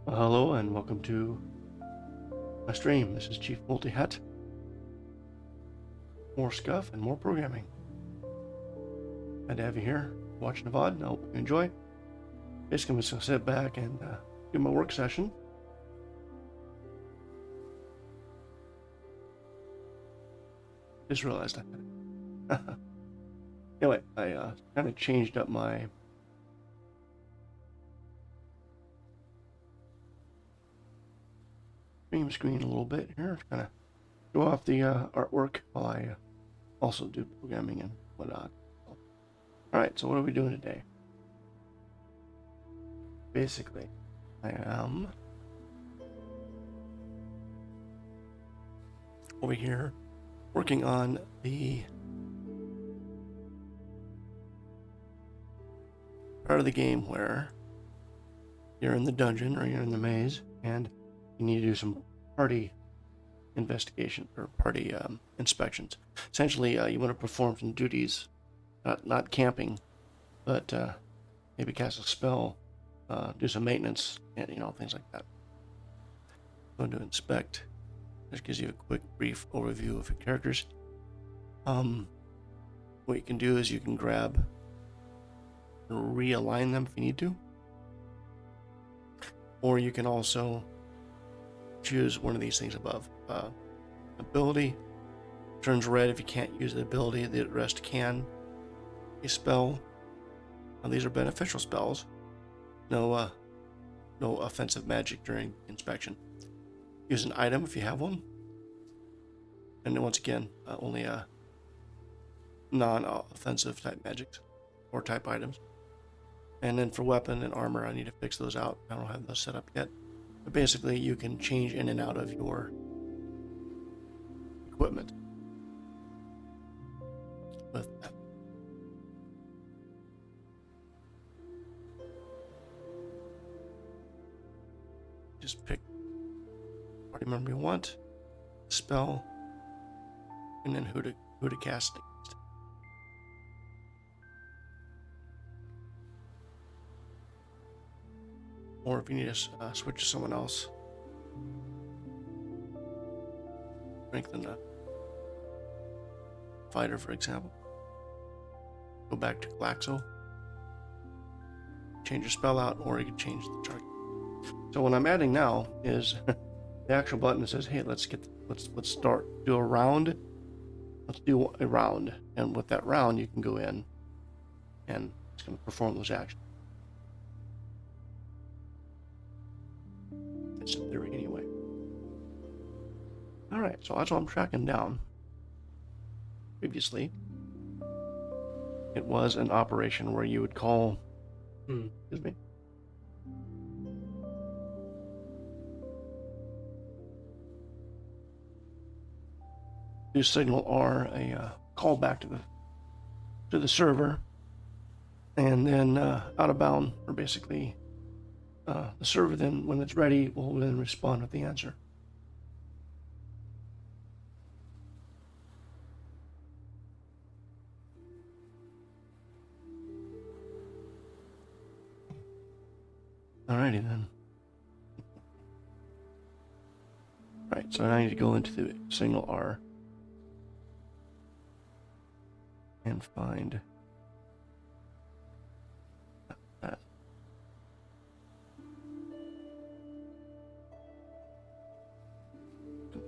Well, hello and welcome to my stream. This is Chief Multi-Hat. More scuff and more programming. Glad to have you here watching the VOD. I hope you enjoy. Basically, I'm just going to sit back and do my work session. Just realized I had it. Anyway, I kind of changed up my stream screen a little bit here to kind of show off the artwork while I also do programming and whatnot. Alright, so what are we doing today? Basically, I am over here working on the part of the game where you're in the dungeon or you're in the maze and you need to do some party investigation or party inspections. Essentially, you want to perform some duties, not camping, but maybe cast a spell, do some maintenance, and things like that. Going to inspect. This gives you a quick, brief overview of your characters. What you can do is you can grab and realign them if you need to, or you can also choose one of these things above. Ability turns red if you can't use the ability. The rest can. A spell. Now these are beneficial spells. No offensive magic during inspection. Use an item if you have one. And then once again, only non-offensive type magics or type items. And then for weapon and armor, I need to fix those out. I don't have those set up yet. But basically, you can change in and out of your equipment with that. Just pick party member you want, spell, and then who to cast it. Or if you need to switch to someone else, strengthen the fighter, for example. Go back to Glaxo, change your spell out, or you can change the target. So what I'm adding now is the actual button that says, "Hey, let's start do a round. Let's do a round," and with that round, you can go in, and it's going to perform those actions. It's in theory anyway. Alright, so that's what I'm tracking down. Previously, it was an operation where you would call... excuse me. Do signal R, a call back to the server, and then out of bound, or basically the server then, when it's ready, will then respond with the answer. Alrighty then. Right, so now I need to go into the signal R and find that.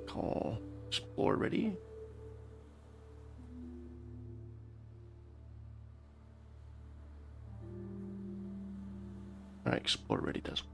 Call explore ready. Alright, explore ready does what?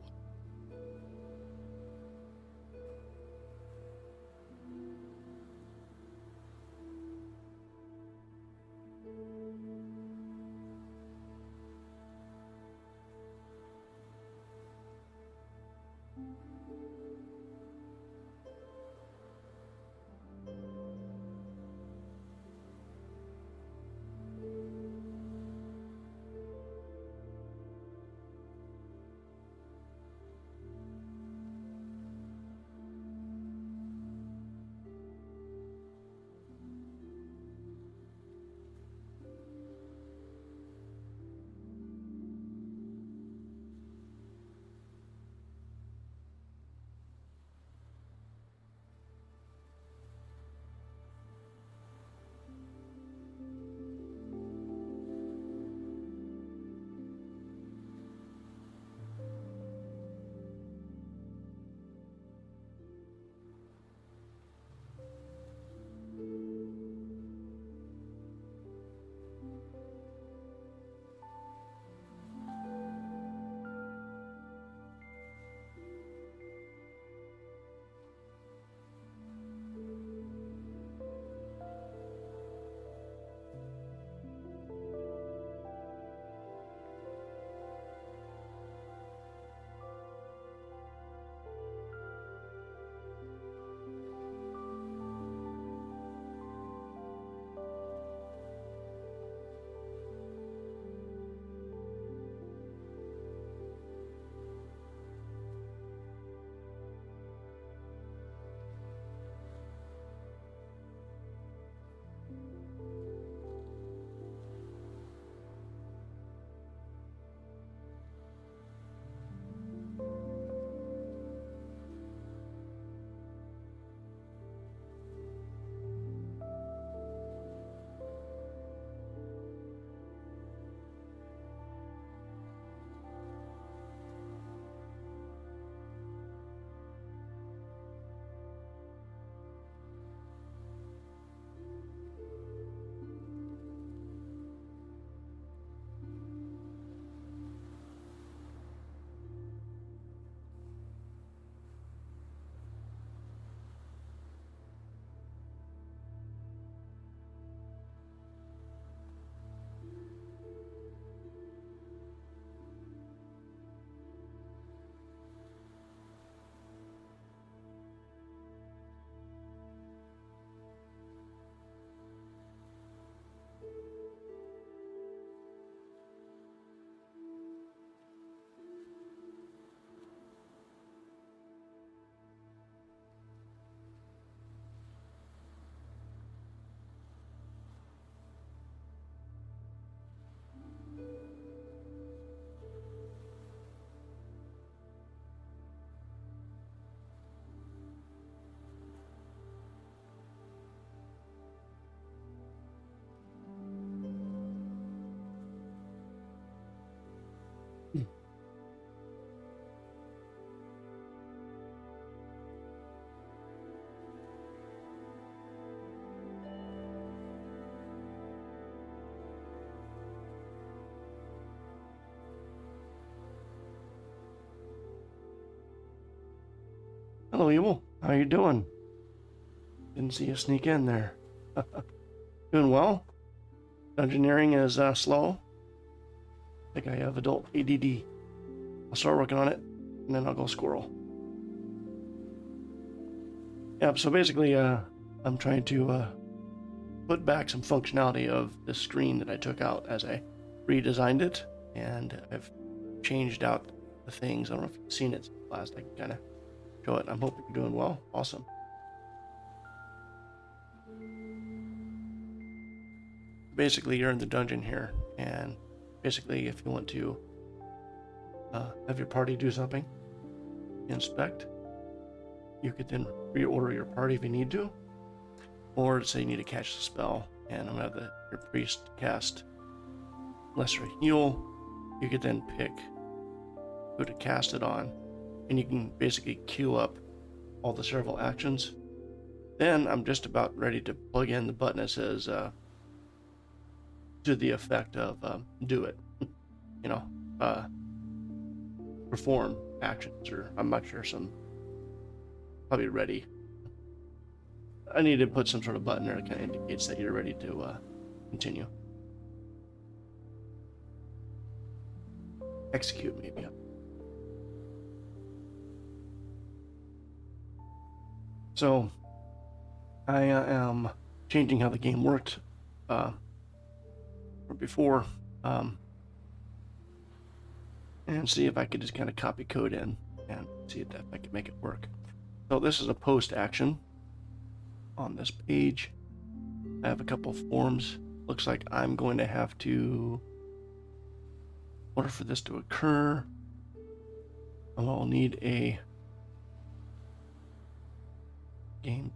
Hello, Evil. How you doing? Didn't see you sneak in there. Doing well? Dungeoneering is slow. I think I have adult ADD. I'll start working on it, and then I'll go squirrel. Yeah, so basically, I'm trying to put back some functionality of the screen that I took out as I redesigned it, and I've changed out the things. I don't know if you've seen it last. I can kind of show it. I'm hoping you're doing well. Awesome. Basically, you're in the dungeon here, and basically, if you want to have your party do something, inspect, you could then reorder your party if you need to, or say you need to catch the spell, and I'm gonna have your priest cast Lesser Heal. You could then pick who to cast it on, and you can basically queue up all the several actions. Then I'm just about ready to plug in the button that says to the effect of do it, perform actions, or I'm not sure, some probably ready. I need to put some sort of button there that kind of indicates that you're ready to continue. Execute, maybe. So I am changing how the game worked from before, and see if I could just kind of copy code in and see if I can make it work. So this is a post action on this page. I have a couple forms. Looks like I'm going to have to, in order for this to occur, I'll need a game.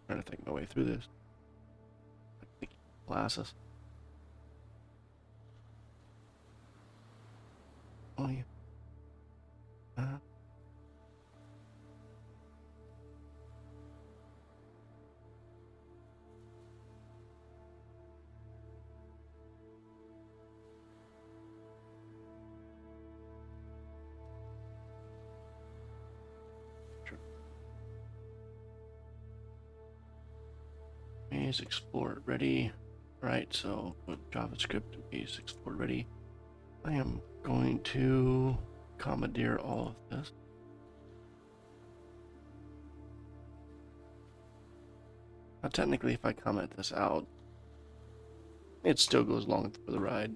Trying to think my way through this. Glasses. Oh yeah. Maze export ready. Right, so with JavaScript, maze export ready. I am going to commandeer all of this. Now, technically, if I comment this out, it still goes along for the ride.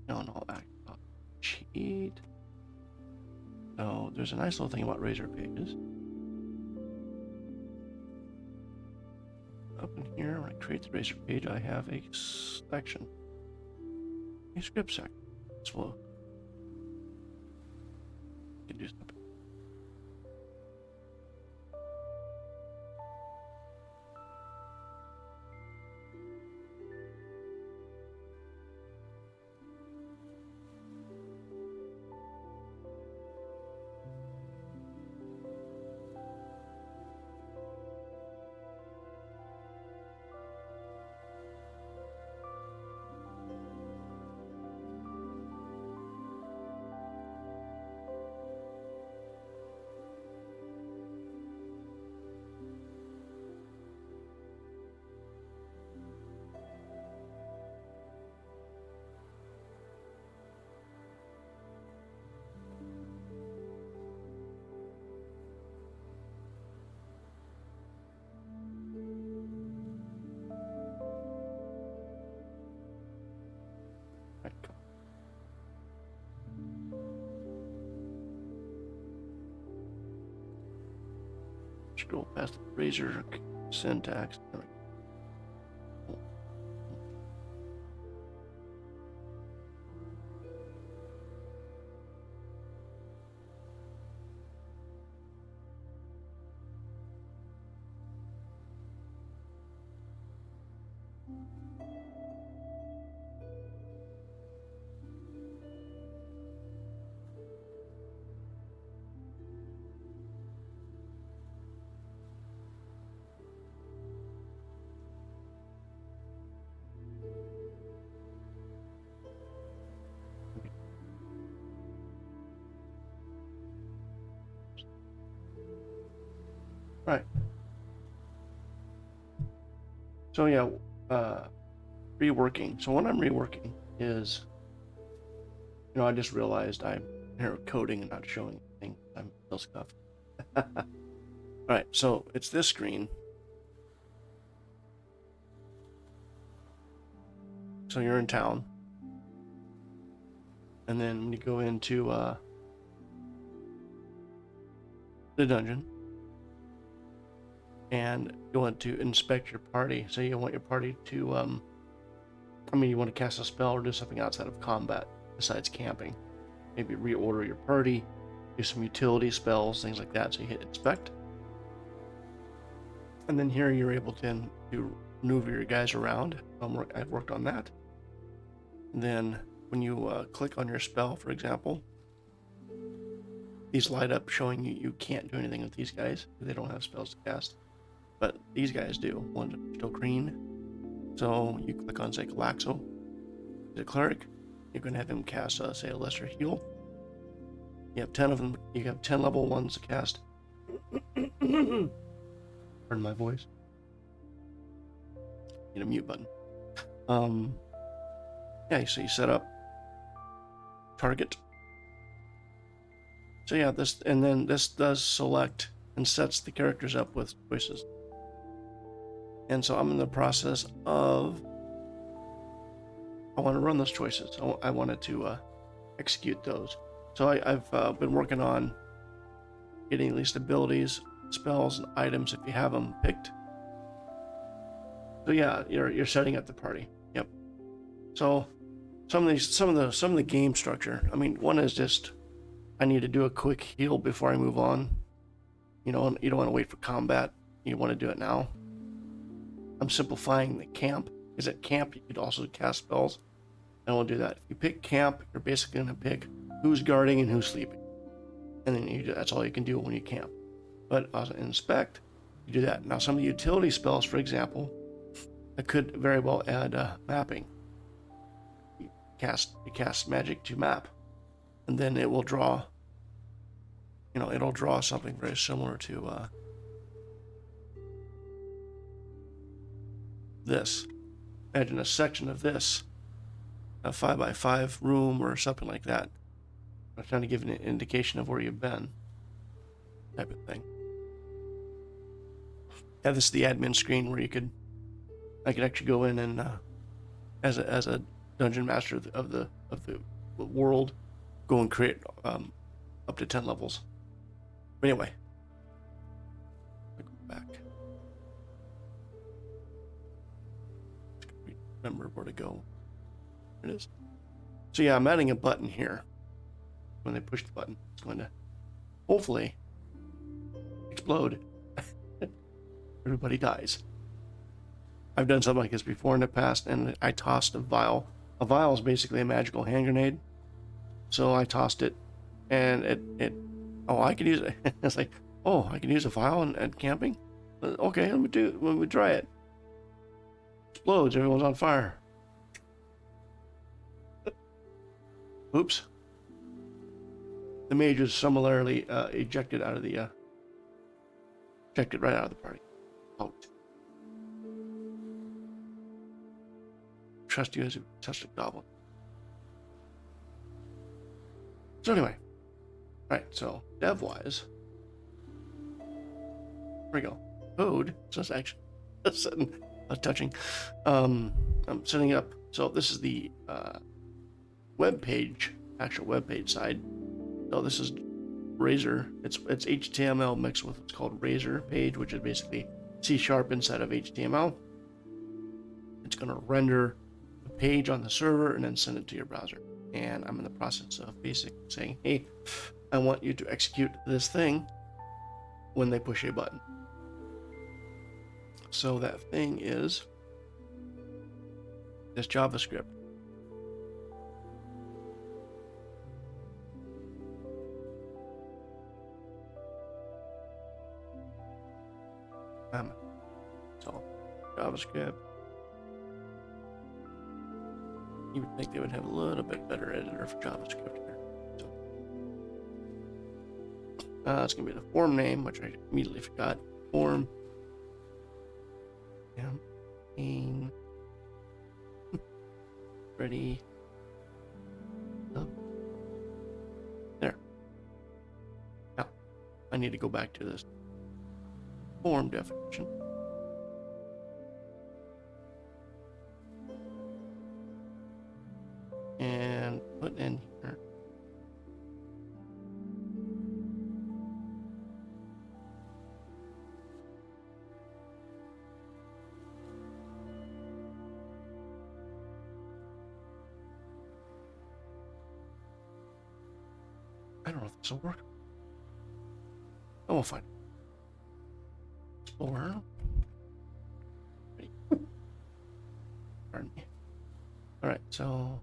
No, cheat. So there's a nice little thing about Razor pages. Up in here, when I create the Razor page, I have a section, a script section. So I can do something. Scroll past the Razor syntax. Right. So yeah, reworking. So what I'm reworking is, I just realized I'm here coding and not showing anything. I'm still scuffed. All right, so it's this screen. So you're in town, and then when you go into the dungeon, and you want to inspect your party. So you want your party to, you want to cast a spell or do something outside of combat besides camping. Maybe reorder your party, do some utility spells, things like that. So you hit inspect. And then here you're able to maneuver your guys around. I've worked on that. And then when you click on your spell, for example, these light up showing you can't do anything with these guys. They don't have spells to cast. But these guys do. One's still green. So you click on, say, Galaxo. He's a cleric. You're going to have him cast, say, a lesser heal. You have 10 of them. You have 10 level ones to cast. Pardon my voice. Need a mute button. Yeah, so you set up target. So yeah, this does select and sets the characters up with choices. And so I'm in the process of, I want to run those choices. I wanted to execute those. So I've been working on getting at least abilities, spells, and items if you have them picked. So yeah, you're setting up the party. Yep. So some of the game structure. One is just I need to do a quick heal before I move on. You don't want to wait for combat. You want to do it now. I'm simplifying the camp, because at camp you could also cast spells. I won't do that. If you pick camp, you're basically going to pick who's guarding and who's sleeping. And then that's all you can do when you camp. But inspect, you do that. Now some of the utility spells, for example, I could very well add mapping. You cast magic to map, and then it will draw, it'll draw something very similar to this. Imagine a section of this, a 5x5 room or something like that. I'm trying to give an indication of where you've been, type of thing. Yeah, this is the admin screen where I could actually go in and, as a dungeon master of the world, go and create up to 10 levels. But anyway, I go back. Remember where to go. There it is. So yeah, I'm adding a button here. When they push the button, it's going to hopefully explode. Everybody dies. I've done something like this before in the past, and I tossed a vial. A vial is basically a magical hand grenade. So I tossed it, and I can use it. It's like, I can use a vial and camping? Okay, let me try it. Explodes, everyone's on fire. Oops. The mage was similarly ejected right out of the party. Out. Trust you as a trusted goblin. So anyway, right. So dev-wise, here we go. Code. So it's actually touching. I'm setting up. So this is the web page, actual web page side. So this is Razor. It's HTML mixed with what's called Razor page, which is basically C# inside of HTML. It's going to render the page on the server and then send it to your browser. And I'm in the process of basically saying, hey, I want you to execute this thing when they push a button. So that thing is this JavaScript. So JavaScript. You would think they would have a little bit better editor for JavaScript here. So it's gonna be the form name, which I immediately forgot. Form. Campaign. Ready. Up. There. Now, I need to go back to this form definition. And put in here. I don't know if this will work. Oh, we'll find it. Explorer. Pardon me. Alright, so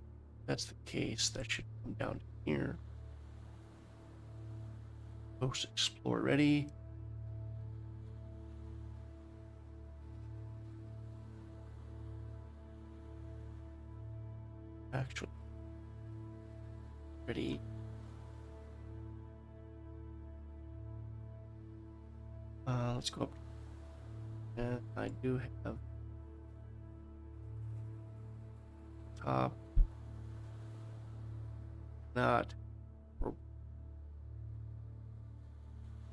that's the case. That should come down to here. Post explore ready. Actually, ready. Let's go up. And I do have top. Not.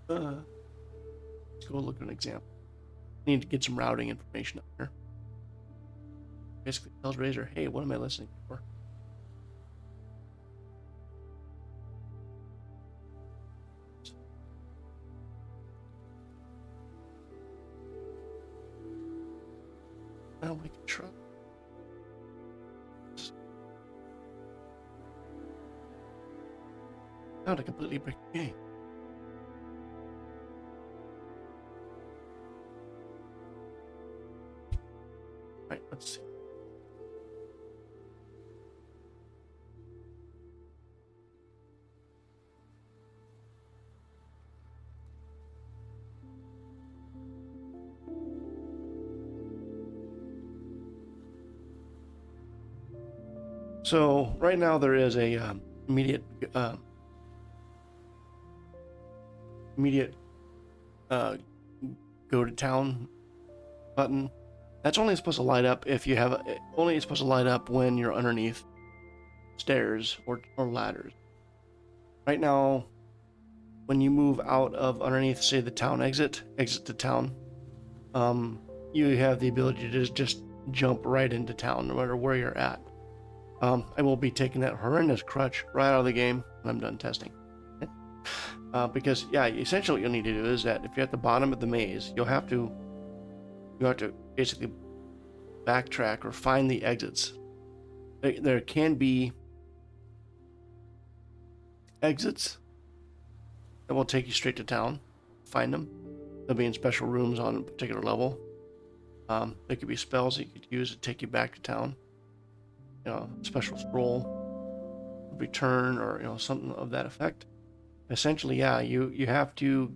Let's go look at an example. Need to get some routing information up here. Basically tells Razor, hey, what am I listening for? Now we can try. Now to completely break the game. Right, let's see. So right now there is a immediate go to town button. That's only supposed to light up if you have only supposed to light up when you're underneath stairs or ladders. Right now, when you move out of underneath, say the town exit to town, you have the ability to just jump right into town no matter where you're at. I will be taking that horrendous crutch right out of the game when I'm done testing. Because yeah, essentially what you'll need to do is that if you're at the bottom of the maze, you have to basically backtrack or find the exits. There can be exits that will take you straight to town. Find them. They'll be in special rooms on a particular level. There could be spells that you could use to take you back to town. You know, special scroll, return, or something of that effect. Essentially, yeah, you have to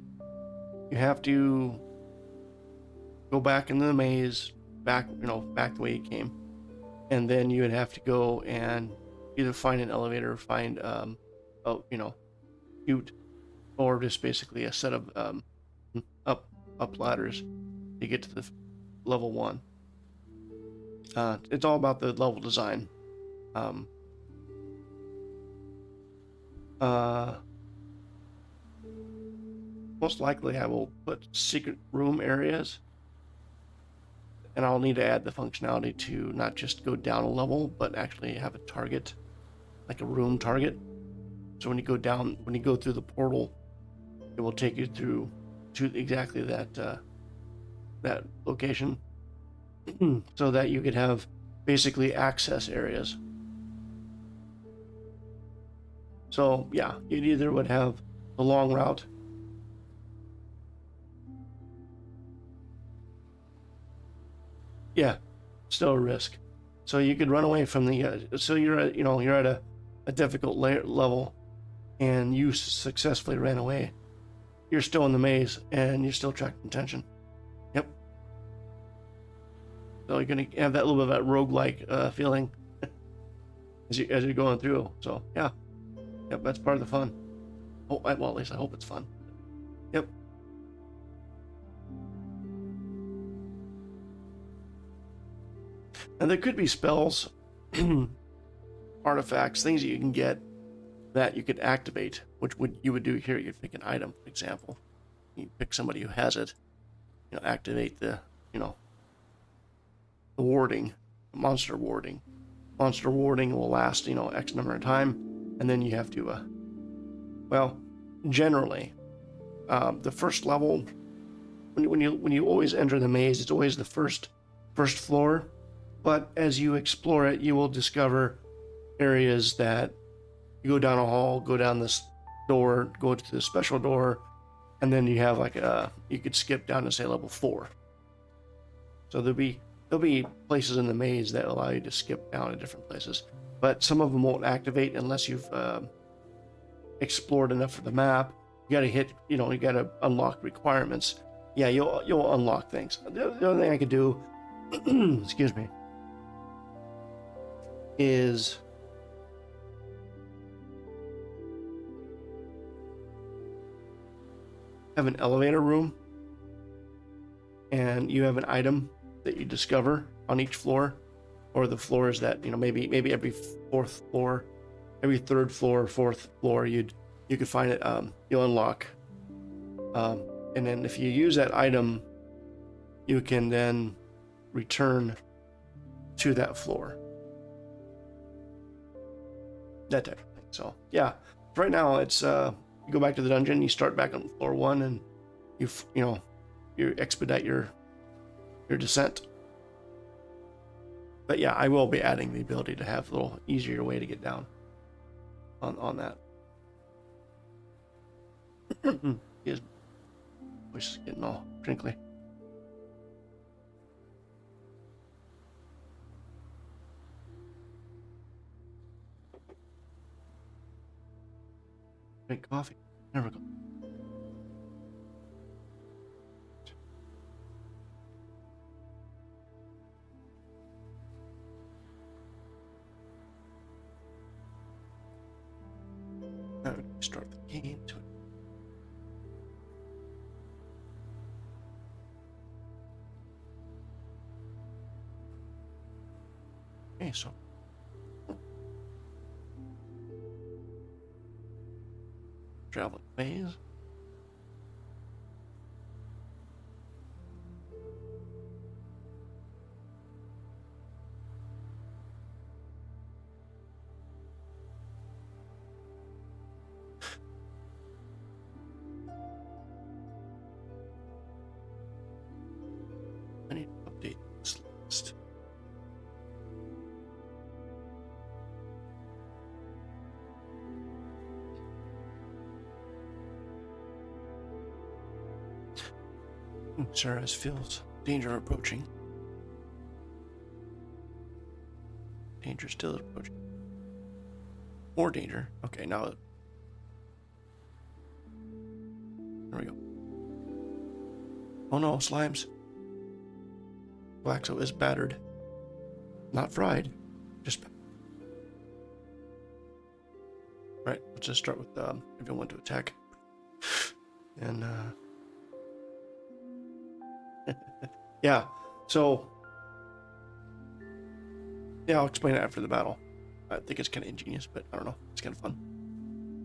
go back into the maze, back the way you came, and then you would have to go and either find an elevator, or find chute, or just basically a set of up ladders to get to the level 1. It's all about the level design. Most likely I will put secret room areas, and I'll need to add the functionality to not just go down a level, but actually have a target, like a room target. So when you go through the portal, it will take you through to exactly that location, so that you could have basically access areas. So yeah, you either would have the long route, yeah, still a risk. So you could run away from the so you're at a difficult level, and you successfully ran away. You're still in the maze, and you're still attracting attention. Yep. So you're gonna have that little bit of that roguelike feeling as you're going through. So yeah, yep, that's part of the fun. Oh, well, at least I hope it's fun. Yep. And there could be spells, artifacts, things that you can get that you could activate, which you would do here. You'd pick an item, for example. You pick somebody who has it, activate the, the warding, monster warding. Monster warding will last, X number of time, and then you have to, generally, the first level, when you always enter the maze, it's always the first floor. But as you explore it, you will discover areas that you go down a hall, go down this door, go to the special door, and then you have you could skip down to say level 4. So there'll be places in the maze that allow you to skip down to different places, but some of them won't activate unless you've explored enough of the map. You got to hit, you got to unlock requirements. Yeah, you'll unlock things. The other thing I could do, excuse me, is have an elevator room, and you have an item that you discover on each floor, or the floors that maybe every fourth floor, every third floor, fourth floor, you could find it. You'll unlock, and then if you use that item, you can then return to that floor. That type of thing. So yeah, right now it's you go back to the dungeon, you start back on floor 1, and you expedite your descent. But yeah, I will be adding the ability to have a little easier way to get down on that. His voice is getting all crinkly. Drink coffee. Never go. Now we start the game to it. Okay, so traveling maze. I need to update this list. Sarah feels danger approaching. Danger still approaching. More danger. Okay, now there we go. Oh no, slimes. Glaxo is battered. Not fried. Just right, let's just start with everyone to attack. And yeah, so yeah, I'll explain it after the battle. I think it's kind of ingenious, but I don't know. It's kind of fun.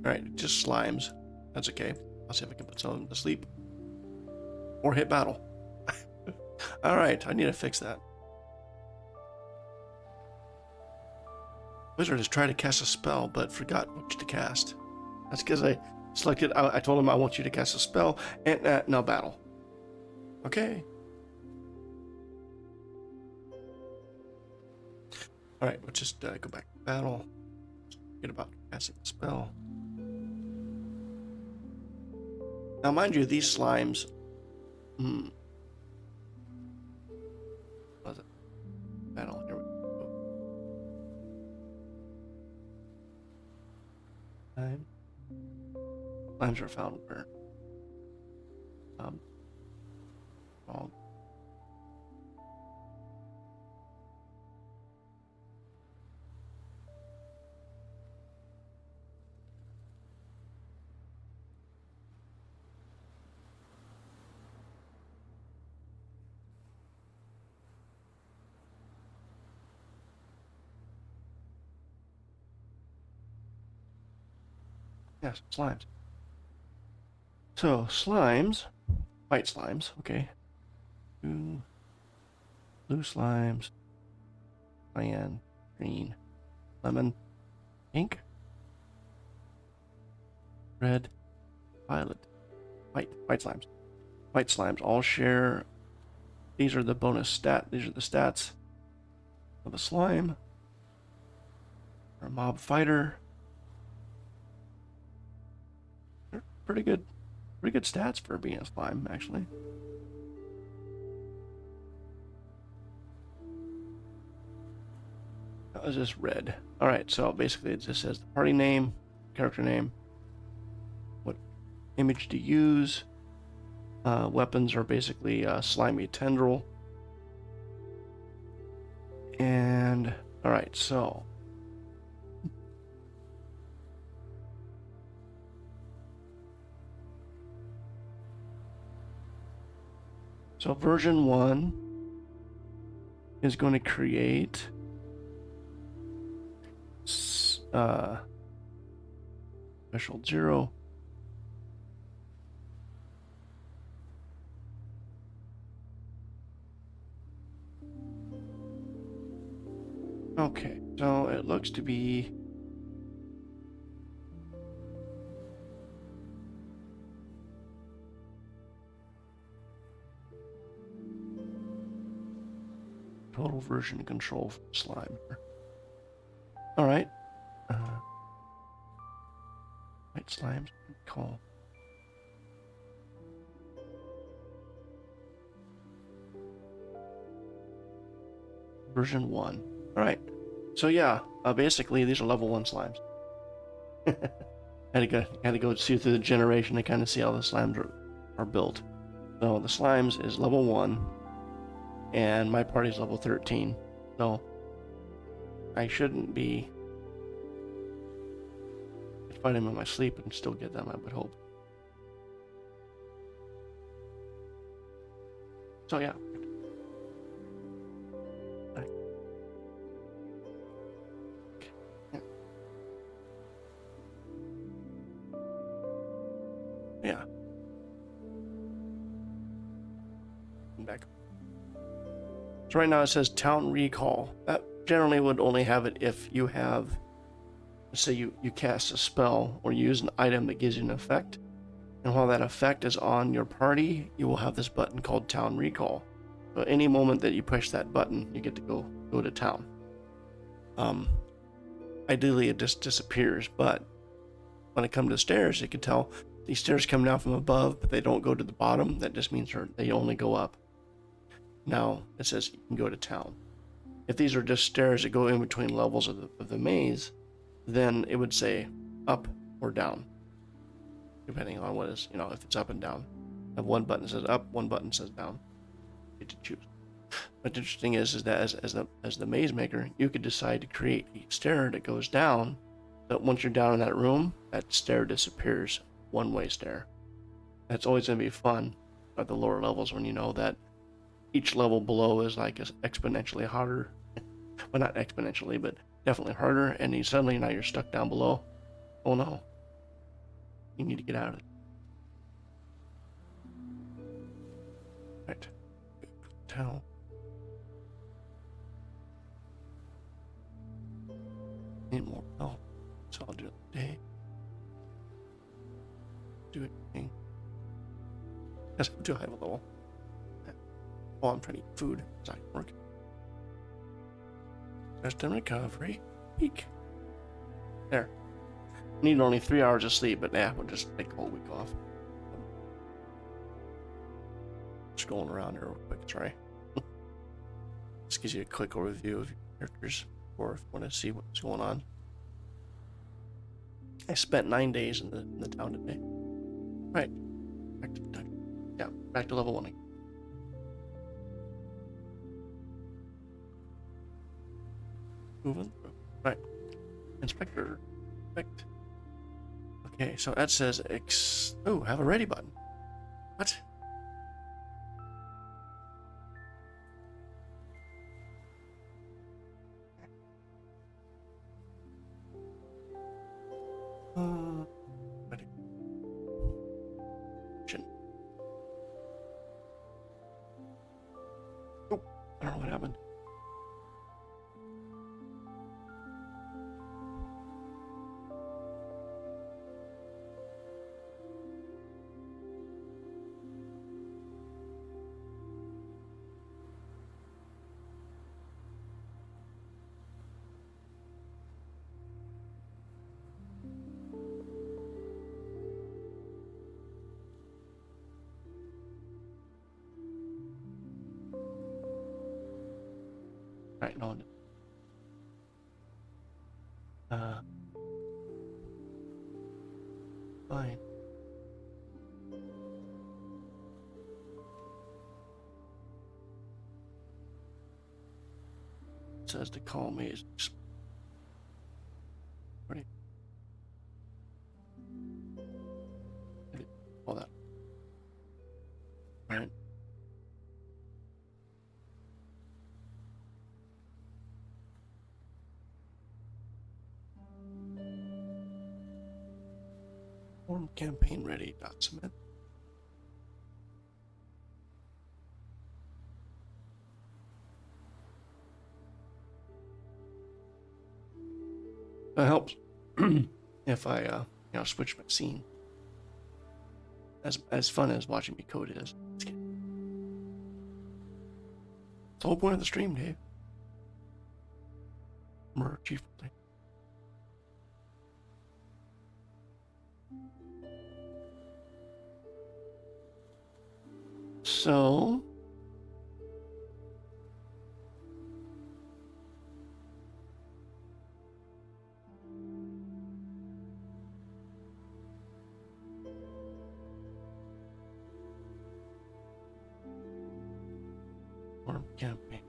All right, just slimes. That's okay. I'll see if I can put some of them to sleep or hit battle. All right, I need to fix that. Wizard has tried to cast a spell, but forgot which to cast. That's because I selected. I told him I want you to cast a spell, and now battle. Okay. All right, let's just go back to battle. Forget about casting the spell. Now, mind you, these slimes. What was it? Battle. Here we go. Slimes are found where? Wrong. Yes, slimes. So, slimes, white slimes, okay. Blue slimes, cyan, green, lemon, pink, red, violet, white slimes. White slimes all share, these are the bonus these are the stats of a slime, or a mob fighter. They're pretty good stats for being a slime, actually. That was just red. Alright, so basically it just says the party name, character name, what image to use. Weapons are basically slimy tendril. And, alright, so. So version 1 is going to create threshold 0. Okay, so it looks to be total version control for slime. All right, white slimes call. Version 1. All right, so yeah, basically these are level 1 slimes. had to go see through the generation to kind of see how the slimes are built. So the slimes is level 1, and my party's level 13. So I shouldn't be fight them in my sleep and still get them, I would hope. So yeah. Yeah. Back. So right now it says town recall. That generally would only have it if you have, say you cast a spell or use an item that gives you an effect. And while that effect is on your party, you will have this button called town recall. So any moment that you push that button, you get to go to town. Ideally it just disappears, but when it comes to stairs, you can tell these stairs come down from above, but they don't go to the bottom. That just means they only go up. Now it says you can go to town. If these are just stairs that go in between levels of the maze, then it would say up or down, depending on what is, if it's up and down. I have one button says up, one button says down. You get to choose. What's interesting is that as the maze maker, you could decide to create a stair that goes down, but once you're down in that room, that stair disappears. One-way stair. That's always going to be fun at the lower levels when you know that each level below is like exponentially harder. Well, not exponentially, but definitely harder, and suddenly now you're stuck down below. Oh no. You need to get out of it. Right. Tell. Need more help. So I'll do it today. Do anything. Yes, I do have a level. Oh, I'm trying to eat food. It's not working. Rest and recovery. Week. There. Need only 3 hours of sleep, but we'll just take a whole week off. Just going around here real quick, try. This gives you a quick overview of your characters, or if you want to see what's going on. I spent 9 days in the town today. Right. Back to the dungeon. Yeah, back to level 1 again. Moving through. Right. Inspector. Inspect. Okay, so that says have a ready button. What? Right, no. Fine. It says to call me is pretty. All that. Right. Form campaign ready. Submit. That helps if I switch my scene. As fun as watching me code is. It's the whole point of the stream, Dave. Murder Chief. So form campaign.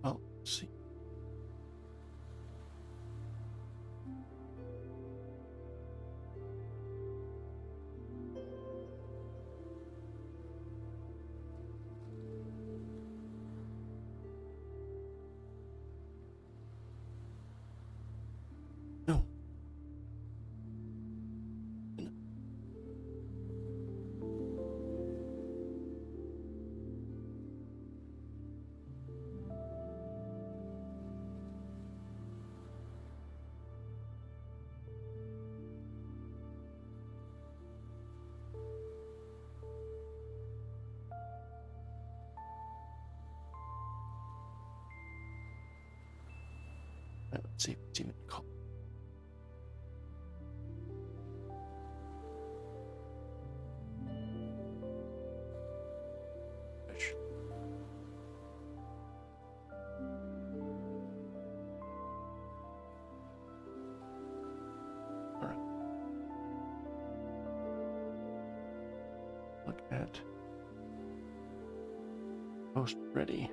Oh, let's see. No. Let's see if it's even called. All right. Look at post ready.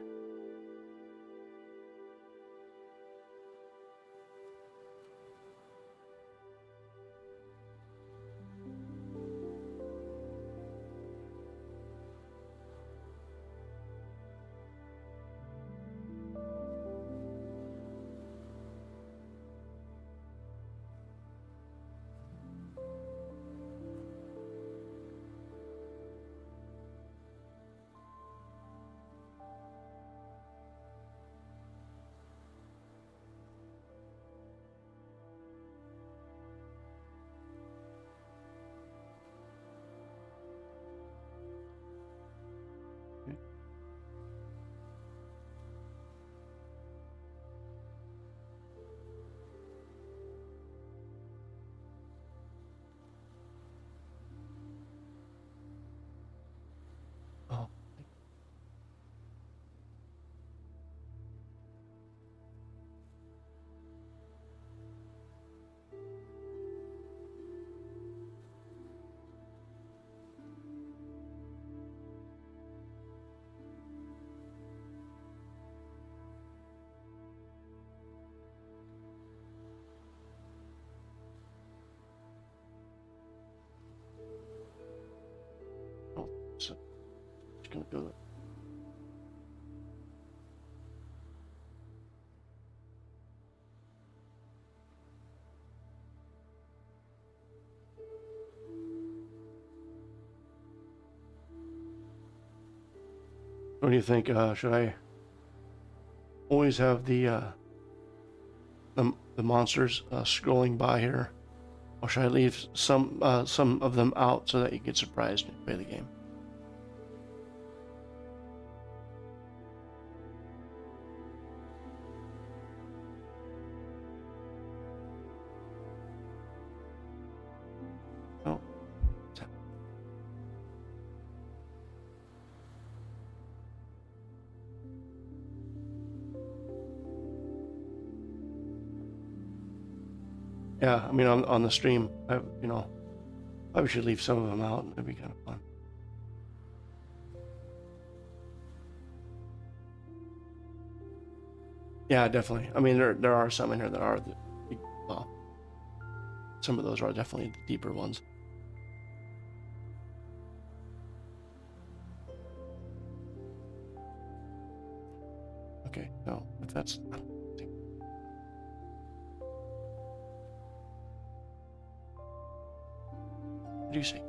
Oh. Oh, so just gonna go. What do you think? Should I always have the monsters scrolling by here, or should I leave some of them out so that you get surprised when you play the game? Oh. Yeah, I mean, on the stream, I should leave some of them out. That'd be kind of fun. Yeah, definitely. I mean, there are some in here that are, well, some of those are definitely the deeper ones. Okay, no, if that's, what do you say?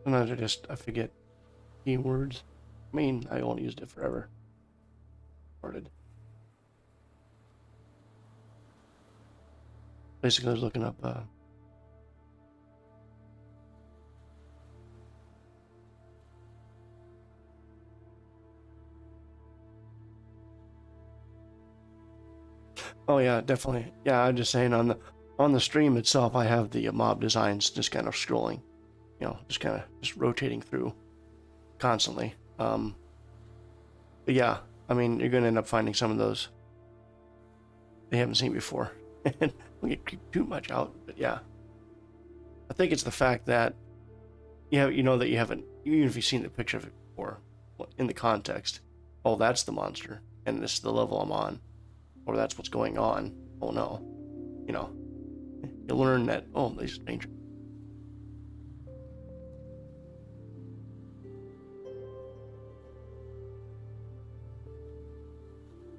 Sometimes I forget keywords. I mean, I only used it forever. Started. Basically, I was looking up, oh yeah, definitely. Yeah, I'm just saying on the stream itself, I have the mob designs just kind of scrolling, just kind of just rotating through constantly. But yeah, I mean, you're gonna end up finding some of those they haven't seen before, and we get too much out. But yeah, I think it's the fact that that you haven't, even if you've seen the picture of it before, in the context. Oh, that's the monster, and this is the level I'm on, or that's what's going on. Oh no, you know, you learn that. Oh, this is dangerous.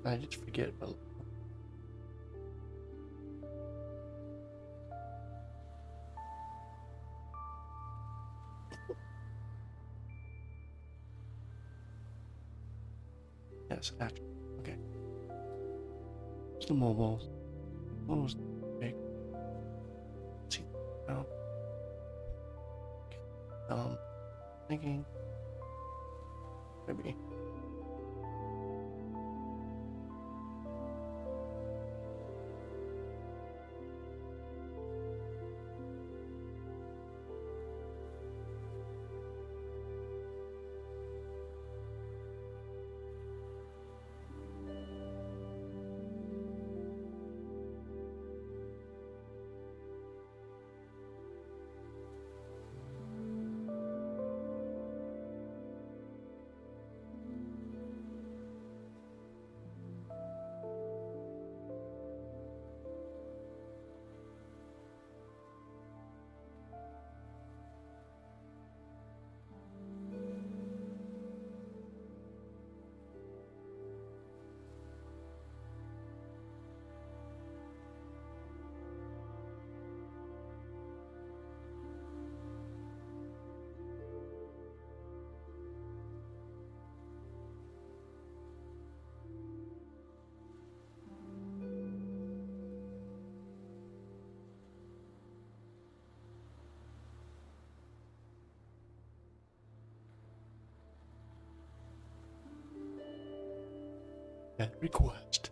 I just forget. Yes, after. Okay. It's the mobiles. What was big? Let's see. Oh. Okay. Thinking. Maybe. That request.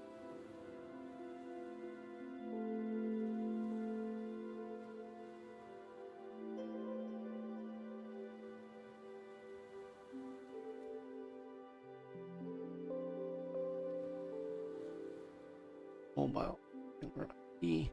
mobile ID.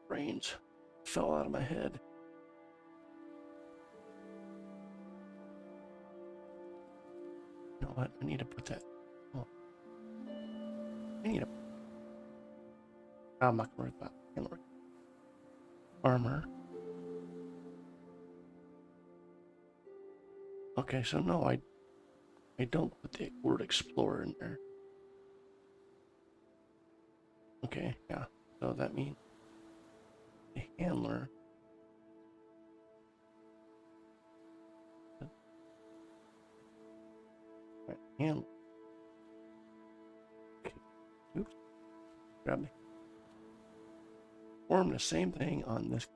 Brains fell out of my head. You know what? I need to put that. Oh, I need to. I'm not gonna worry about it. Armor. Okay, so no, I don't put the word explorer in there. Okay, yeah. So that means the handler. Right, handler. Okay. Oops. Grab me. Form the same thing on this.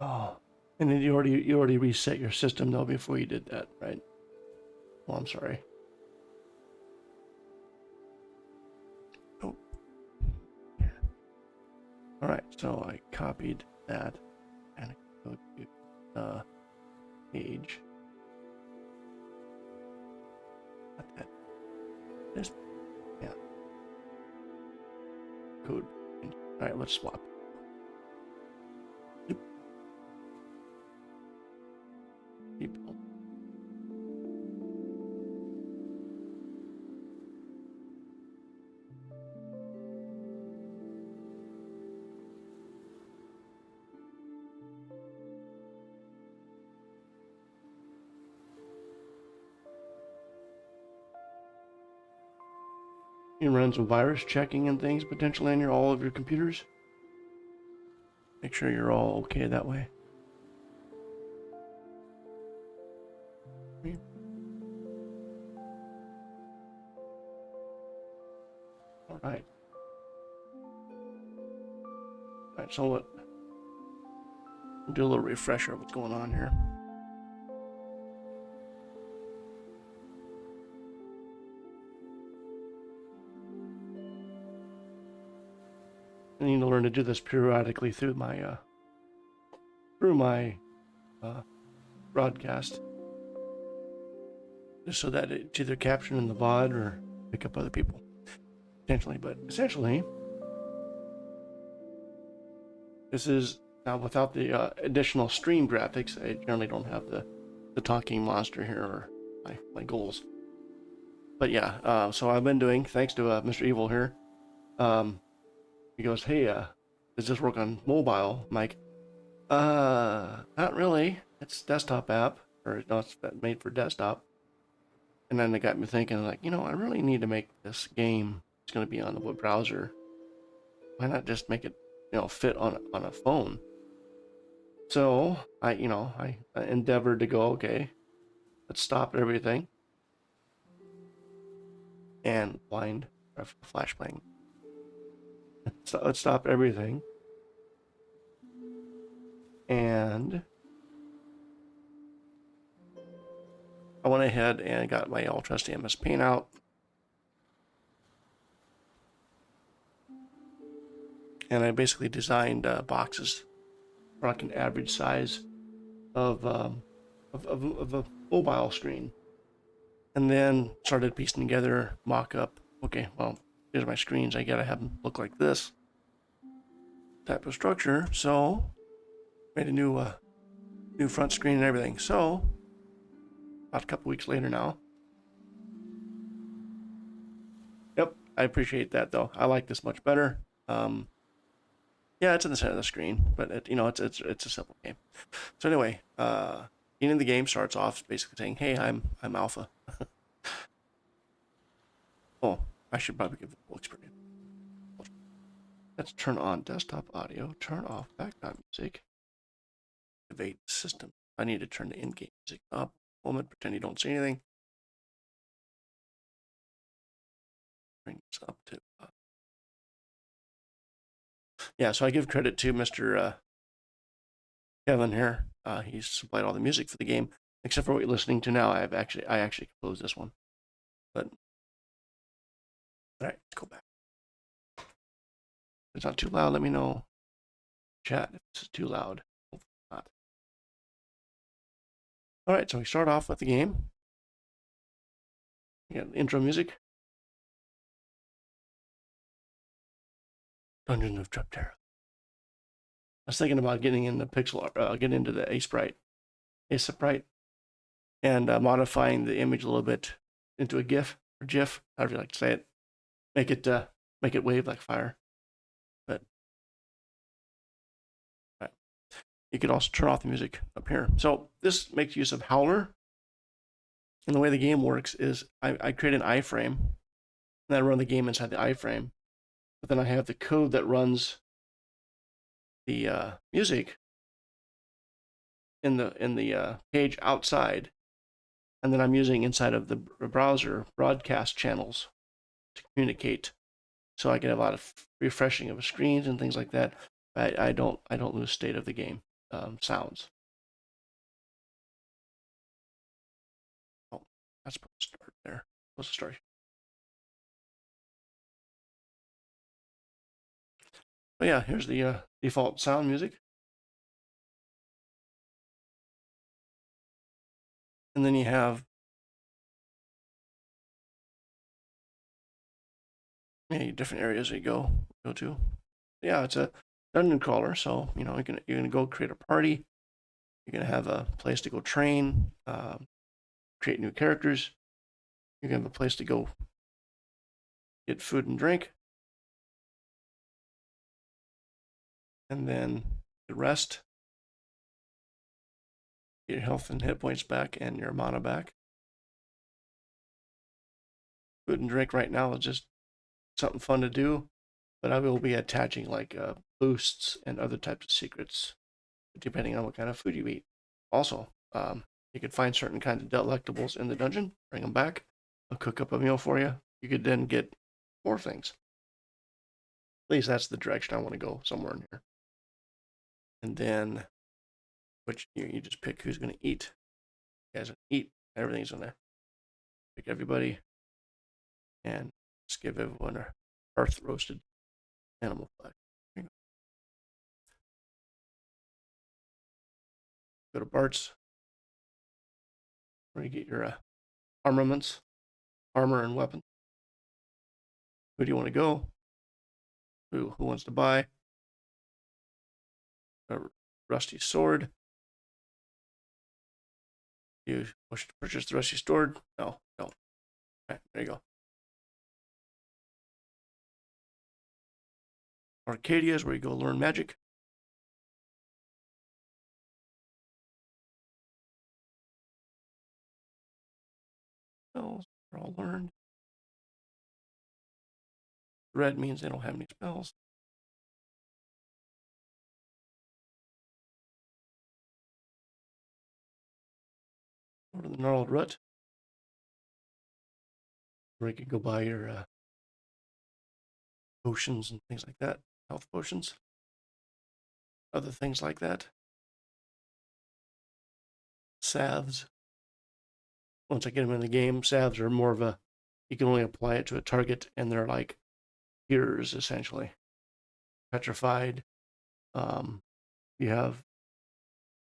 Oh, and then you already reset your system though before you did that, right? Oh, I'm sorry. Oh. All right, so I copied that and I go to page. Not that. This. Yeah. Code. All right, let's swap. People. You can run some virus checking and things potentially on all of your computers. Make sure you're all okay that way. All right. All right, so what? Do a little refresher of what's going on here. I need to learn to do this periodically through my broadcast, just so that it's either captured in the VOD or pick up other people potentially. But essentially, this is now without the additional stream graphics. I generally don't have the talking monster here or my goals. But yeah, so I've been doing, thanks to Mr. Evil here. He goes, hey, does this work on mobile? I'm like, not really. It's desktop app, or no, it's made for desktop. And then it got me thinking, like, I really need to make this game. It's going to be on the web browser. Why not just make it, fit on a phone? So I endeavored to go, okay, let's stop everything. And blind, flashbang. So let's stop everything. And I went ahead and got my all trusty MS Paint out. And I basically designed boxes for like an average size of a mobile screen. And then started piecing together mock-up. Okay, well, here's my screens. I gotta have them look like this type of structure. So made a new front screen and everything. So about a couple weeks later now. Yep, I appreciate that though. I like this much better. Yeah, it's in the center of the screen, but it's a simple game. So anyway, beginning of the game starts off basically saying, "Hey, I'm Alpha." Oh, I should probably give the full experience. Let's turn on desktop audio, turn off background music. activate the system. I need to turn the in-game music up. Moment, pretend you don't see anything. Bring this up to. Yeah, so I give credit to Mr. Kevin here. He's supplied all the music for the game, except for what you're listening to now. I actually composed this one. But all right, let's go back. If it's not too loud, let me know. Chat if it's too loud. Hopefully not. All right, so we start off with the game. We got intro music. Dungeon of Treptera. I was thinking about getting into getting into the Sprite, and modifying the image a little bit into a GIF or GIF, however you like to say it. Make it wave like fire. But right. You could also turn off the music up here. So this makes use of Howler. And the way the game works is I create an iframe, and I run the game inside the iframe. But then I have the code that runs the music in the page outside, and then I'm using inside of the browser broadcast channels to communicate, so I can have a lot of refreshing of screens and things like that. I don't lose state of the game sounds. Oh, that's supposed to start there. Supposed to start. But yeah, here's the default sound music. And then you have many different areas you go to. Yeah, it's a dungeon crawler, so you're gonna go create a party. You're gonna have a place to go train, create new characters. You're gonna have a place to go get food and drink, and then the rest. Get your health and hit points back and your mana back. Food and drink right now is just something fun to do, but I will be attaching like boosts and other types of secrets depending on what kind of food you eat. Also, you could find certain kinds of delectables in the dungeon, bring them back. I'll cook up a meal for you. You could then get more things. At least that's the direction I want to go, somewhere in here. And then, which you just pick who's going to eat. You guys eat. Everything's in there. Pick everybody, and just give everyone a earth roasted animal flesh. Go to Bart's, where you get your armaments, armor and weapons. Who do you want to go? Who wants to buy? A rusty sword. You wish to purchase the rusty sword? No. Okay, there you go. Arcadia is where you go learn magic. Spells are all learned. Red means they don't have any spells. Go to the gnarled rut, where you can go buy your potions and things like that, health potions, other things like that. Salves. Once I get them in the game, salves are more of a, you can only apply it to a target, and they're like cures essentially. Petrified. You have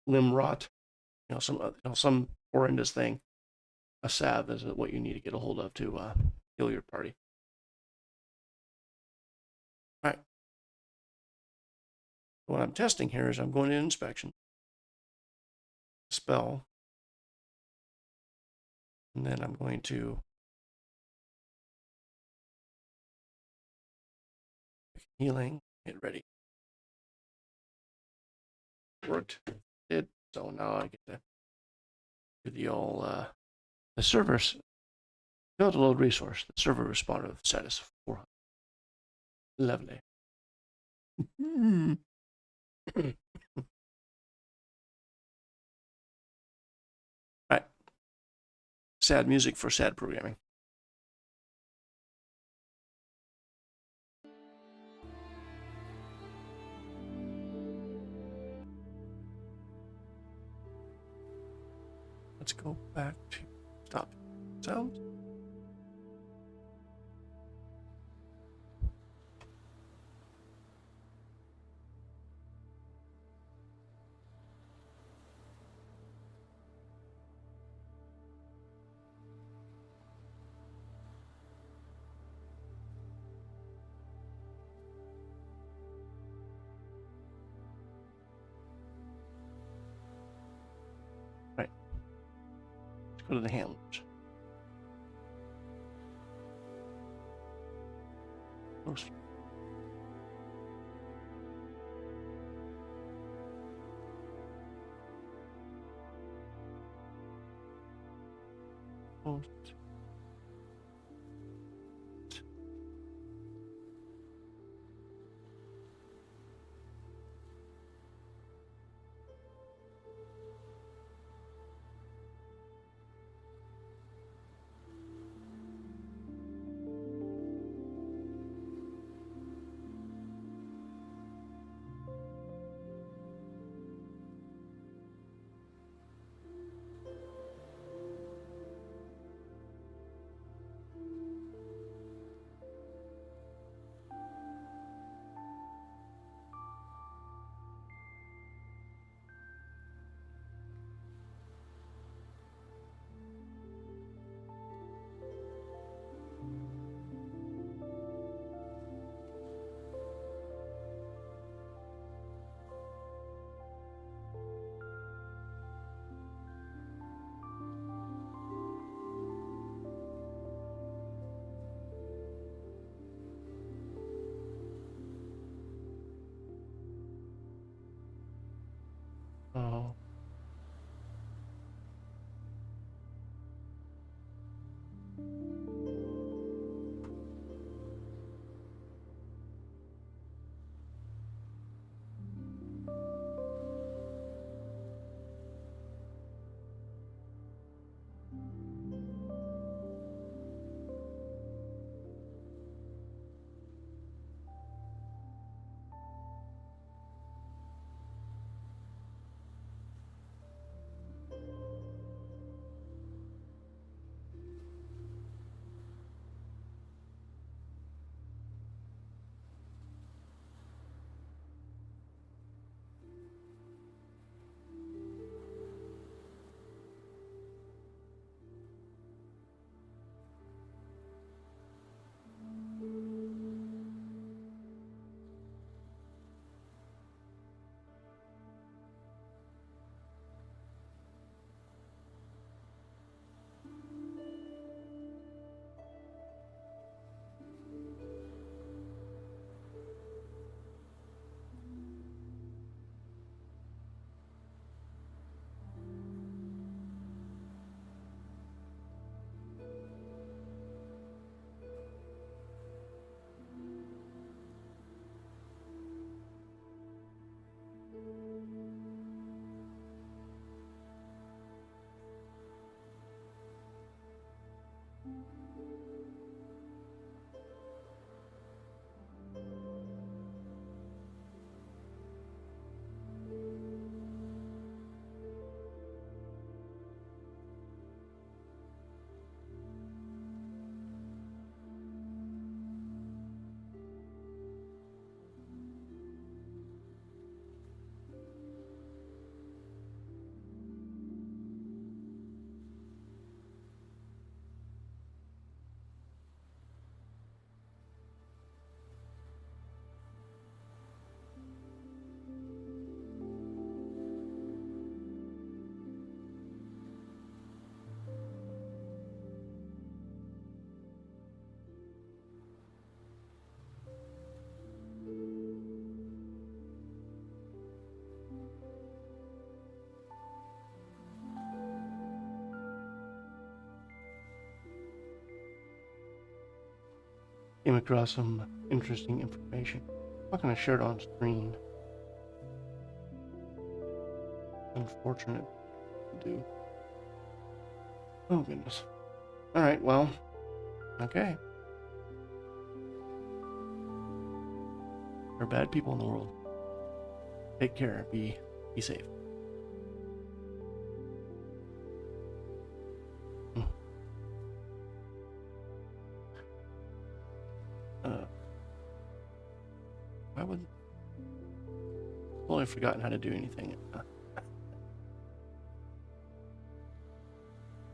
limb rot. Some horrendous thing. A salve is what you need to get a hold of to heal your party. All right. What I'm testing here is I'm going to inspection, spell, and then I'm going to healing, get ready. Worked, did. So now I get to do the old, the servers, build a load resource. The server responded with status 400. Lovely. sad music for sad programming. Let's go back to stop sounds. Right. Let's go to the handlers. Most. Most. Oh. Came across some interesting information. I'm not going to share it on screen. Unfortunate to do. Oh goodness. All right. Well. Okay. There are bad people in the world. Take care. Be safe. I would. Totally forgotten how to do anything.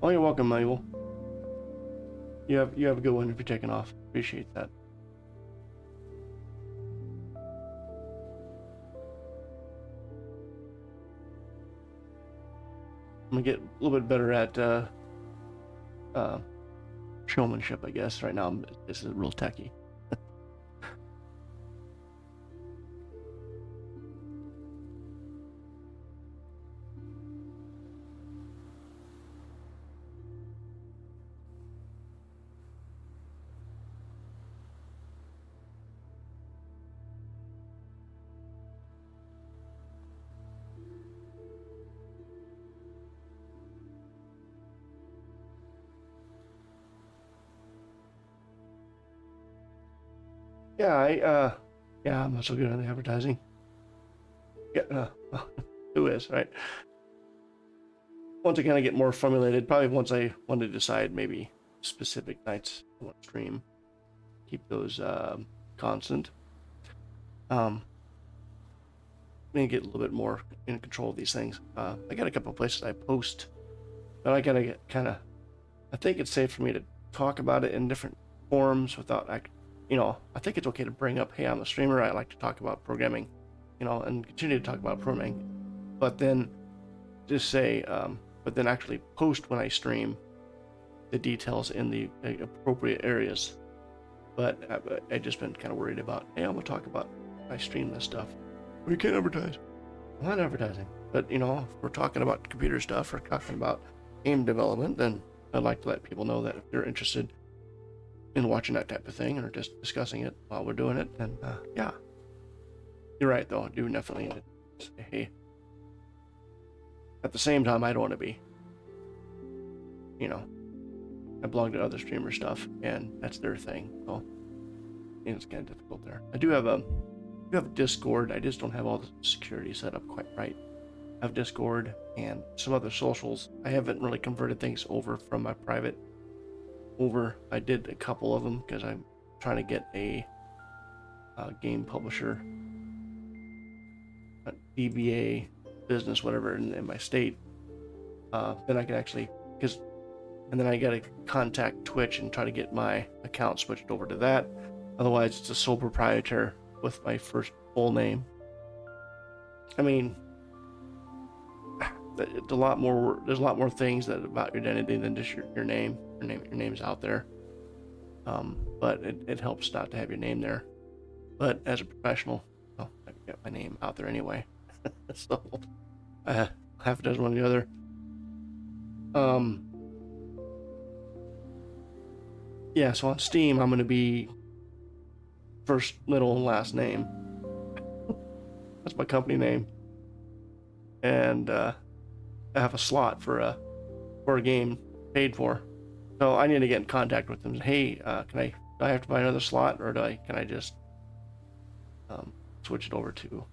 Oh, you're welcome, Mabel. You have a good one if you're taking off. Appreciate that. I'm gonna get a little bit better at showmanship, I guess. Right now, this is real techy. Yeah, I'm not so good on the advertising. Yeah, who is, right? Once I kind of get more formulated, probably once I want to decide maybe specific nights I want to stream, keep those constant. Maybe get a little bit more in control of these things. I got a couple of places I post, but I gotta get kind of. I think it's safe for me to talk about it in different forums without, I think it's okay to bring up, hey, I'm a streamer. I like to talk about programming, and continue to talk about programming, but then just say, but then actually post when I stream the details in the appropriate areas. But I just been kind of worried about, hey, I'm gonna talk about I stream this stuff. We can't advertise. I'm not advertising, but if we're talking about computer stuff or talking about game development, then I'd like to let people know that if they're interested in watching that type of thing or just discussing it while we're doing it, then yeah. You're right, though. I do definitely need to say, hey. At the same time, I don't want to be, I blog to other streamer stuff, and that's their thing. So it's kind of difficult there. I do have a Discord. I just don't have all the security set up quite right. I have Discord and some other socials. I haven't really converted things over from my private over. I did a couple of them because I'm trying to get a game publisher, a DBA business, whatever, in my state. Then I can actually, and then I got to contact Twitch and try to get my account switched over to that. Otherwise, it's a sole proprietor with my first full name. I mean, it's a lot more. There's a lot more things that about your identity than just your name. Your name's out there, but it helps not to have your name there. But as a professional, well, I get my name out there anyway. So half a dozen one or the other. Yeah. So on Steam, I'm going to be first, middle, and last name. That's my company name, and I have a slot for a game paid for. So I need to get in contact with them. Hey, do I have to buy another slot, or can I just switch it over to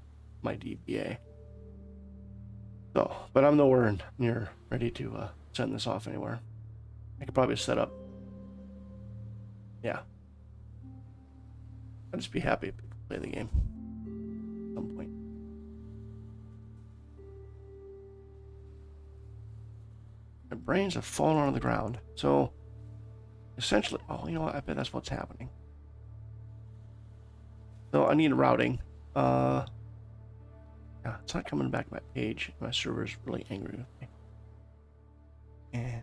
my DBA? So, but I'm nowhere near ready to send this off anywhere. I could probably set up. Yeah. I'd just be happy if people play the game at some point. My brains have fallen onto the ground. So, essentially, you know what? I bet that's what's happening. So I need routing. Yeah, it's not coming back to my page. My server's really angry with me. And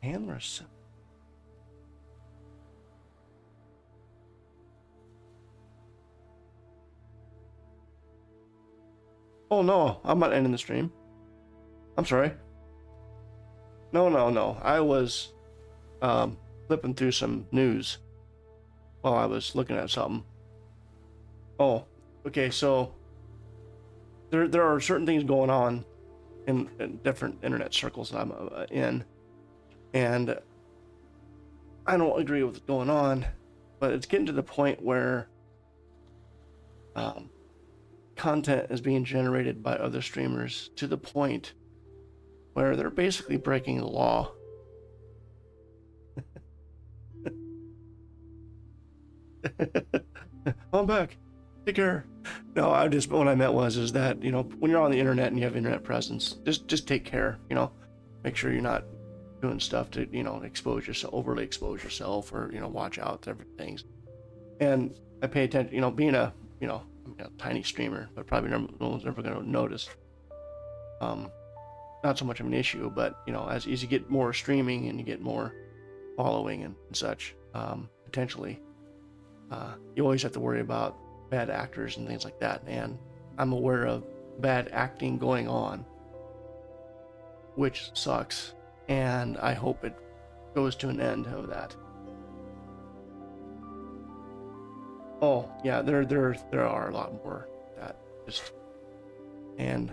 handlers. Oh no, I'm not ending the stream. I'm sorry. No. I was flipping through some news while I was looking at something. Oh, okay, so there are certain things going on in different internet circles that I'm in, and I don't agree with what's going on, but it's getting to the point where content is being generated by other streamers to the point where they're basically breaking the law. I'm back. Take care. No, what I meant is that, when you're on the internet and you have internet presence, just take care, make sure you're not doing stuff to, overly expose yourself, or, watch out to everything. And I pay attention, being a tiny streamer, but probably no one's ever going to notice. Not so much of an issue, but, as you get more streaming and you get more following and such, potentially, you always have to worry about bad actors and things like that. And I'm aware of bad acting going on, which sucks. And I hope it goes to an end of that. Oh yeah, there are a lot more that just, and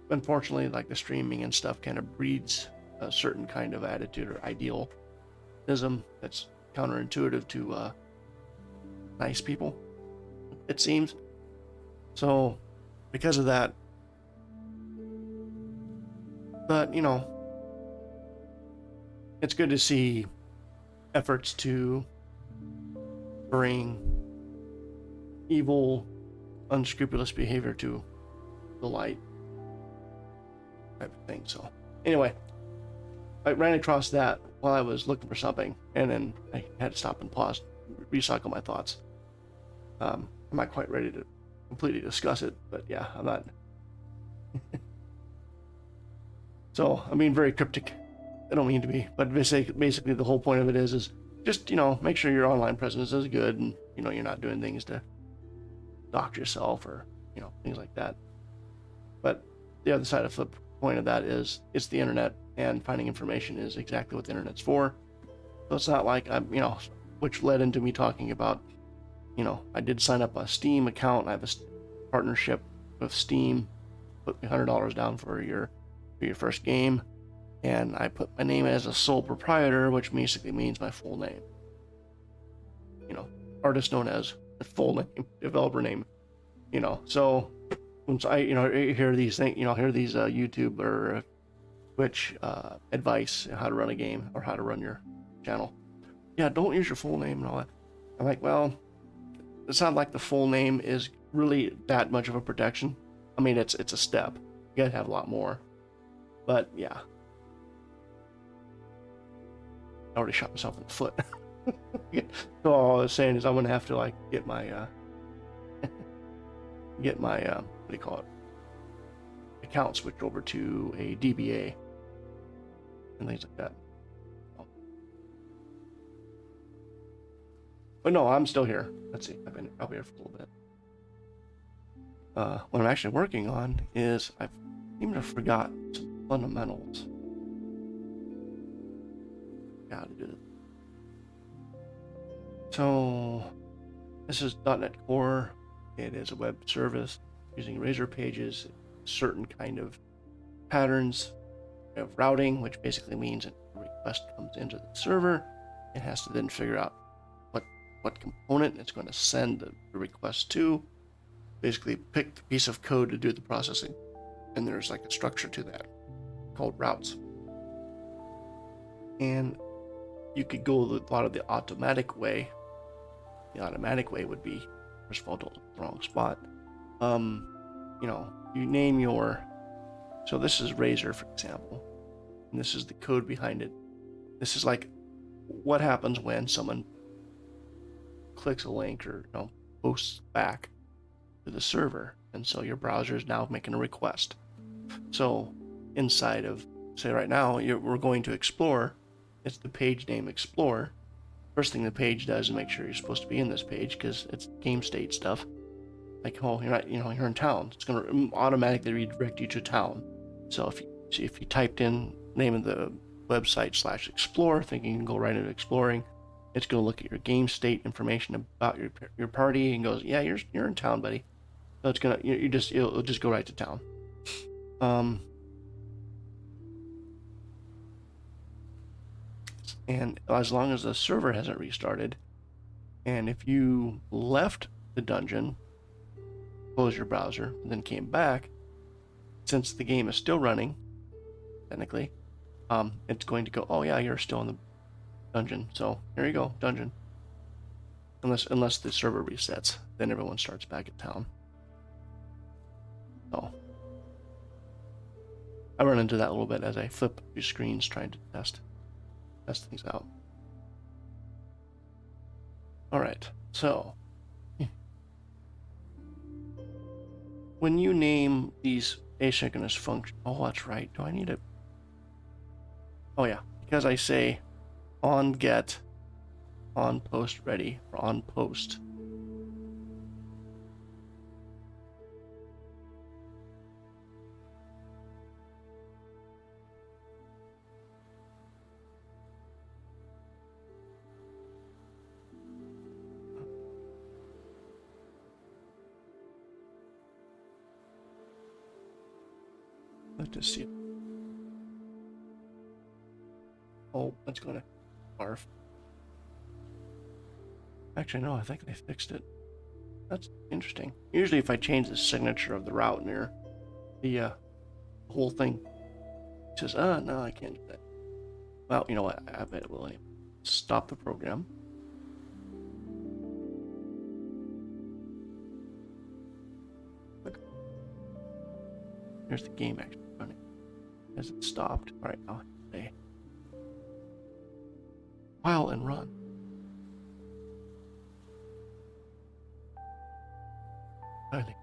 unfortunately, like the streaming and stuff kind of breeds a certain kind of attitude or idealism that's counterintuitive to nice people, it seems. So because of that, but it's good to see efforts to bring evil, unscrupulous behavior to the light, type of thing. So anyway, I ran across that while I was looking for something, and then I had to stop and pause, recycle my thoughts. I'm not quite ready to completely discuss it, but yeah, I'm not. So I'm being very cryptic. I don't mean to be, but basically the whole point of it is just, make sure your online presence is good, and, you're not doing things to dox yourself or, things like that. But the other side of the flip point of that is it's the internet, and finding information is exactly what the internet's for. So it's not like I'm, which led into me talking about, I did sign up a Steam account. I have a partnership with Steam, put me $100 down for your first game. And I put my name as a sole proprietor, which basically means my full name. Artist known as, the full name, developer name. So once I, hear these things, hear these YouTube or Twitch advice on how to run a game or how to run your channel. Yeah, don't use your full name and all that. I'm like, well, it's not like the full name is really that much of a protection. I mean, it's a step. You gotta have a lot more. But yeah. I already shot myself in the foot. So all I was saying is I'm gonna have to get my what do you call it, account switched over to a DBA and things like that. But no, I'm still here. Let's see, I'll be here for a little bit. What I'm actually working on is I seem to forgot some fundamentals. Gotta do this. So this is .NET Core. It is a web service using Razor pages, certain kind of patterns. We have routing, which basically means a request comes into the server. It has to then figure out what component it's going to send the request to. Basically pick the piece of code to do the processing. And there's a structure to that called routes. And you could go a lot of the automatic way. The automatic way would be, first of all, don't look at the wrong spot. You name your, so this is Razor, for example, and this is the code behind it. This is what happens when someone clicks a link or posts back to the server, and so your browser is now making a request. So inside of, say right now, we're going to explore. It's the page name Explore. First thing the page does is make sure you're supposed to be in this page because it's game state stuff. You're not, you're in town. It's going to automatically redirect you to town. So if you typed in name of the website/explore, thinking you can go right into exploring. It's going to look at your game state information about your party and goes, yeah, you're in town, buddy. So it's gonna it'll just go right to town. And as long as the server hasn't restarted, and if you left the dungeon, closed your browser, and then came back, since the game is still running, technically, it's going to go, oh yeah, you're still in the dungeon. So here you go, dungeon. Unless the server resets, then everyone starts back at town. So I run into that a little bit as I flip through screens trying to test things out. All right, so when you name these asynchronous functions, oh, that's right. Do I need it? Oh yeah, because I say on get, on post ready, or on post. Let's just see. Oh, that's gonna barf. Actually, no, I think they fixed it. That's interesting. Usually if I change the signature of the route near the whole thing, it says, no, I can't do that. Well, you know what? I bet it will anyway. Stop the program. Look. Here's the game actually running. Has it stopped? All right, now say file and run. Finally.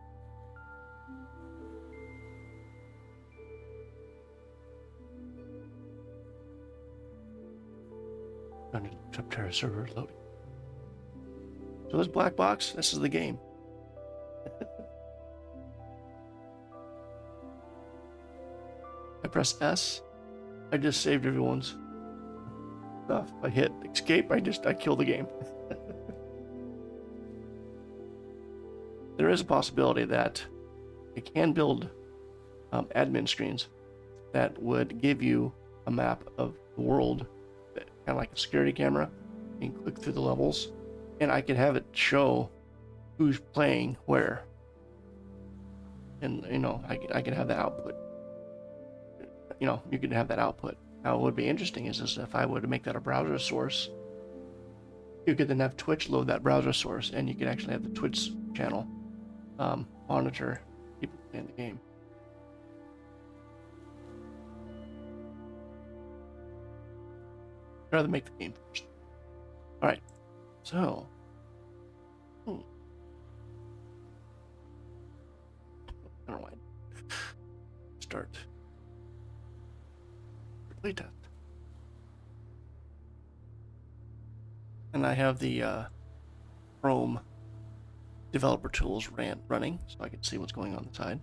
Under the Treptera server loading. So this black box, this is the game. I press S, I just saved everyone's stuff. I hit escape, I kill the game. There is a possibility that it can build admin screens that would give you a map of the world, kind of like a security camera. You can click through the levels, and I could have it show who's playing where. And, you know, I could have that output. You know, you could have that output. Now, what would be interesting is if I were to make that a browser source, you could then have Twitch load that browser source, and you could actually have the Twitch channel monitor people playing the game. I'd rather make the game first. All right, so I don't know why. Start playtest, and I have the Chrome developer tools running, so I can see what's going on inside.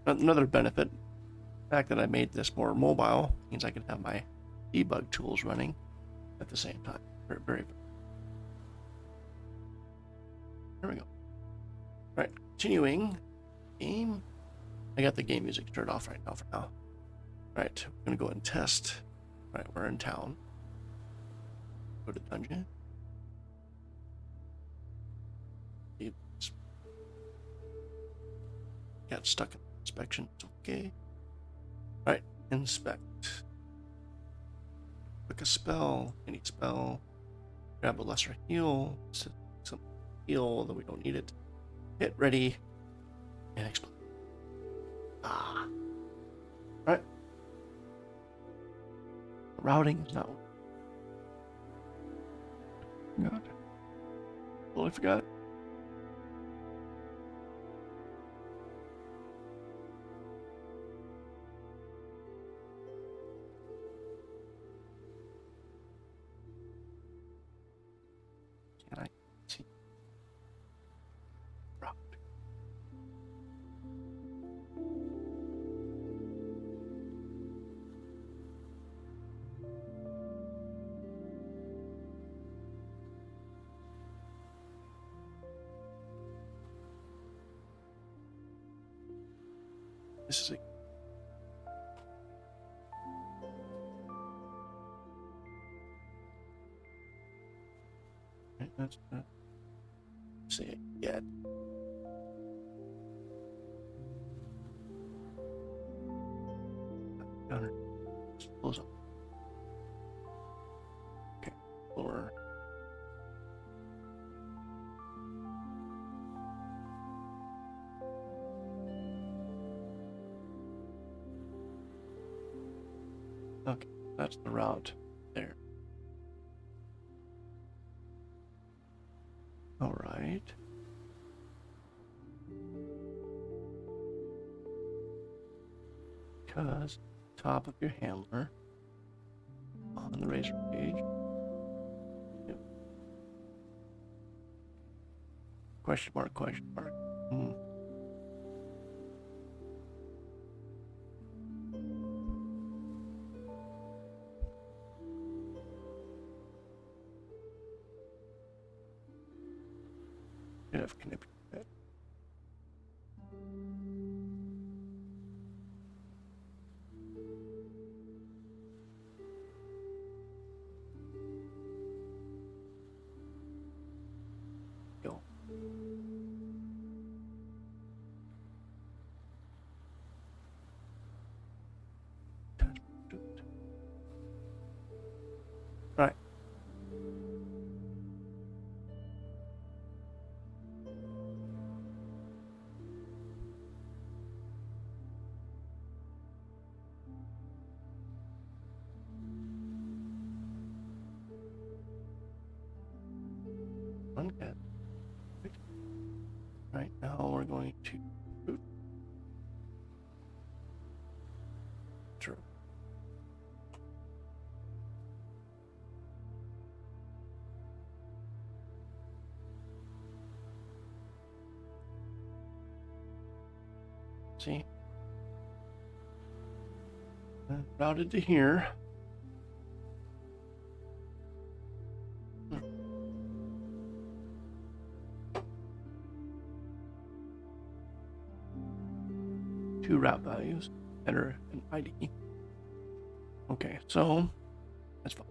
Another benefit, the fact that I made this more mobile, means I can have my debug tools running at the same time. Very. There we go. All right, continuing game. I got the game music turned off right now for now. All right, we're gonna go and test. All right, we're in town. Go to dungeon. Got stuck in inspection. It's okay. All right, inspect. Click a spell, any spell. Grab a lesser heal. Some heal, though we don't need it. Hit ready and explode. All right. Routing is not. God. Totally forgot. Can I see? Route. This is a that's not say it yet. Counter. Close up. Okay. Lower. Okay, that's the route there. All right. Because top of your handler on the razor page. Yep. Question mark, question mark. Should have connected that. Go. All right. Uncat. Right now we're going to root. True. See? Routed to here. Two route values, enter an ID. Okay, so that's fine.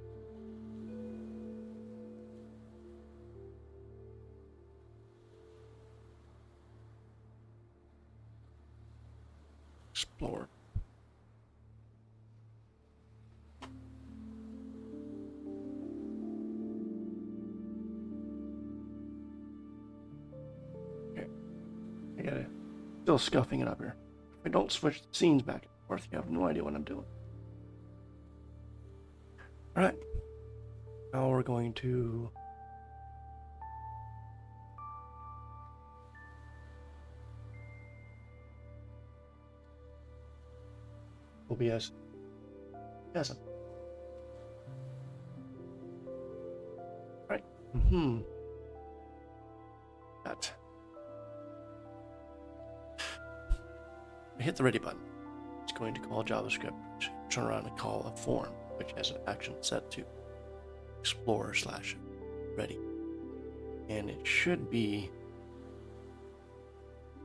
Explore. Okay, I gotta still scuffing it up here. If I don't switch the scenes back and forth, you have no idea what I'm doing. All right, now we're going to OBS. Yes. Right. That. I hit the ready button. It's going to call JavaScript, turn around and call a form, which has an action set to explore/ready. And it should be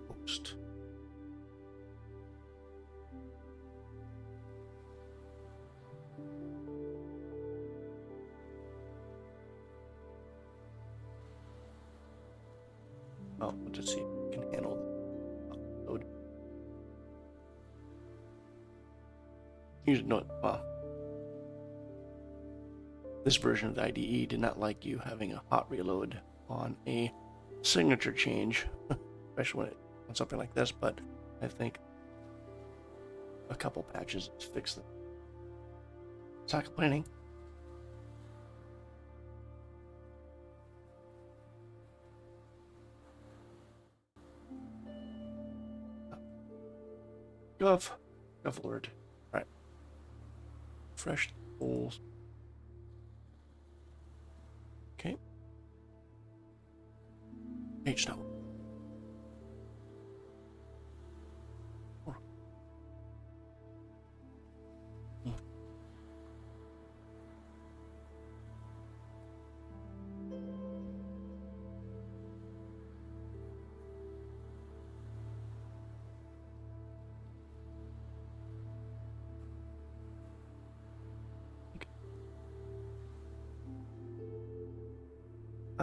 Host. Oh, let's see if we can handle upload. Usually, no, this version of the IDE did not like you having a hot reload on a signature change, especially on something like this, but I think a couple patches has fixed it. It's not complaining. Guff alert. Alright. Fresh tools. Okay. Page now.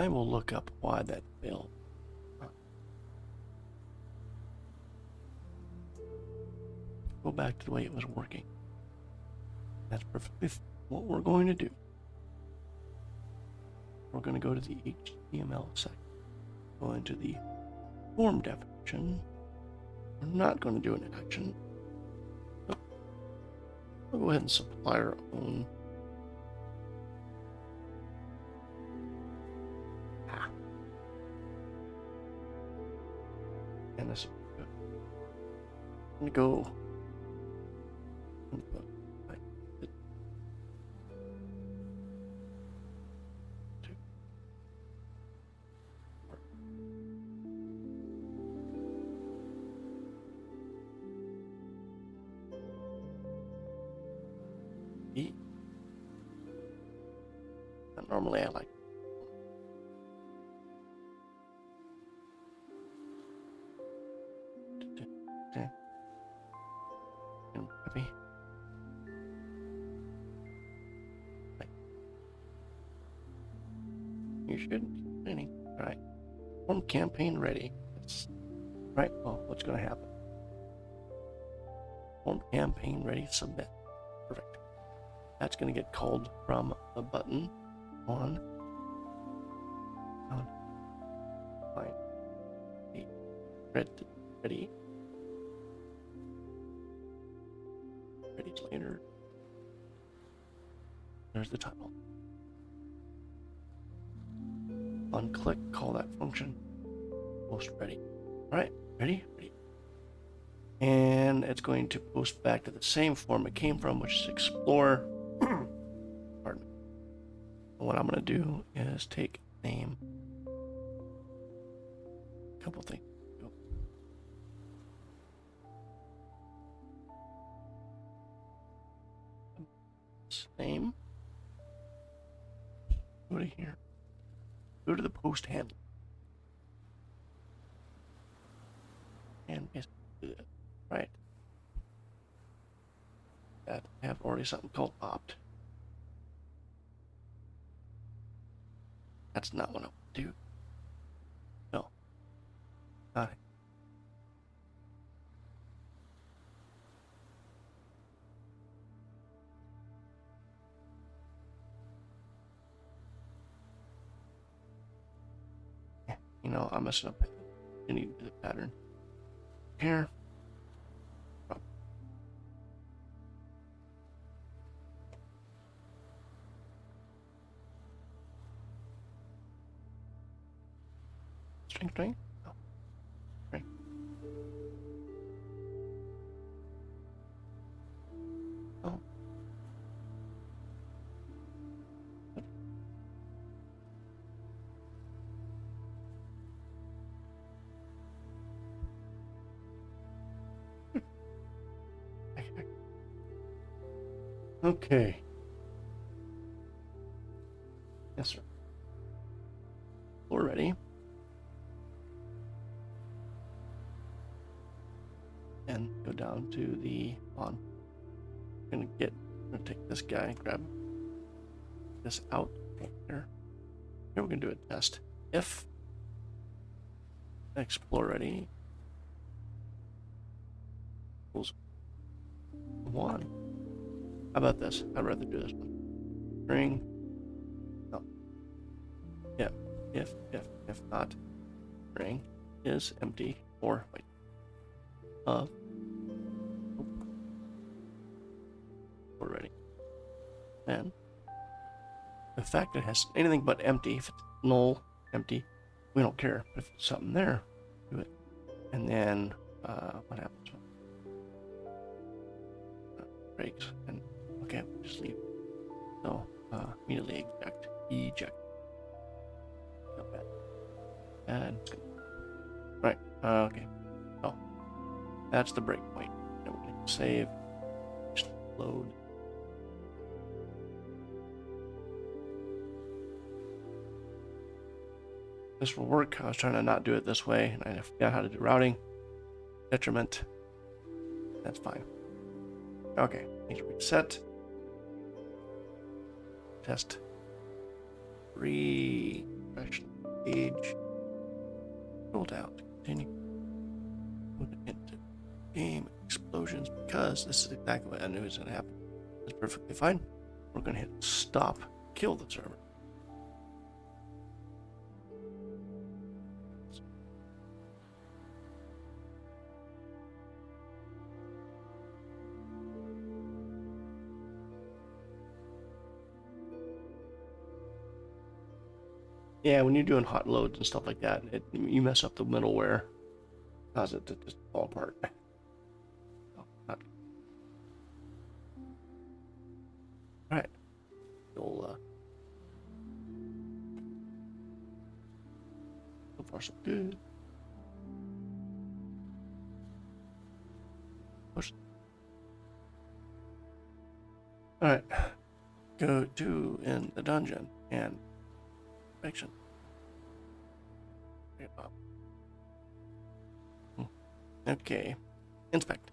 I will look up why that failed. Go back to the way it was working. That's perfectly what we're going to do. We're going to go to the HTML section. Go into the form definition. We're not going to do an action. We'll go ahead and supply our own. And this is good. I'm going to go. Normally I like okay. And heavy. Right. You should any. Alright. Form campaign ready. That's right. Well, what's gonna happen? Form campaign ready, submit. Perfect. That's gonna get called from the button on fine. Ready later. There's the title. On click, call that function. Post ready. Alright, ready? And it's going to post back to the same form it came from, which is explore. Pardon me. What I'm going to do is take name, a couple things. Name. Go to here. Go to the post handle. And do that. Right. That I have already something called opt. That's not what I want to do. No. Not it. Yeah, you know, I'm messing up. I need to do the pattern. Here. String? Oh. String. Oh. Okay. Yes, sir. We're ready. And go down to the on. I'm gonna take this guy, grab this out right there. Here we're gonna do a test. If explore ready equals 1. How about this? I'd rather do this one. String. No. Yeah. If not, string is empty or wait. We're ready. And the fact it has anything but empty, if it's null, empty, we don't care. But if it's something there, do it. And then what happens? Breaks and okay, just leave. So immediately eject. Not bad. And right. Okay. Oh, that's the breakpoint. And we're going to save. Just load. This will work. I was trying to not do it this way, and I forgot how to do routing. Detriment. That's fine. Okay, need to reset. Test. Refresh. page. Scroll down. Continue. Move into game explosions because this is exactly what I knew was going to happen. That's perfectly fine. We're going to hit stop. Kill the server. Yeah, when you're doing hot loads and stuff like that, you mess up the middleware, cause it to just fall apart. Oh, not good. All right, you'll so far so good. Push. All right, go to in the dungeon and action. Okay, inspect.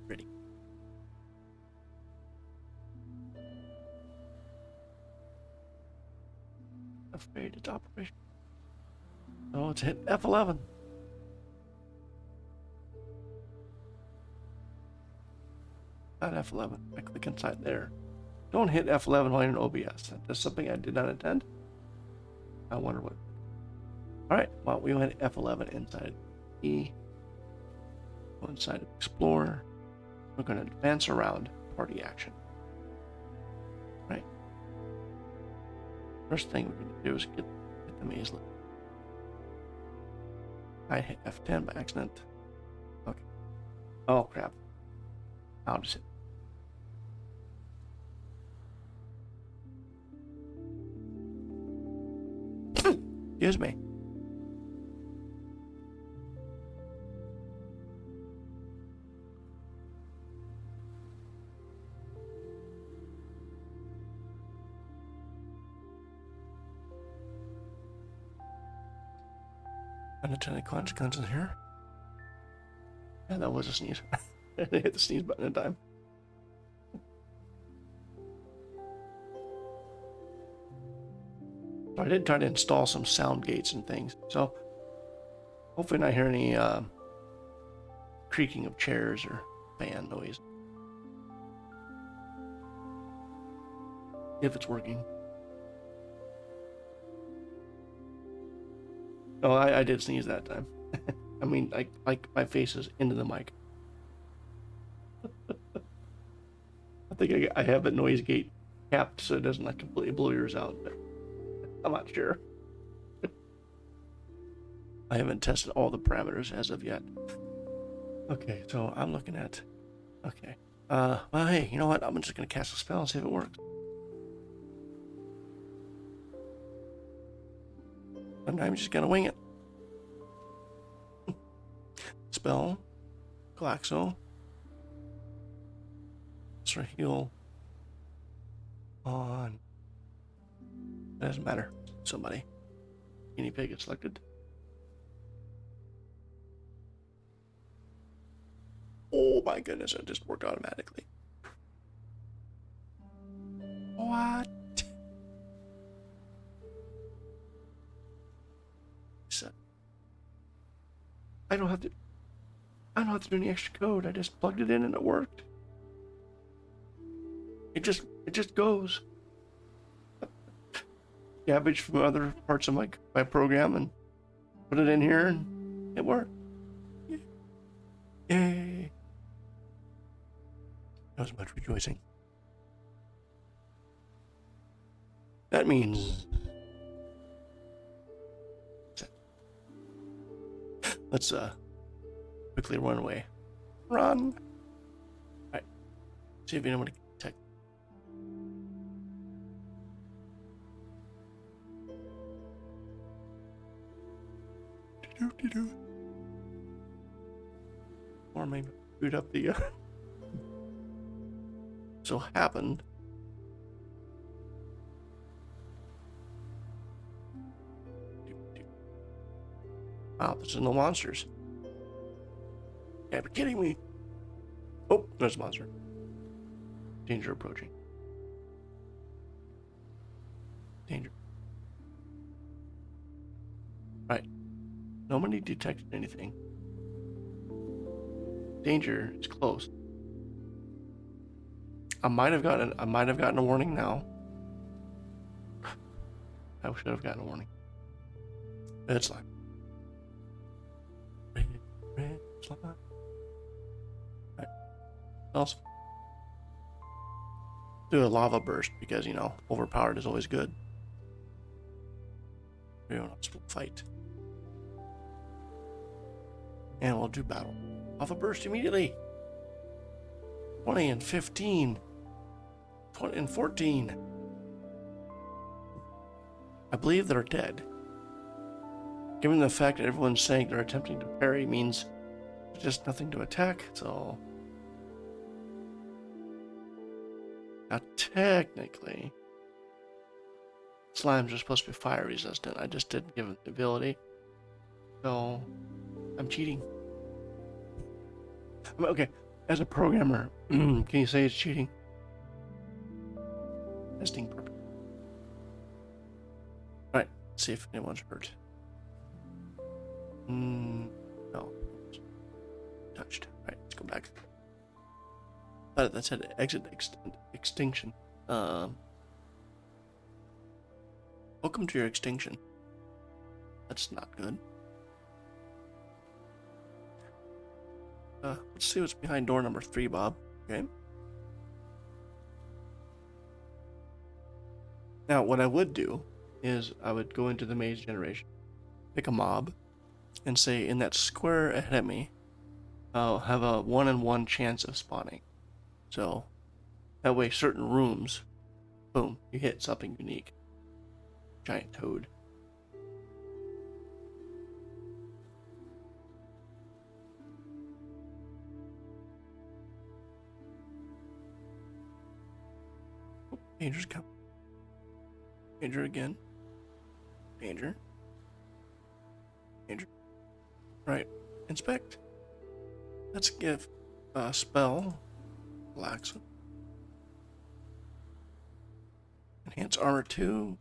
Ready. Afraid it's operation. Oh, it's hit F11. Not F11. I click inside there. Don't hit F11 while you're in OBS. That's something I did not intend. I wonder what. Alright, well, we went F11 inside E. Go inside of Explorer. We're going to advance around party action. Right. First thing we're going to do is get the maze lit. I hit F10 by accident. Okay. Oh, crap. I'll just hit. Excuse me. Unintended consequences here. Yeah, that was a sneeze. I hit the sneeze button in time. I did try to install some sound gates and things, so hopefully not hear any creaking of chairs or fan noise. If it's working. Oh, I did sneeze that time. I mean, like my face is into the mic. I think I have the noise gate capped so it doesn't like completely blow yours out, but I'm not sure. I haven't tested all the parameters as of yet. Okay, so I'm looking at. Okay. Well, hey, you know what? I'm just gonna cast a spell and see if it works. Sometimes you just gotta wing it. Spell, Glaxo, extra heal on. It doesn't matter. Somebody. Guinea pig is selected. Oh my goodness! It just worked automatically. What? So, I don't have to do any extra code. I just plugged it in and it worked. It just goes. Cabbage from other parts of my program and put it in here and it worked. Yay. That was much rejoicing. That means let's quickly run away. Run. Alright. See if anyone can detect. Or maybe boot up the so happened wow, there's no monsters. You gotta be kidding me. Oh, there's a monster. Danger approaching. Danger. Nobody detected anything. Danger is close. I might have gotten a warning now. I should have gotten a warning. It's like red slide. Right. Also, do a lava burst because overpowered is always good. Everyone else will fight. And we'll do battle. Lava burst immediately. 20 and 15. 20 and 14. I believe they're dead. Given the fact that everyone's saying they're attempting to parry means there's just nothing to attack, so... Now technically, slimes are supposed to be fire resistant. I just didn't give them the ability. So, I'm cheating. Okay, as a programmer, can you say it's cheating? Testing purpose. Alright, see if anyone's hurt. No. Touched. Alright, let's go back. But that said exit extinction. Welcome to your extinction. That's not good. Let's see what's behind door number 3, Bob. Okay. Now, what I would do is I would go into the maze generation, pick a mob, and say in that square ahead of me, I'll have a 1-in-1 chance of spawning. So that way, certain rooms, boom, you hit something unique. Giant toad. Danger's coming. Danger again. Danger. Danger. Right. Inspect. Let's give a spell. Relax. Enhance armor 2.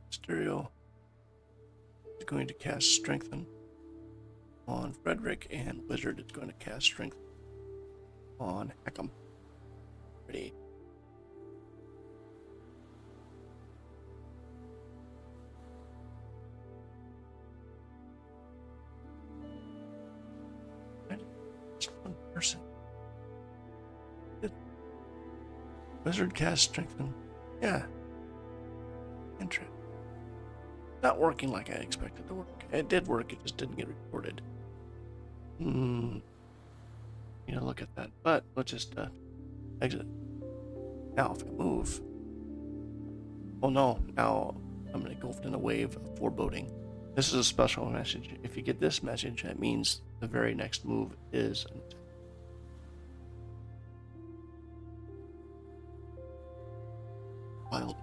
Stereo is going to cast strengthen on Frederick, and Wizard is going to cast strengthen on Heckham. Ready. Just one person. Good. Wizard cast strengthen. Yeah. Interesting. Not working like I expected to work. It did work, it just didn't get reported. Look at that. But let's just exit. Now if I move. Oh no, now I'm gonna go in a wave of foreboding. This is a special message. If you get this message, that means the very next move is an attack. Wild.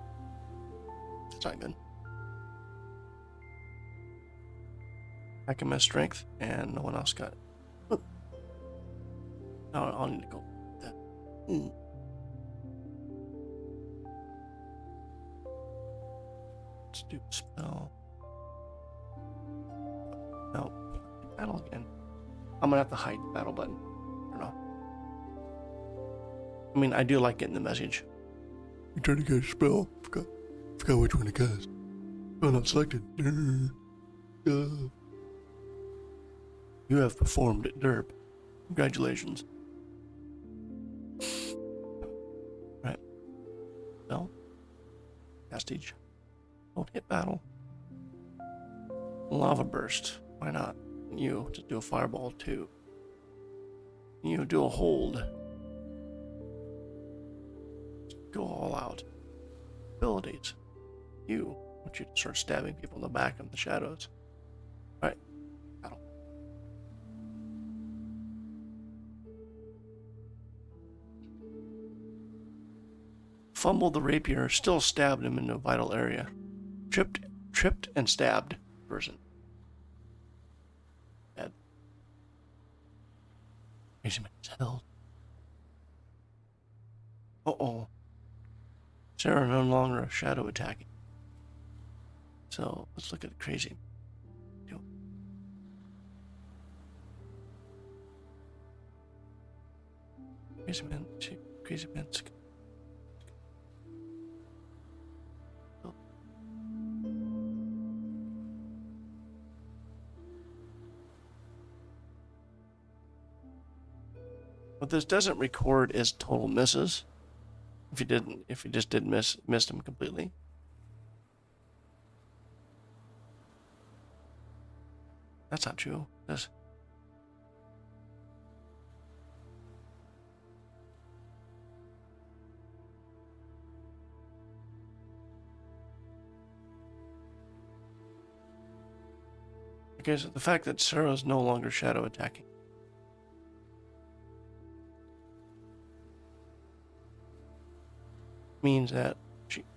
That's not good. I can miss strength, and no one else got it. Now I'll need to go with that. Let's do a spell. No, battle again. I'm gonna have to hide the battle button. I don't know. I mean, I do like getting the message. You trying to get a spell? Forgot which one to cast. Spell not selected. You have performed at derp. Congratulations. Right. Spell. Castage. Don't hit battle. Lava burst. Why not? You just do a fireball too. You do a hold. Go all out. Abilities. You want you to start stabbing people in the back in the shadows. Right. Battle. Fumbled the rapier, still stabbed him in a vital area. Tripped and stabbed person. Dead. Crazy man's held. Uh-oh. Sarah no longer a shadow attacking. So let's look at crazy. Crazy man. What this doesn't record is total misses. If you just didn't missed them completely. That's not true. That's okay. So the fact that Sarah's no longer shadow attacking means that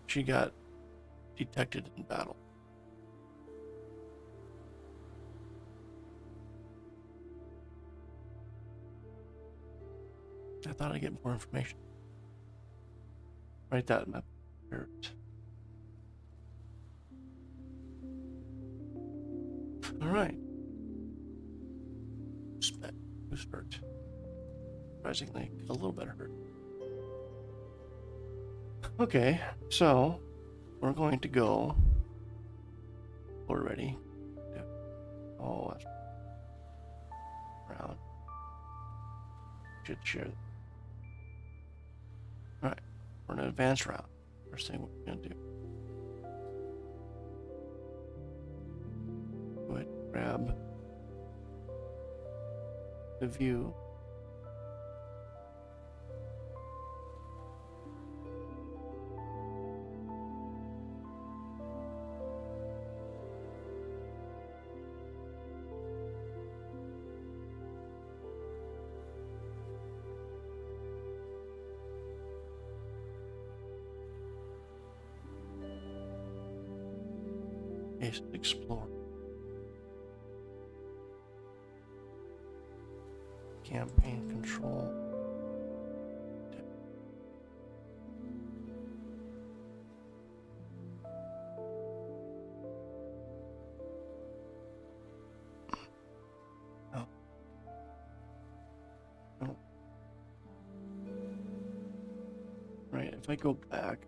she got detected in battle. I thought I'd get more information. Write that in my notes. All right. Who's hurt? Surprisingly, a little bit hurt. Okay, so we're going to go. We're ready. Oh, that's round. Should share. All right, we're in an advanced round. First thing we're gonna do. Go ahead, grab the view. Yes, explore. Campaign control. Oh. Oh. Right, if I go back.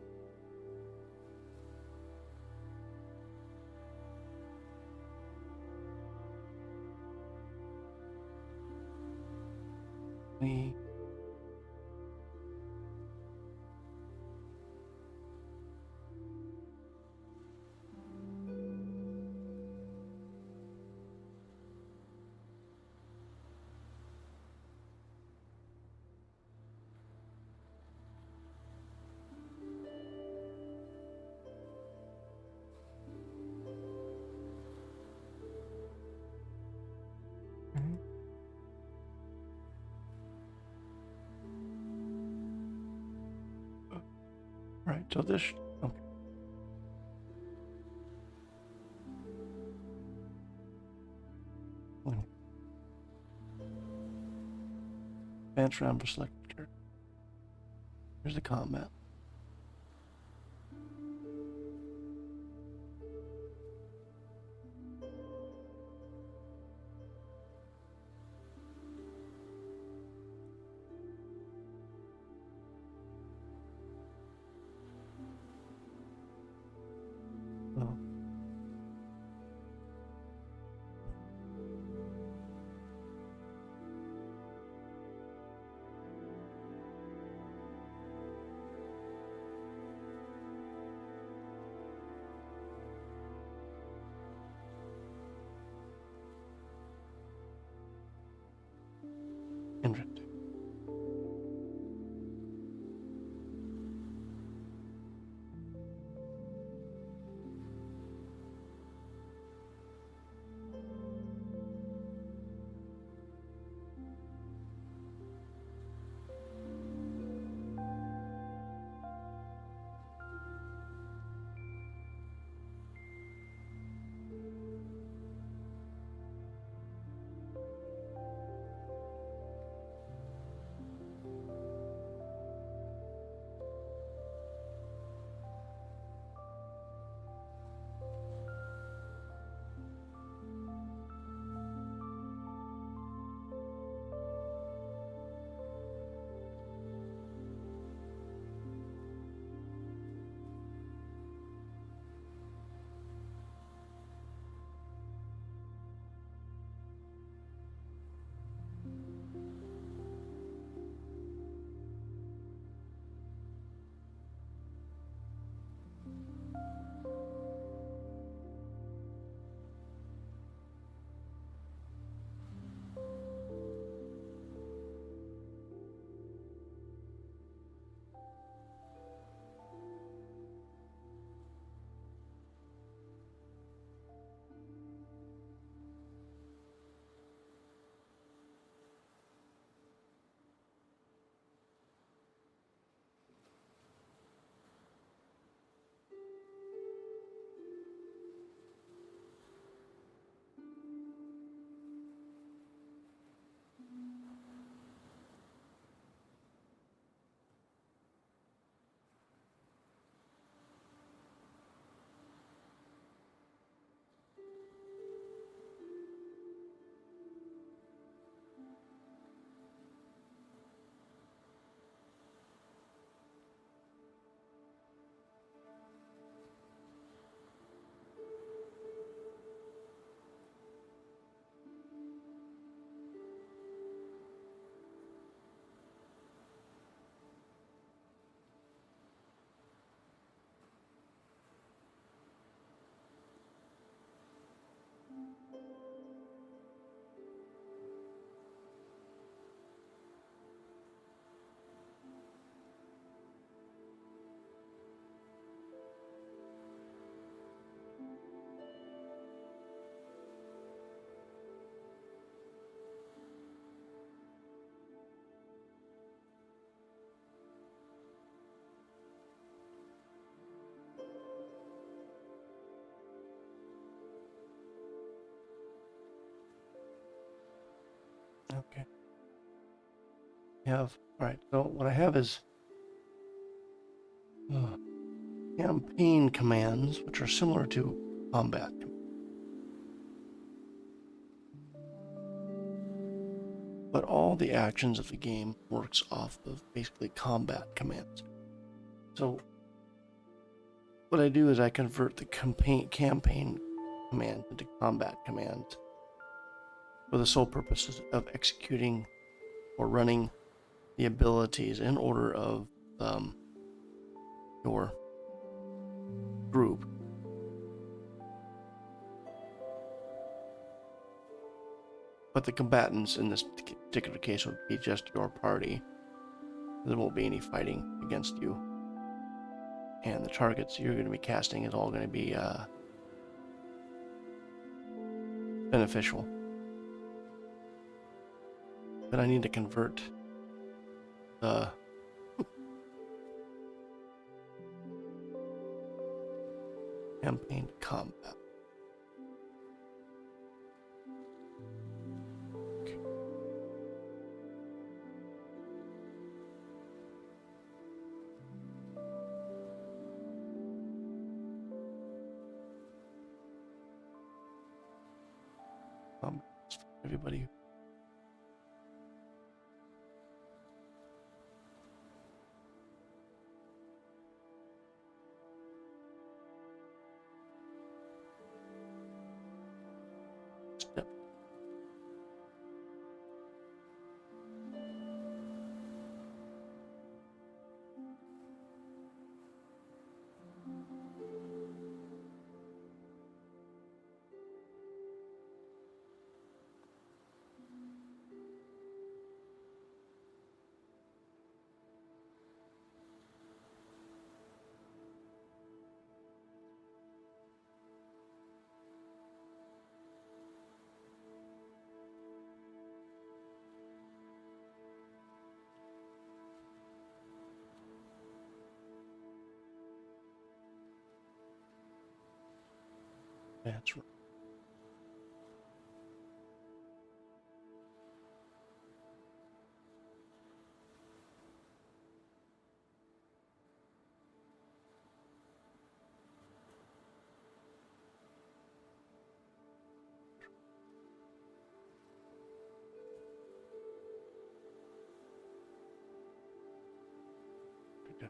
We right, so this okay. Advance round for selected character. Here's the combat. Oh. Okay. Alright, so what I have is campaign commands, which are similar to combat commands. But all the actions of the game works off of basically combat commands. So what I do is I convert the campaign command into combat commands for the sole purposes of executing or running the abilities in order of your group. But the combatants in this particular case would be just your party. There won't be any fighting against you. And the targets you're going to be casting is all going to be beneficial. But I need to convert the campaign to combat. Okay. Everybody. Step. That's right. Okay.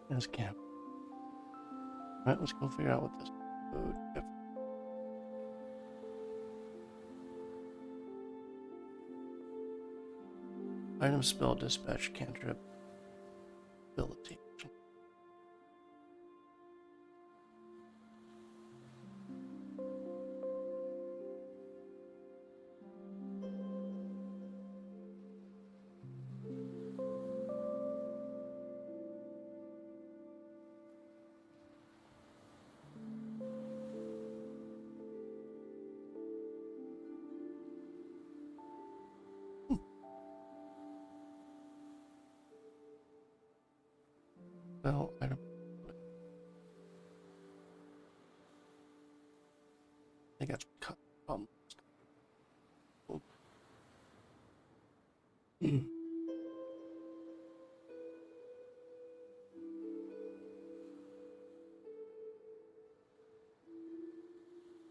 That's camp. Alright, let's go figure out what this food. Item spell dispatch cantrip ability. Well, item. I think that's cut.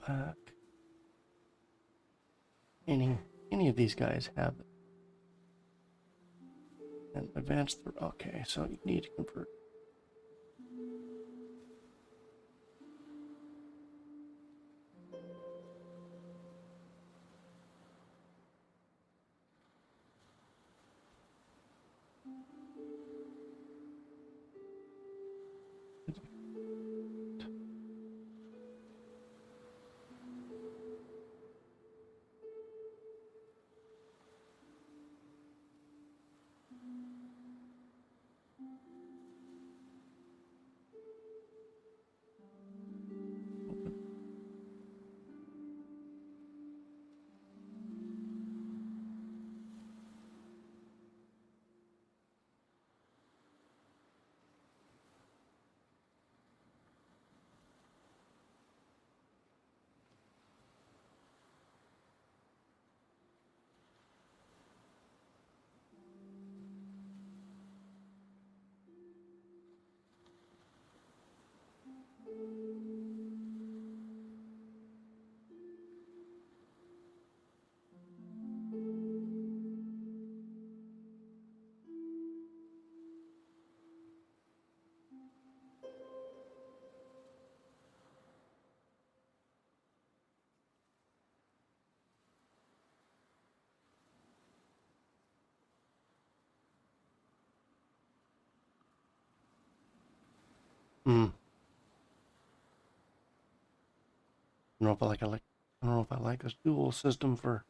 Back. any of these guys have an advanced. Okay, so you need to convert. Hmm. I don't know if I like. I don't know if I like this dual system for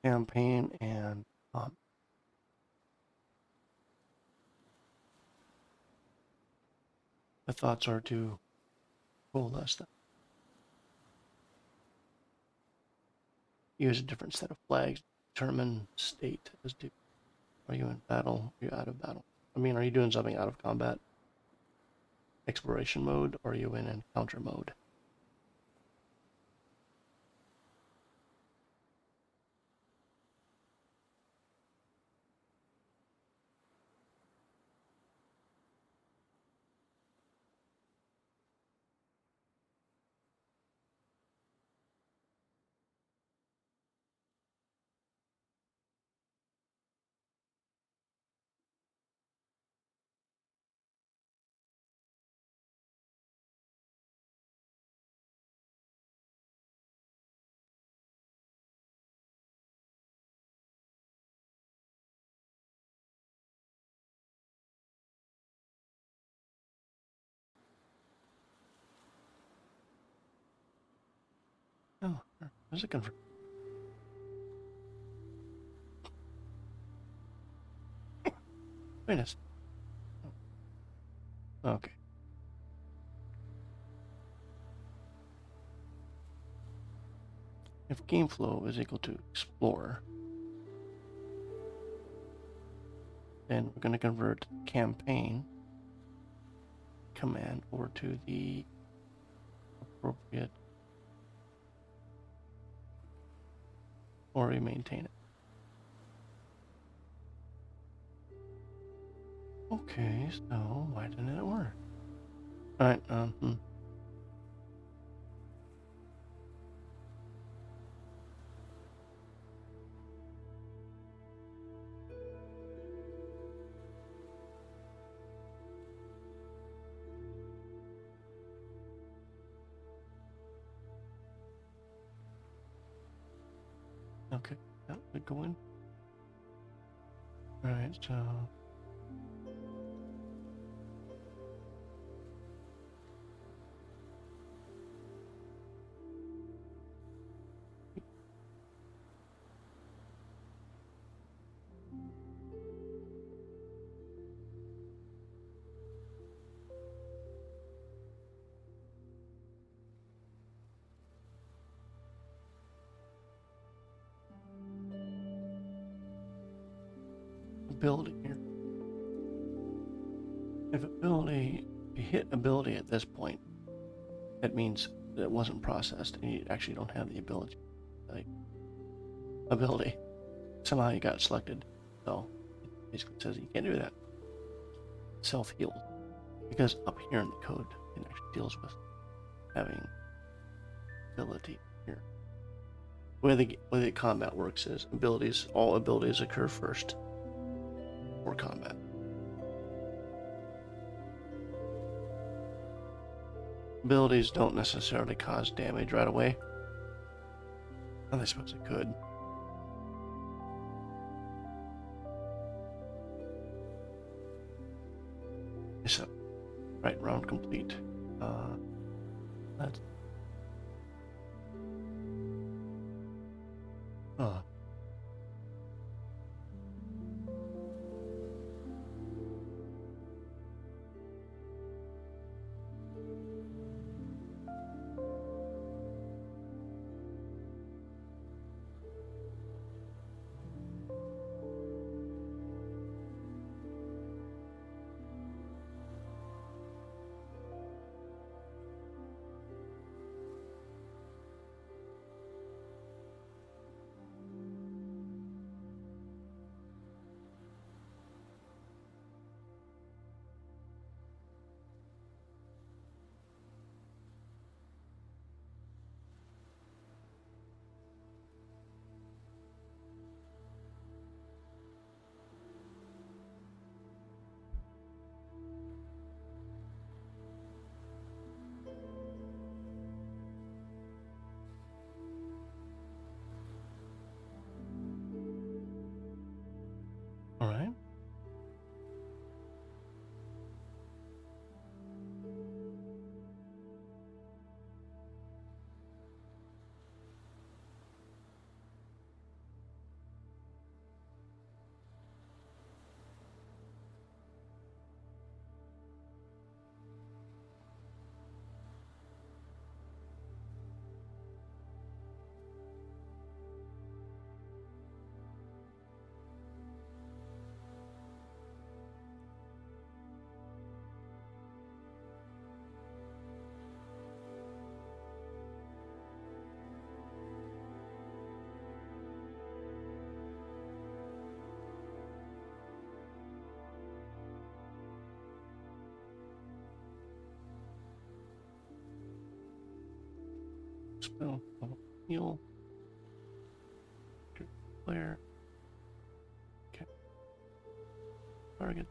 campaign and the thoughts are to coalesce them. Use a different set of flags. Determine state as to are you in battle? Are you out of battle? I mean, are you doing something out of combat? Exploration mode, or are you in encounter mode? Oh, there's a convert. Wait a second. Okay. If game flow is equal to explore, then we're going to convert campaign command over to the appropriate, or we maintain it. Okay, so why didn't it work? All right. Okay, that would go in. All right, so ability here. If you hit ability at this point, that means that it wasn't processed and you actually don't have the ability. Like, ability. Somehow you got selected. So it basically says you can't do that. Self-heal. Because up here in the code, it actually deals with having ability here. way the combat works is all abilities occur first for combat. Abilities don't necessarily cause damage right away. And I suppose it could. So, right, round complete. That's... All right. Spell, heal, player, okay, target.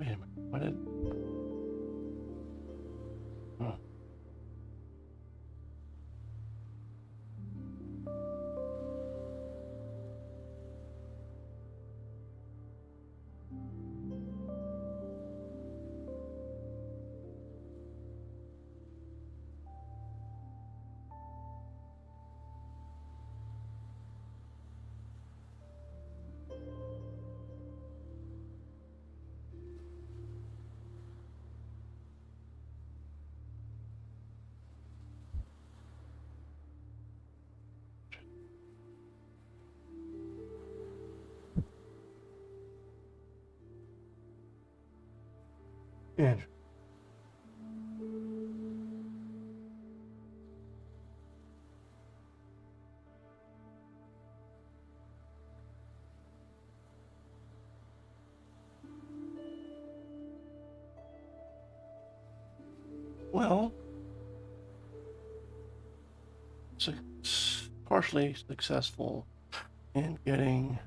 Wait a minute, what did... Oh. Andrew. Well, partially successful in getting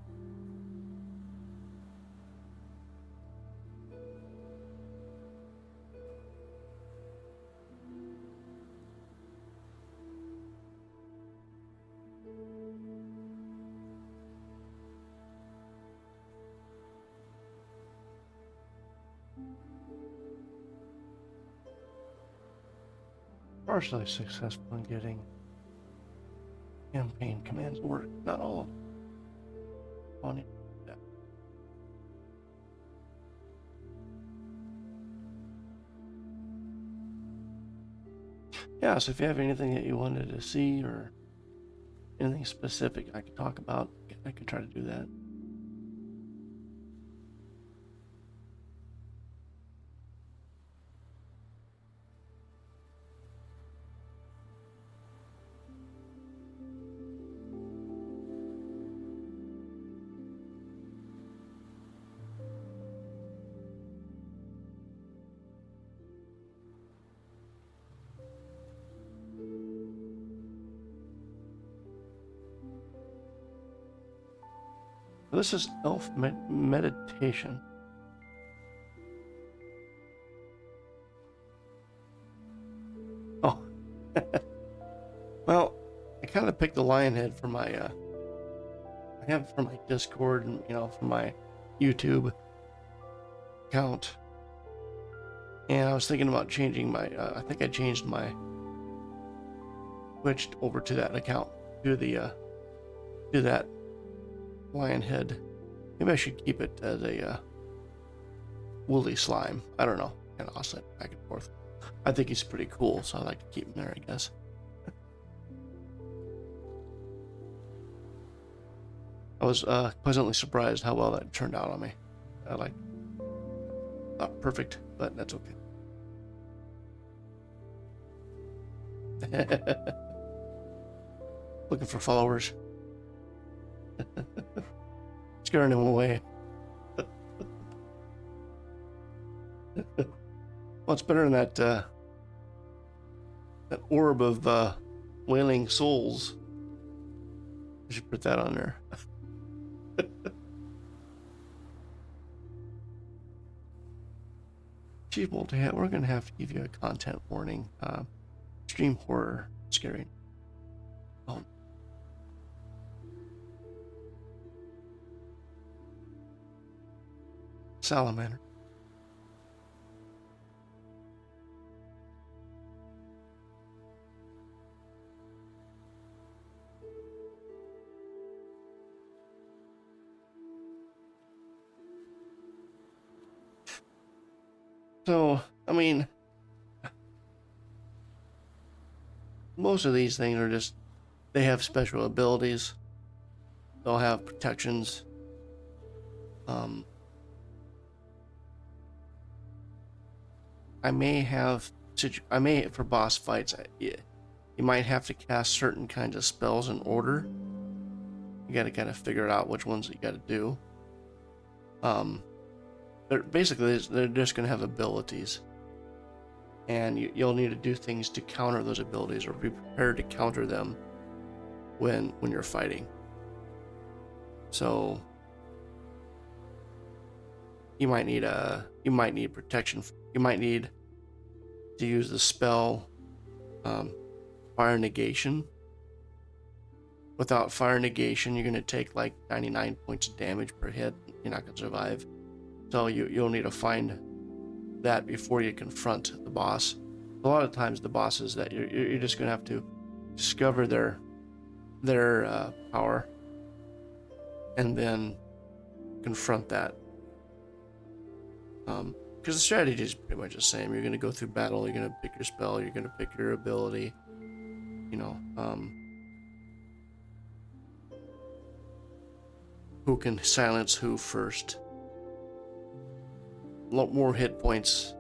partially successful in getting campaign commands to work. Not all of them. On it. Yeah, so if you have anything that you wanted to see or anything specific I could talk about, I could try to do that. This is elf meditation. Oh. Well, I kind of picked the lion head for my, I have for my Discord and, for my YouTube account. And I was thinking about changing my, I think I changed my, switched over to that account, to that lion head. Maybe I should keep it as a woolly slime. I don't know. Kind of oscillate back and forth. I think he's pretty cool, so I like to keep him there, I guess. I was pleasantly surprised how well that turned out on me. Not perfect, but that's okay. Looking for followers. Scaring him away. Well, it's better than that orb of wailing souls. I should put that on there. Chief Multi-Hat, we're going to have to give you a content warning. Extreme horror, scary. Oh. Salamander. So, I mean, most of these things are just, they have special abilities. They'll have protections. I may, for boss fights, you might have to cast certain kinds of spells in order. You gotta kind of figure out which ones you gotta do. They're just gonna have abilities. And you'll need to do things to counter those abilities or be prepared to counter them when you're fighting. So you might need protection. You might need to use the spell Fire Negation. Without Fire Negation, you're gonna take like 99 points of damage per hit. You're not gonna survive. So you'll need to find that before you confront the boss. A lot of times the bosses that you're just gonna have to discover their power and then confront that. Because the strategy is pretty much the same. You're gonna go through battle. You're gonna pick your spell. You're gonna pick your ability. Who can silence who first? A lot more hit points.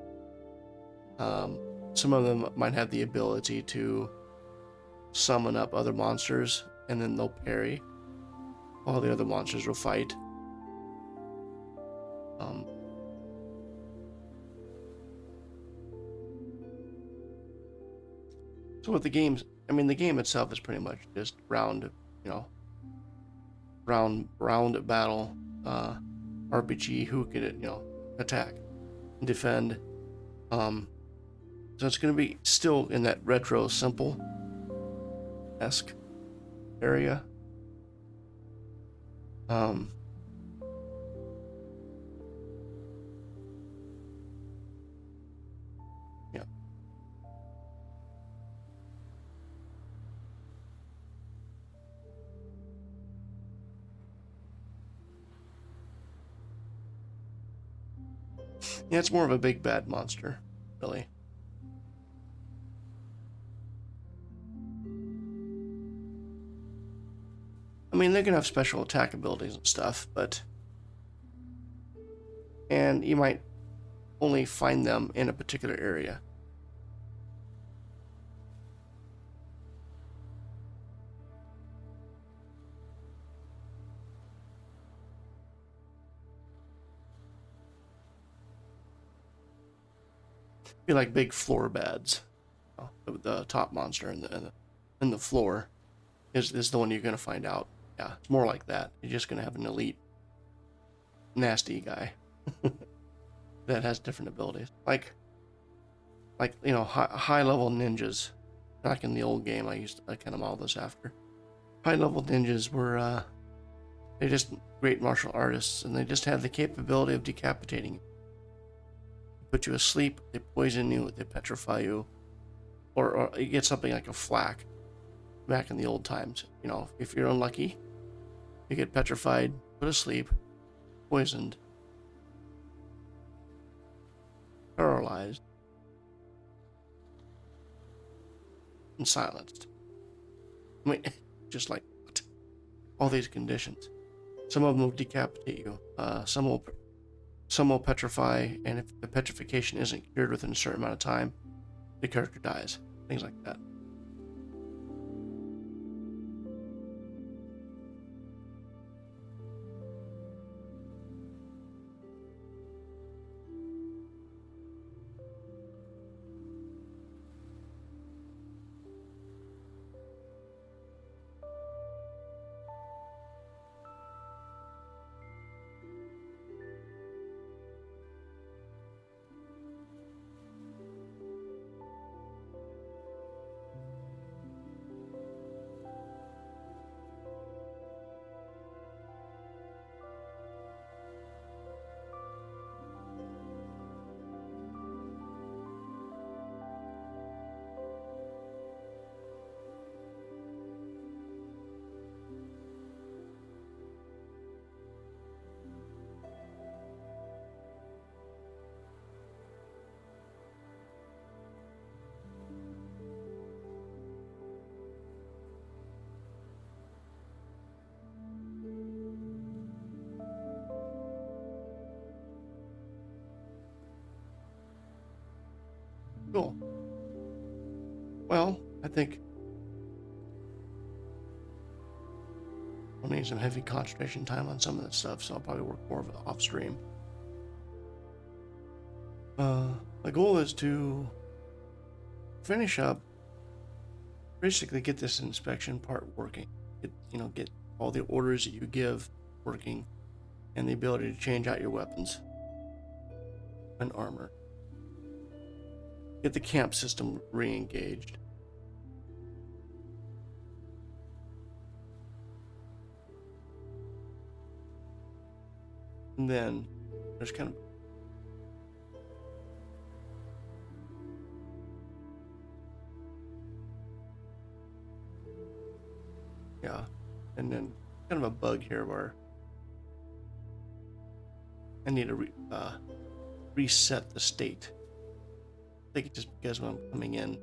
Some of them might have the ability to summon up other monsters and then they'll parry while the other monsters will fight. So with the games, the game itself is pretty much just round battle, RPG. Who could attack, defend. So it's going to be still in that retro simple-esque area. Yeah. Yeah, it's more of a big bad monster, really. I mean, they can have special attack abilities and stuff, but... And you might only find them in a particular area. Be like big floor bads. The top monster in the floor is the one you're gonna find out. Yeah, it's more like that. You're just gonna have an elite, nasty guy that has different abilities, like you know, high level ninjas. Back in the old game, I kind of modeled this after. High level ninjas were they just great martial artists, and they just had the capability of decapitating you. Put you asleep, they poison you, they petrify you, or you get something like a flak. Back in the old times, you know, if you're unlucky, you get petrified, put asleep, poisoned, paralyzed, and silenced. I mean, just like what? All these conditions. Some of them will decapitate you. Some will petrify, and if the petrification isn't cured within a certain amount of time, the character dies. Things like that. Cool. Well, I think I'll need some heavy concentration time on some of that stuff, so I'll probably work more of it off stream. My goal is to finish up, basically get this inspection part working. Get all the orders that you give working, and the ability to change out your weapons and armor. Get the camp system re-engaged. And then there's kind of and then kind of a bug here where I need to reset the state. I think it's just because when I'm coming in,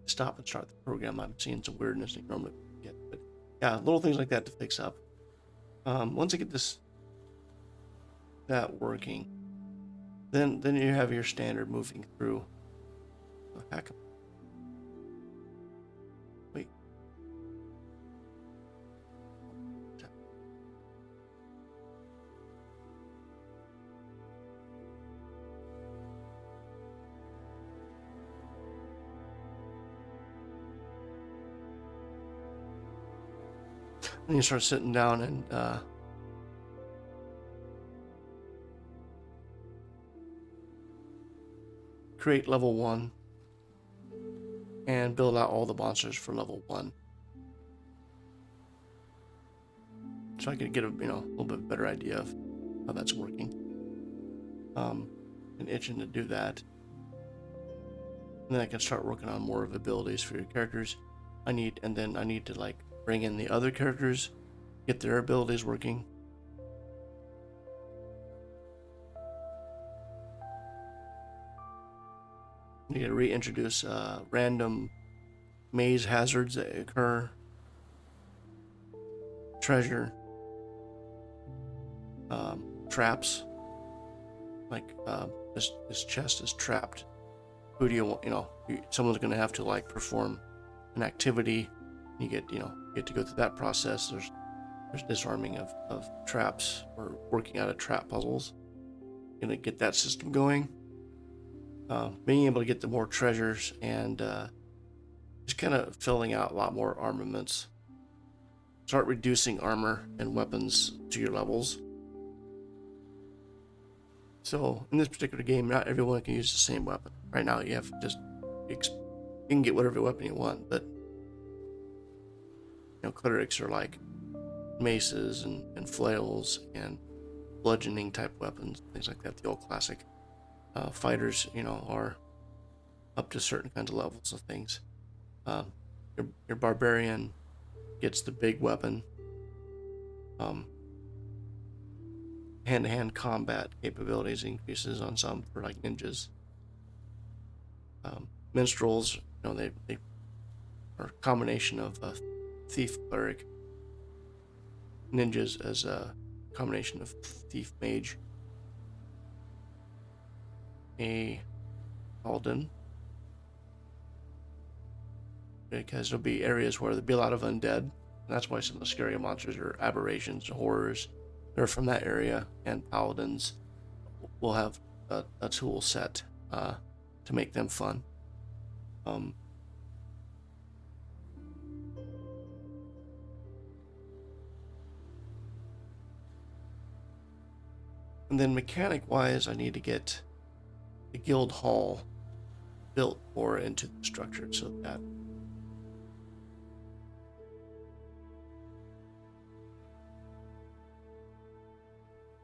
stop and start the program, I'm seeing some weirdness that you normally get. But yeah, little things like that to fix up. Once I get that working, then you have your standard moving through. Oh, heck. Wait. Then you start sitting down and create level 1 and build out all the monsters for level 1. So I could get a little bit better idea of how that's working. And itching to do that. And then I can start working on more of the abilities for your characters. I need to like bring in the other characters, get their abilities working. We need to reintroduce random maze hazards that occur, treasure, traps. Like this chest is trapped. Who do you want? Someone's going to have to like perform an activity. You get to go through that process. There's disarming of traps or working out of trap puzzles. Gonna get that system going. Being able to get the more treasures and just kind of filling out a lot more armaments. Start reducing armor and weapons to your levels. So in this particular game, not everyone can use the same weapon. Right now, you have just you can get whatever weapon you want, but clerics are like maces and flails and bludgeoning type weapons, things like that. The old classic. Fighters, are up to certain kinds of levels of things. Your barbarian gets the big weapon. Hand-to-hand combat capabilities increases on some for like ninjas. Minstrels, they are a combination of a thief cleric. Ninjas as a combination of thief mage. A paladin, because there'll be areas where there'll be a lot of undead, and that's why some of the scary monsters are aberrations, horrors. They're from that area, and paladins will have a tool set to make them fun. And then mechanic-wise, I need to get the guild hall built more into the structure so that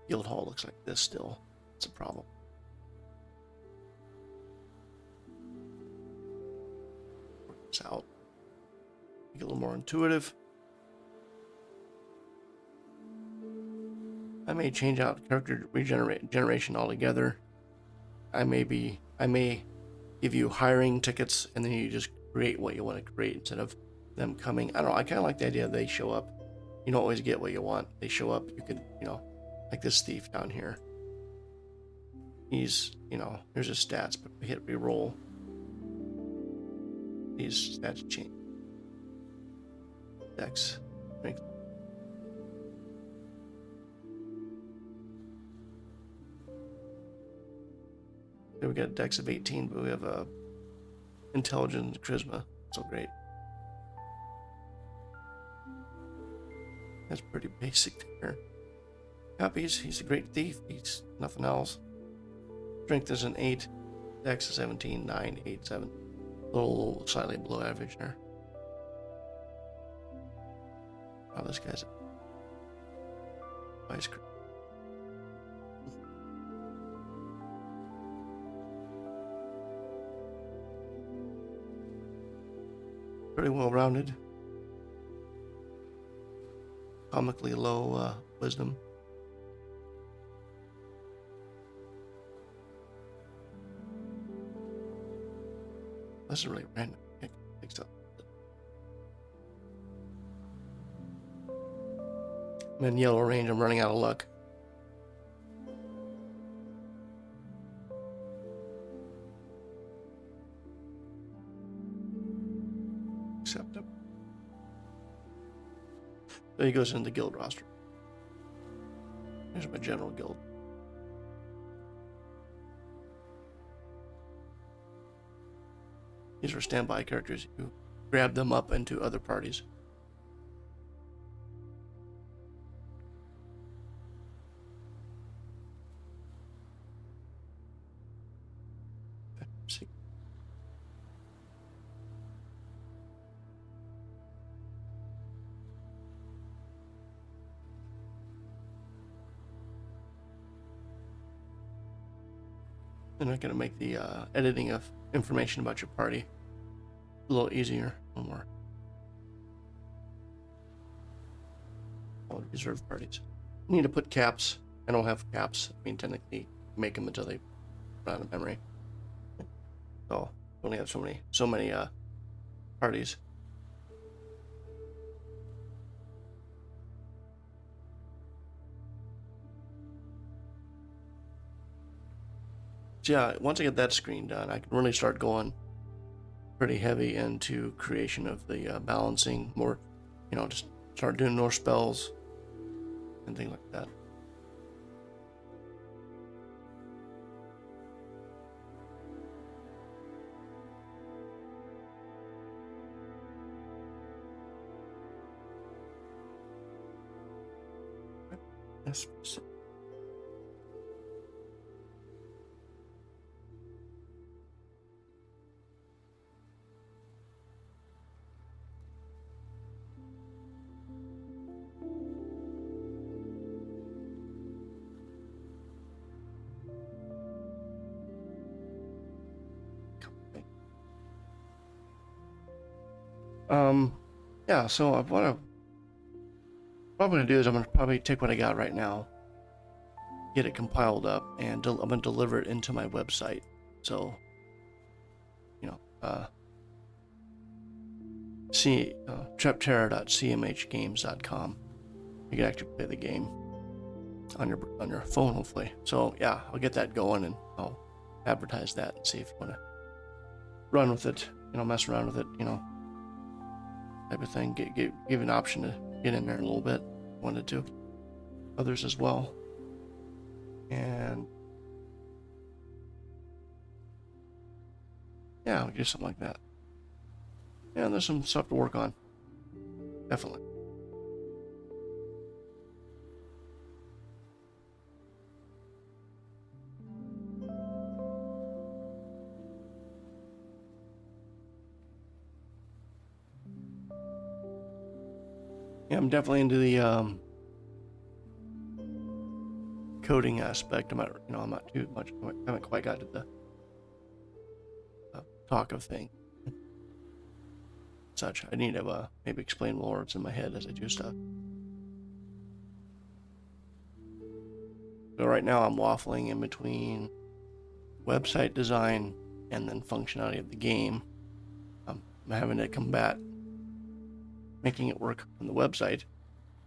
guild hall looks like this still. It's a problem. Work this out. Make it a little more intuitive. I may change out character generation altogether. I may give you hiring tickets, and then you just create what you want to create instead of them coming. I don't know. I kind of like the idea they show up. You don't always get what you want. They show up. You could, like this thief down here. He's, here's his stats, but we hit reroll. These stats change. Dex. We got a dex of 18, but we have a intelligence, charisma. So great. That's pretty basic there. Copies, he's a great thief. He's nothing else. Strength is an 8. Dex is 17, 9, 8, 7. A little slightly below average there. Oh, this guy's ice cream. Pretty well rounded. Comically low wisdom. This is really random. I think so. I'm in yellow range. I'm running out of luck. Accept him. So he goes into the guild roster. Here's my general guild. These are standby characters. You grab them up into other parties. See. They're not going to make the editing of information about your party a little easier, a little more. All reserved parties. You need to put caps. I don't have caps. I mean, technically, make them until they run out of memory. So we only have so many parties. So yeah, once I get that screen done, I can really start going pretty heavy into creation of the balancing, more, just start doing more spells and things like that. Yes. Yeah, so what I'm probably gonna do is I'm gonna probably take what I got right now, get it compiled up, and I'm gonna deliver it into my website. So, Treptera.cmhgames.com. You can actually play the game on your phone, hopefully. So yeah, I'll get that going and I'll advertise that and see if you want to run with it, mess around with it, type of thing. Give an option to get in there a little bit. Wanted to. Others as well. And yeah, we'll do something like that. Yeah, there's some stuff to work on. Definitely. Yeah, I'm definitely into the coding aspect. I'm not too much. I haven't quite got to the talk of thing. Such. I need to maybe explain more what's in my head as I do stuff. So right now I'm waffling in between website design and then functionality of the game. I'm having to combat making it work on the website,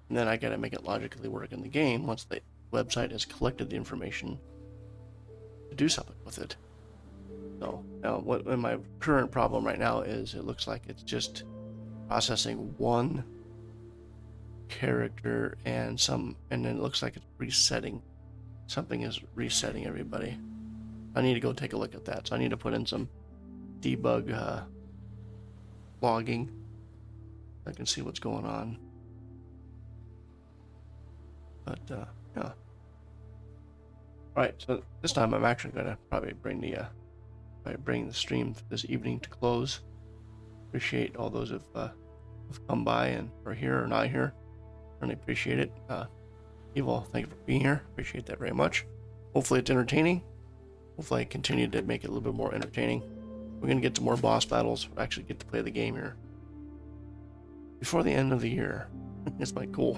and then I gotta make it logically work in the game once the website has collected the information to do something with it. So now what my current problem right now is it looks like it's just processing one character and then it looks like it's resetting. Something is resetting everybody. I need to go take a look at that. So I need to put in some debug logging. I can see what's going on. But yeah. All right, so this time I'm actually gonna probably bring the stream this evening to close. Appreciate all those who've come by and are here or not here. Really appreciate it. Evil, thank you for being here. Appreciate that very much. Hopefully it's entertaining. Hopefully I continue to make it a little bit more entertaining. We're gonna get to more boss battles. We'll actually get to play the game here before the end of the year. It's my goal.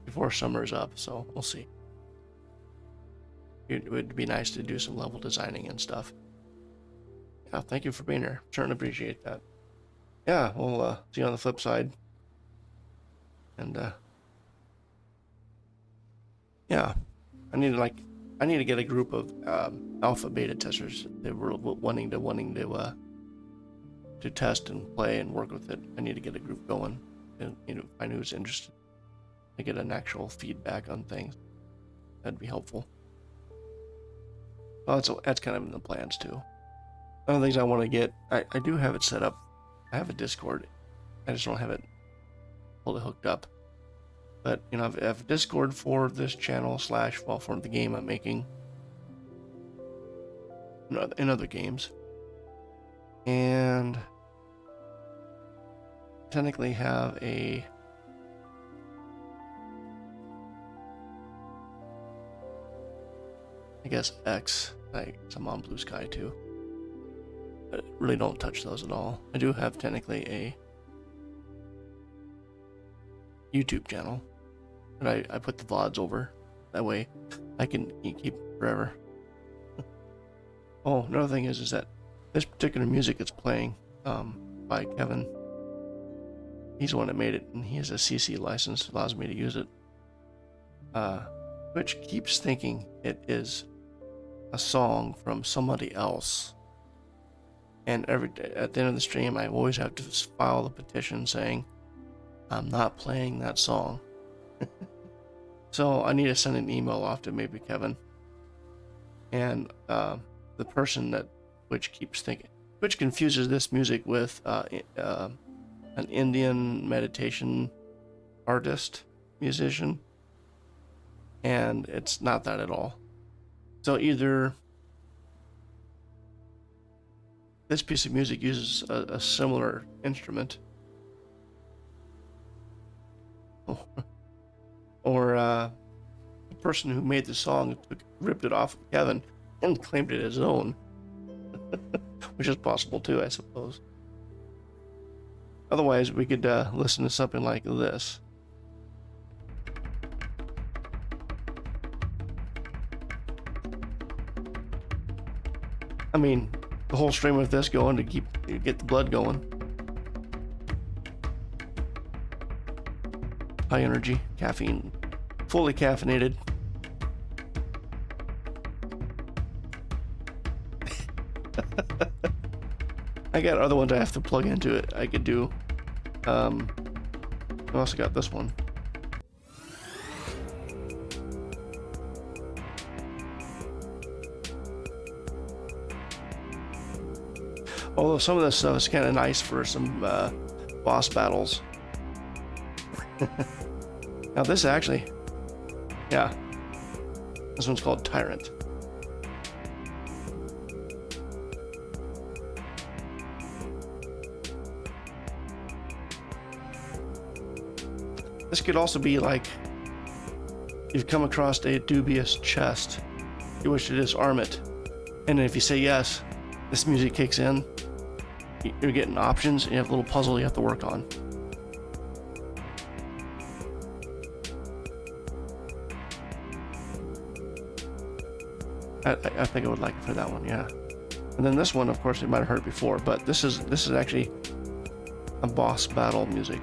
Before summer's up, so we'll see. It would be nice to do some level designing and stuff. Yeah, thank you for being here. Certainly appreciate that. Yeah, we'll see you on the flip side. And yeah, I need to get a group of alpha beta testers. They were wanting to test and play and work with it. I need to get a group going and find who's interested to get an actual feedback on things. That'd be helpful. Well, that's kind of in the plans too. Other things I want to get, I do have it set up. I have a Discord. I just don't have it fully hooked up. But I have a Discord for this channel / for the game I'm making in other games, and technically have a X. I'm on Blue Sky too. But really don't touch those at all. I do have technically a YouTube channel, and I put the VODs over. That way I can keep forever. Oh, another thing is that this particular music that's playing by Kevin, he's the one that made it, and he has a CC license that allows me to use it. Which keeps thinking it is a song from somebody else. And at the end of the stream, I always have to file the petition saying, I'm not playing that song. So I need to send an email off to maybe Kevin. And the person which confuses this music with an Indian meditation artist, musician. And it's not that at all. So either this piece of music uses a similar instrument, or the person who made the song ripped it off of Kevin and claimed it as his own, which is possible too, I suppose. Otherwise, we could listen to something like this. I mean, the whole stream of this going to get the blood going. High energy, caffeine, fully caffeinated. I got other ones I have to plug into it. I could do. I also got this one. Although some of this stuff is kind of nice for some boss battles. Now this actually, yeah, this one's called Tyrant. This could also be like, you've come across a dubious chest, you wish to disarm it, and if you say yes, this music kicks in. You're getting options, and you have a little puzzle you have to work on. I think I would like it for that one, yeah. And then this one, of course, you might have heard before, but this is actually a boss battle music.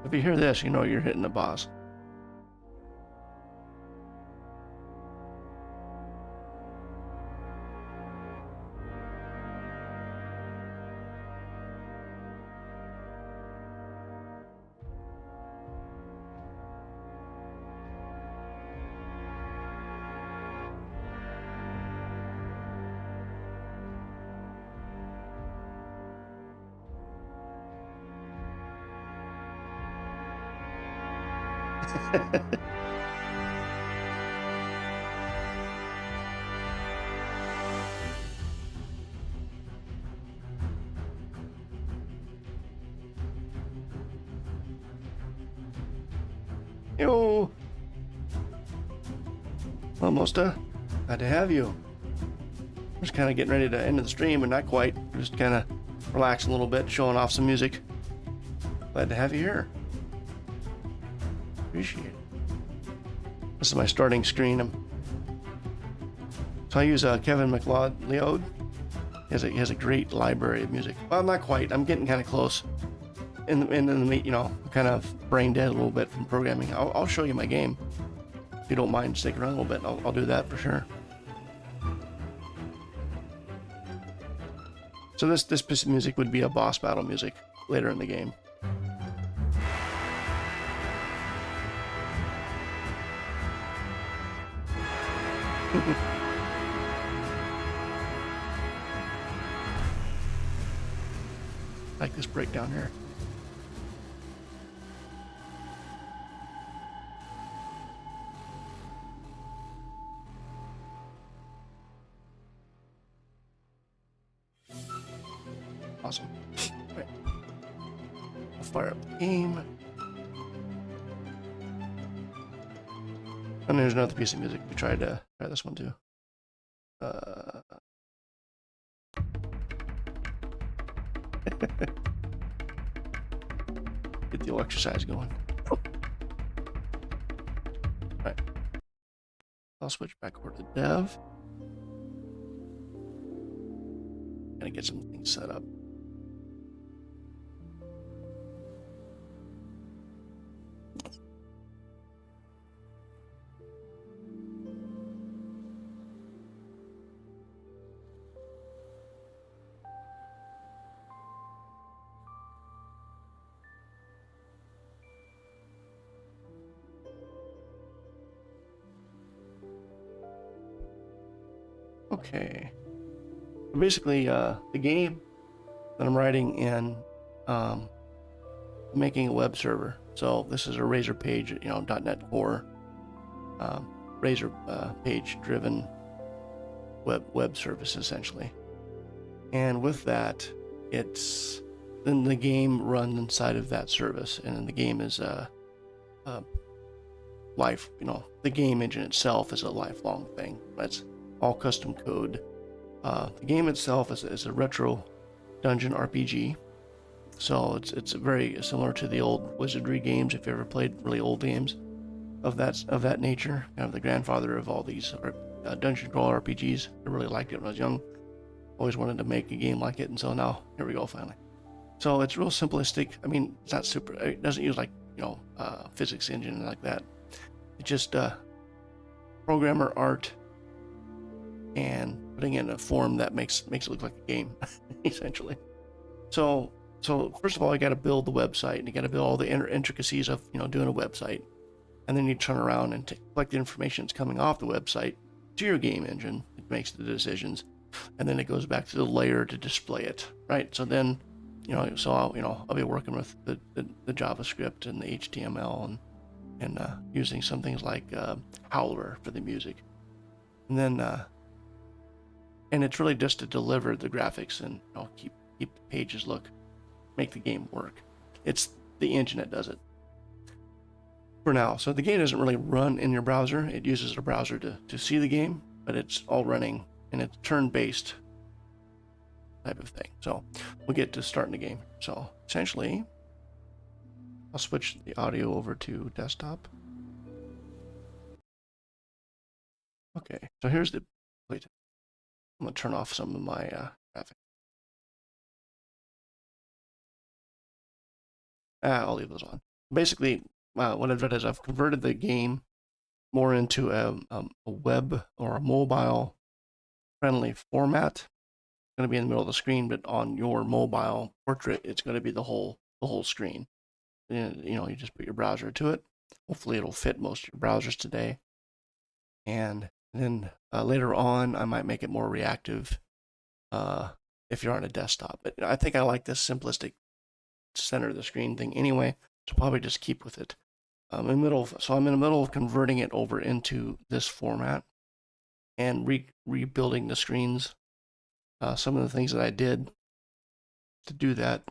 If you hear this, you know you're hitting the boss. Yo, almost glad to have you. Just kind of getting ready to end the stream, and not quite. Just kind of relaxing a little bit, showing off some music. Glad to have you here. Appreciate it. This is my starting screen. So I use Kevin MacLeod. He has a great library of music. Well, not quite. I'm getting kind of close. In the you know, kind of brain dead a little bit from programming. I'll show you my game. If you don't mind, stick around a little bit. I'll do that for sure. So this piece of music would be a boss battle music later in the game. Like this breakdown here. Awesome. Right. I'll fire up the game. And there's another piece of music. We tried to try this one too. get the old exercise going. Right. I'll switch back over to dev. Gonna get some things set up. Okay. Basically, the game that I'm writing in, making a web server. So this is a Razor page, .NET Core, Razor page-driven web service essentially. And with that, then the game runs inside of that service, and then the game is life. The game engine itself is a lifelong thing. That's all custom code. The game itself is a retro dungeon RPG. So it's very similar to the old Wizardry games, if you ever played really old games of that nature. Kind of the grandfather of all these dungeon crawl RPGs. I really liked it when I was young. Always wanted to make a game like it, and so now here we go finally. So it's real simplistic. I mean, it's not super. It doesn't use like physics engine like that. It's just programmer art and putting it in a form that makes it look like a game, essentially. So first of all, you got to build the website, and you got to build all the intricacies of doing a website, and then you turn around and collect the information that's coming off the website to your game engine. It makes the decisions, and then it goes back to the layer to display it, right? So then, I'll be working with the JavaScript and the HTML and using some things like Howler for the music, and then and it's really just to deliver the graphics and keep the pages make the game work. It's the engine that does it for now. So the game doesn't really run in your browser. It uses a browser to see the game, but it's all running, and it's turn-based type of thing. So we'll get to starting the game. So essentially, I'll switch the audio over to desktop. Okay, so here's the playtime. I'm gonna turn off some of my graphics. I'll leave those on. Basically, what I've done is I've converted the game more into a web or a mobile friendly format. It's going to be in the middle of the screen, but on your mobile portrait, it's going to be the whole screen. And, you just put your browser to it. Hopefully, it'll fit most of your browsers today. And then later on, I might make it more reactive if you're on a desktop. But I think I like this simplistic center of the screen thing anyway, so probably just keep with it. I'm in the middle of converting it over into this format and rebuilding the screens. Some of the things that I did to do that,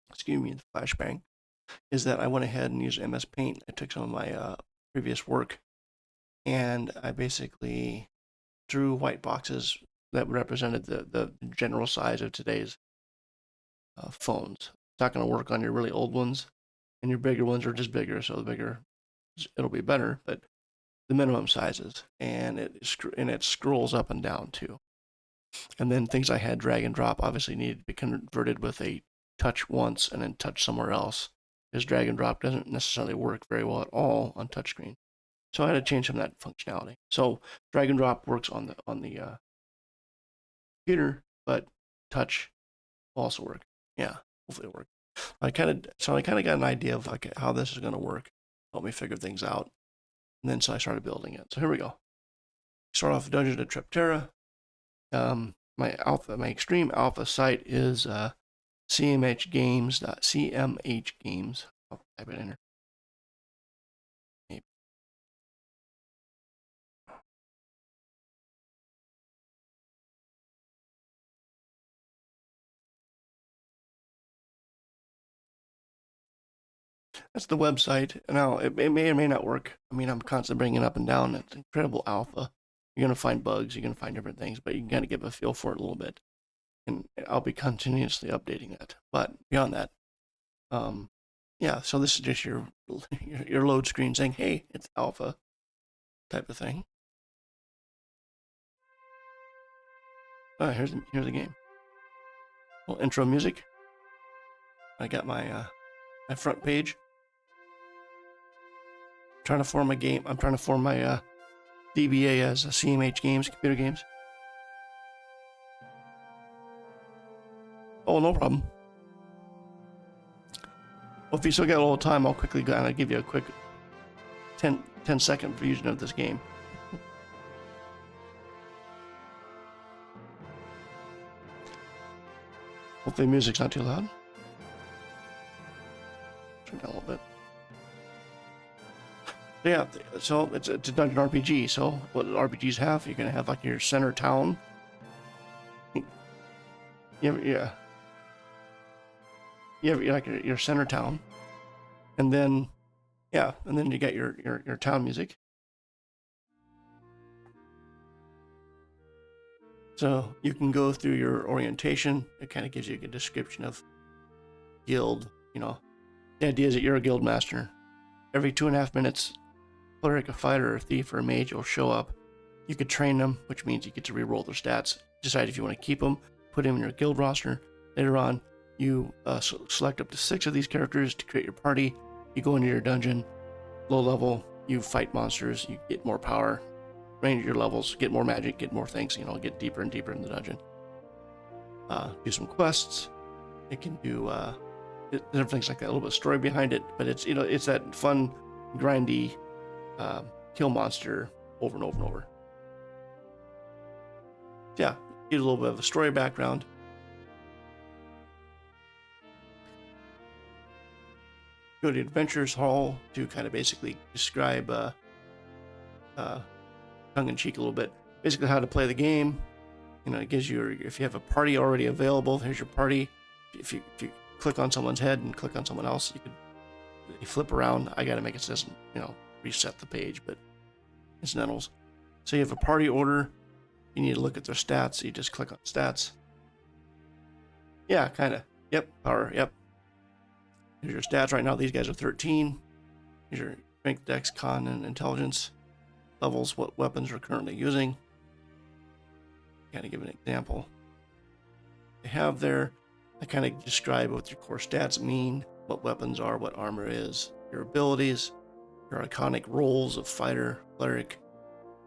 excuse me, the flashbang, is that I went ahead and used MS Paint. I took some of my previous work, and I basically drew white boxes that represented the general size of today's phones. It's not going to work on your really old ones, and your bigger ones are just bigger, so the bigger it'll be better, but the minimum sizes, and it scrolls up and down too. And then things I had drag and drop obviously needed to be converted with a touch once and then touch somewhere else, because drag and drop doesn't necessarily work very well at all on touchscreen. So I had to change some of that functionality. So drag and drop works on the computer, but touch will also work. Yeah, hopefully it works. I kind of got an idea of like how this is going to work. Help me figure things out, and then so I started building it. So here we go. Start off Dungeon of Treptera. My extreme alpha site is cmhgames.cmhgames. I'll type it in here. Maybe. That's the website. Now, it may or may not work. I mean, I'm constantly bringing it up and down. It's incredible alpha. You're going to find bugs. You're going to find different things, but you got to give a feel for it a little bit. And I'll be continuously updating that. But beyond that, Yeah, so this is just your load screen saying, hey, it's alpha type of thing. Here's the game. Little intro music. I got my my front page. I'm trying to form a game. I'm trying to form my DBA as a CMH Games, computer games. Oh, no problem. Well, if you still got a little time, I'll quickly go and I'll give you a quick 10-second version of this game. Hopefully the music's not too loud. Turn down a little bit. Yeah, so it's a dungeon RPG. So what RPGs have, you're gonna have like your center town. Yeah. You have like your center town, and then you got your town music. So you can go through your orientation. It kind of gives you a good description of guild. You know, the idea is that you're a guild master. Every 2.5 minutes, a cleric, a fighter, a thief, or a mage will show up. You could train them, which means you get to re-roll their stats. Decide if you want to keep them, put them in your guild roster. Later on, you select up to 6 of these characters to create your party. You go into your dungeon, low level, you fight monsters, you get more power, range your levels, get more magic, get more things, you know, get deeper and deeper in the dungeon. Do some quests. It can do different things like that, a little bit of story behind it, but it's, you know, it's that fun, grindy, kill monster over and over and over. Yeah, get a little bit of a story background. Go to Adventures Hall to kind of basically describe, tongue-in-cheek a little bit, basically how to play the game. You know, it gives you, if you have a party already available, here's your party. If you click on someone's head and click on someone else, you flip around. I got to make it so it doesn't, you know, reset the page, but incidentals. So you have a party order. You need to look at their stats. You just click on stats. Yeah, kind of. Yep, power. Yep. Here's your stats right now. These guys are 13. Here's your strength, dex, con, and intelligence levels. What weapons we're currently using. Kind of give an example. They have there. I kind of describe what your core stats mean, what weapons are, what armor is, your abilities, your iconic roles of fighter, cleric,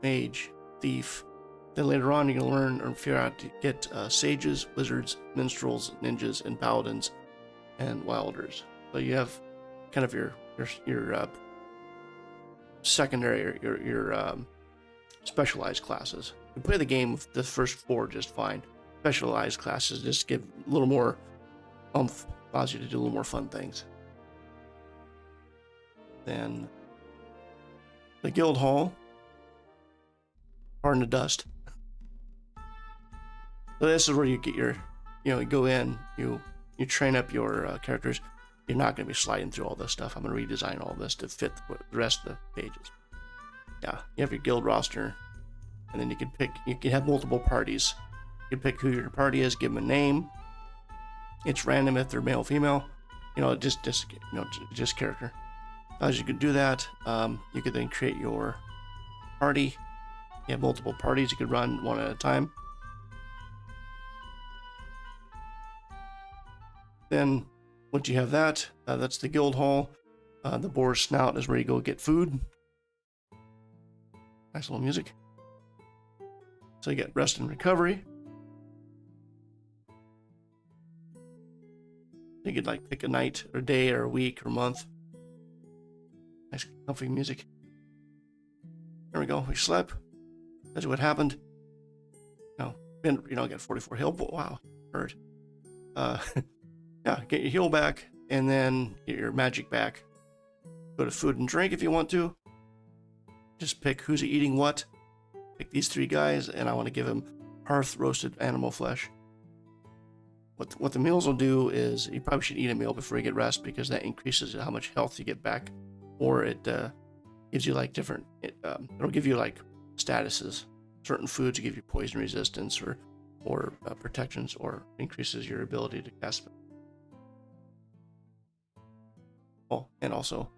mage, thief. Then later on, you're going to learn or figure out to get sages, wizards, minstrels, ninjas, and paladins, and wilders. So you have kind of your secondary, your specialized classes. You play the game with the first 4 just fine. Specialized classes just give a little more oomph, allows you to do a little more fun things. Then the guild hall, pardon the dust. So this is where you get your, you know, you go in, you train up your characters. You're not going to be sliding through all this stuff. I'm going to redesign all this to fit the rest of the pages. Yeah, you have your guild roster, and then you can have multiple parties. You can pick who your party is, give them a name. It's random if they're male or female. You know, just character. As you can do that, you could then create your party. You have multiple parties you could run one at a time. Then once you have that, that's the guild hall. The boar's snout is where you go get food. Nice little music. So you get rest and recovery. You could like pick a night or a day or a week or a month. Nice comfy music. There we go. We slept. That's what happened. I got 44 heal. Wow, hurt. Yeah, get your heal back and then get your magic back. Go to food and drink if you want to. Just pick who's eating what. Pick these 3 guys, and I want to give them hearth roasted animal flesh. What the meals will do is you probably should eat a meal before you get rest, because that increases how much health you get back, or it gives you like different. It'll give you like statuses. Certain foods give you poison resistance or protections, or increases your ability to cast. Oh, and also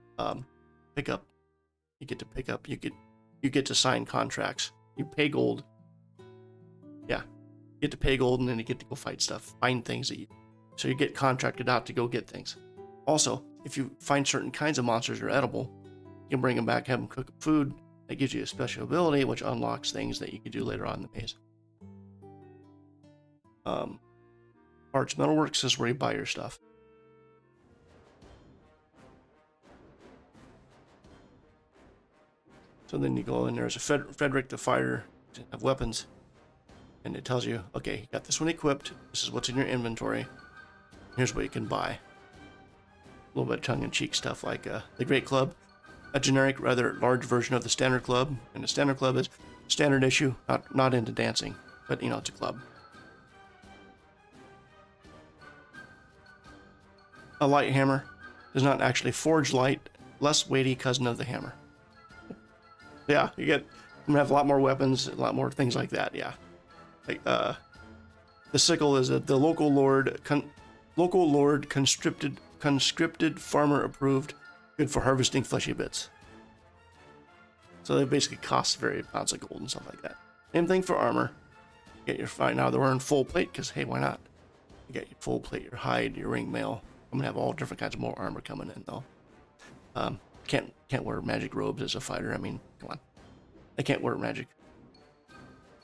pick up. You get to pick up. You get to sign contracts. You pay gold. Yeah, you get to pay gold, and then you get to go fight stuff, find things that you. So you get contracted out to go get things. Also, if you find certain kinds of monsters that are edible, you can bring them back, have them cook food. That gives you a special ability, which unlocks things that you can do later on in the maze. Parts Metalworks is where you buy your stuff. So then you go in, there's a Frederick the Fighter, have weapons, and it tells you, okay, you got this one equipped, this is what's in your inventory, here's what you can buy. A little bit of tongue-in-cheek stuff like the Great Club, a generic, rather large version of the Standard Club, and the Standard Club is standard issue, not into dancing, but you know, it's a club. A light hammer does not actually forge light, less weighty cousin of the hammer. Yeah, I'm gonna have a lot more weapons, a lot more things like that. Yeah, like the sickle is the local lord conscripted farmer approved, good for harvesting fleshy bits. So they basically cost various amounts of gold and stuff like that. Same thing for armor. Get your fine. Now they're wearing full plate because hey, why not? You got your full plate, your hide, your ring mail. I'm gonna have all different kinds of more armor coming in though. Can't wear magic robes as a fighter. I mean, come on. I can't wear magic.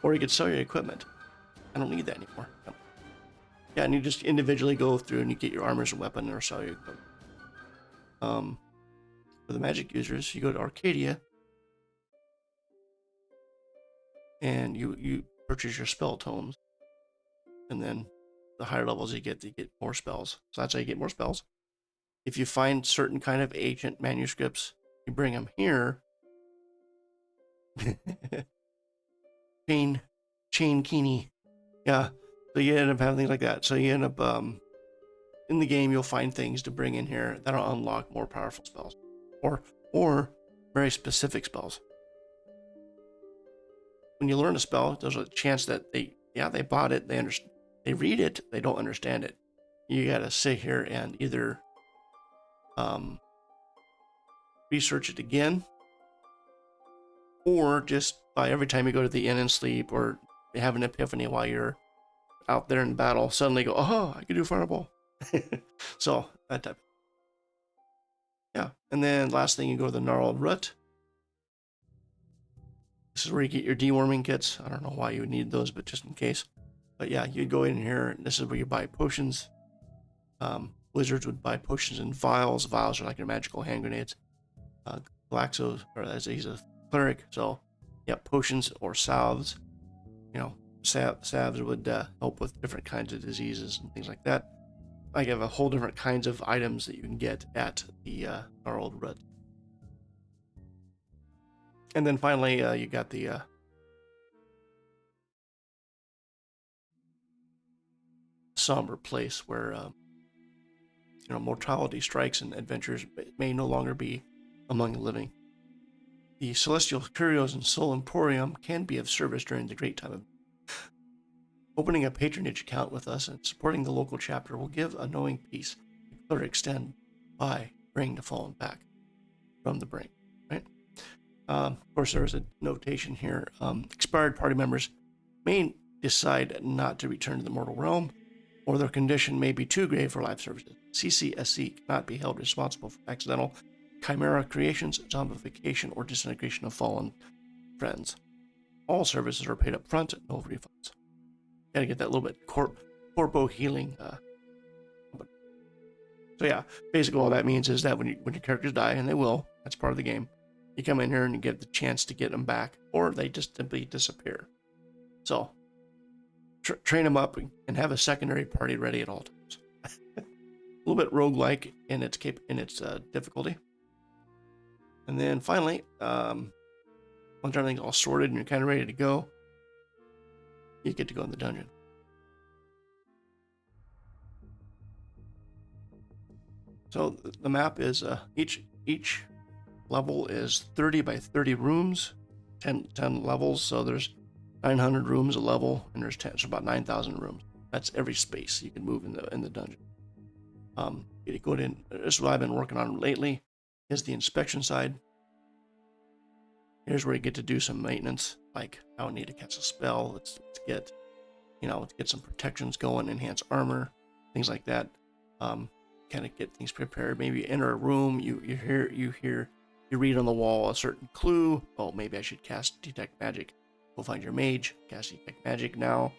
Or you could sell your equipment. I don't need that anymore. No. Yeah, and you just individually go through and you get your armors and weapon or sell your equipment. For the magic users, you go to Arcadia and you purchase your spell tomes. And then the higher levels you get more spells. So that's how you get more spells. If you find certain kind of ancient manuscripts, you bring them here. Chain Keeney. Yeah. So you end up having things like that. So you end up in the game you'll find things to bring in here that'll unlock more powerful spells. Or very specific spells. When you learn a spell, there's a chance that they bought it, they read it, they don't understand it. You gotta sit here and either research it again, or just by every time you go to the inn and sleep, or you have an epiphany while you're out there in battle, suddenly go, oh, I can do fireball. So that type. Yeah, and then last thing, you go to the gnarled root. This is where you get your deworming kits. I don't know why you would need those, but just in case. But yeah, you'd go in here, and this is where you buy potions. Wizards would buy potions in vials. Vials are like your magical hand grenades. Glaxo, or as he's a cleric, so yeah, potions or salves. You know, salves would help with different kinds of diseases and things like that. I have a whole different kinds of items that you can get at the gnarled root. And then finally, you got the somber place where mortality strikes and adventures may no longer be among the living. The Celestial Curios and Soul Emporium can be of service during the great time of opening a patronage account with us and supporting the local chapter will give a knowing peace. Or extend by bring the fallen back from the brink. Right. Of course, there is a notation here. Expired party members may decide not to return to the mortal realm, or their condition may be too grave for life services. CCSC cannot be held responsible for accidental chimera creations, zombification, or disintegration of fallen friends. All services are paid up front, no refunds. Gotta get that little bit corpo healing. So yeah, basically all that means is that when your characters die, and they will, that's part of the game, you come in here and you get the chance to get them back, or they just simply disappear. So train them up and have a secondary party ready at all times. A little bit roguelike in its difficulty. And then finally, once everything's all sorted and you're kind of ready to go, you get to go in the dungeon. So the map is each level is 30 by 30 rooms, 10 levels. So there's 900 rooms a level, and there's about 9,000 rooms. That's every space you can move in the dungeon. you go in. This is what I've been working on lately, is the inspection side. Here's where you get to do some maintenance, like I would need to cast a spell. Let's get, let's get some protections going, enhance armor, things like that. Kind of get things prepared. Maybe enter a room, you read on the wall a certain clue. Oh, maybe I should cast detect magic. Go find your mage, cast detect magic now.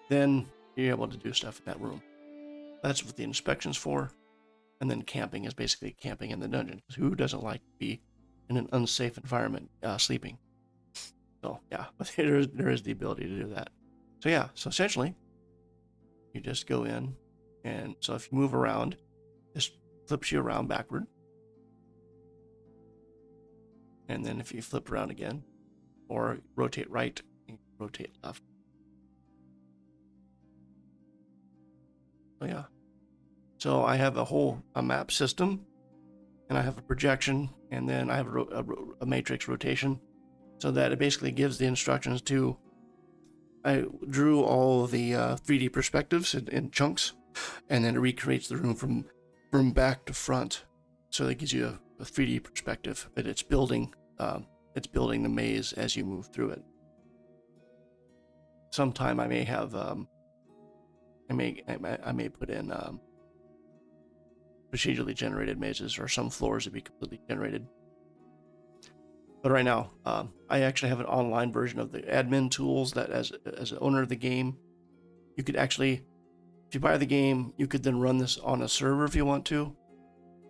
Then you're able to do stuff in that room. That's what the inspection's for. And then camping is basically camping in the dungeon. Who doesn't like to be in an unsafe environment sleeping? So yeah, but there is the ability to do that. So yeah, so essentially you just go in, and so if you move around, this flips you around backward. And then if you flip around again, or rotate right, and rotate left. So yeah. So I have a map system, and I have a projection, and then I have a matrix rotation, so that it basically gives the instructions to. I drew all the 3D perspectives in chunks, and then it recreates the room from back to front, so it gives you a 3D perspective. But it's building the maze as you move through it. Sometime I may have I may put in procedurally generated mazes, or some floors to be completely generated. But right now, I actually have an online version of the admin tools that, as an owner of the game, you could actually, if you buy the game, you could then run this on a server if you want to,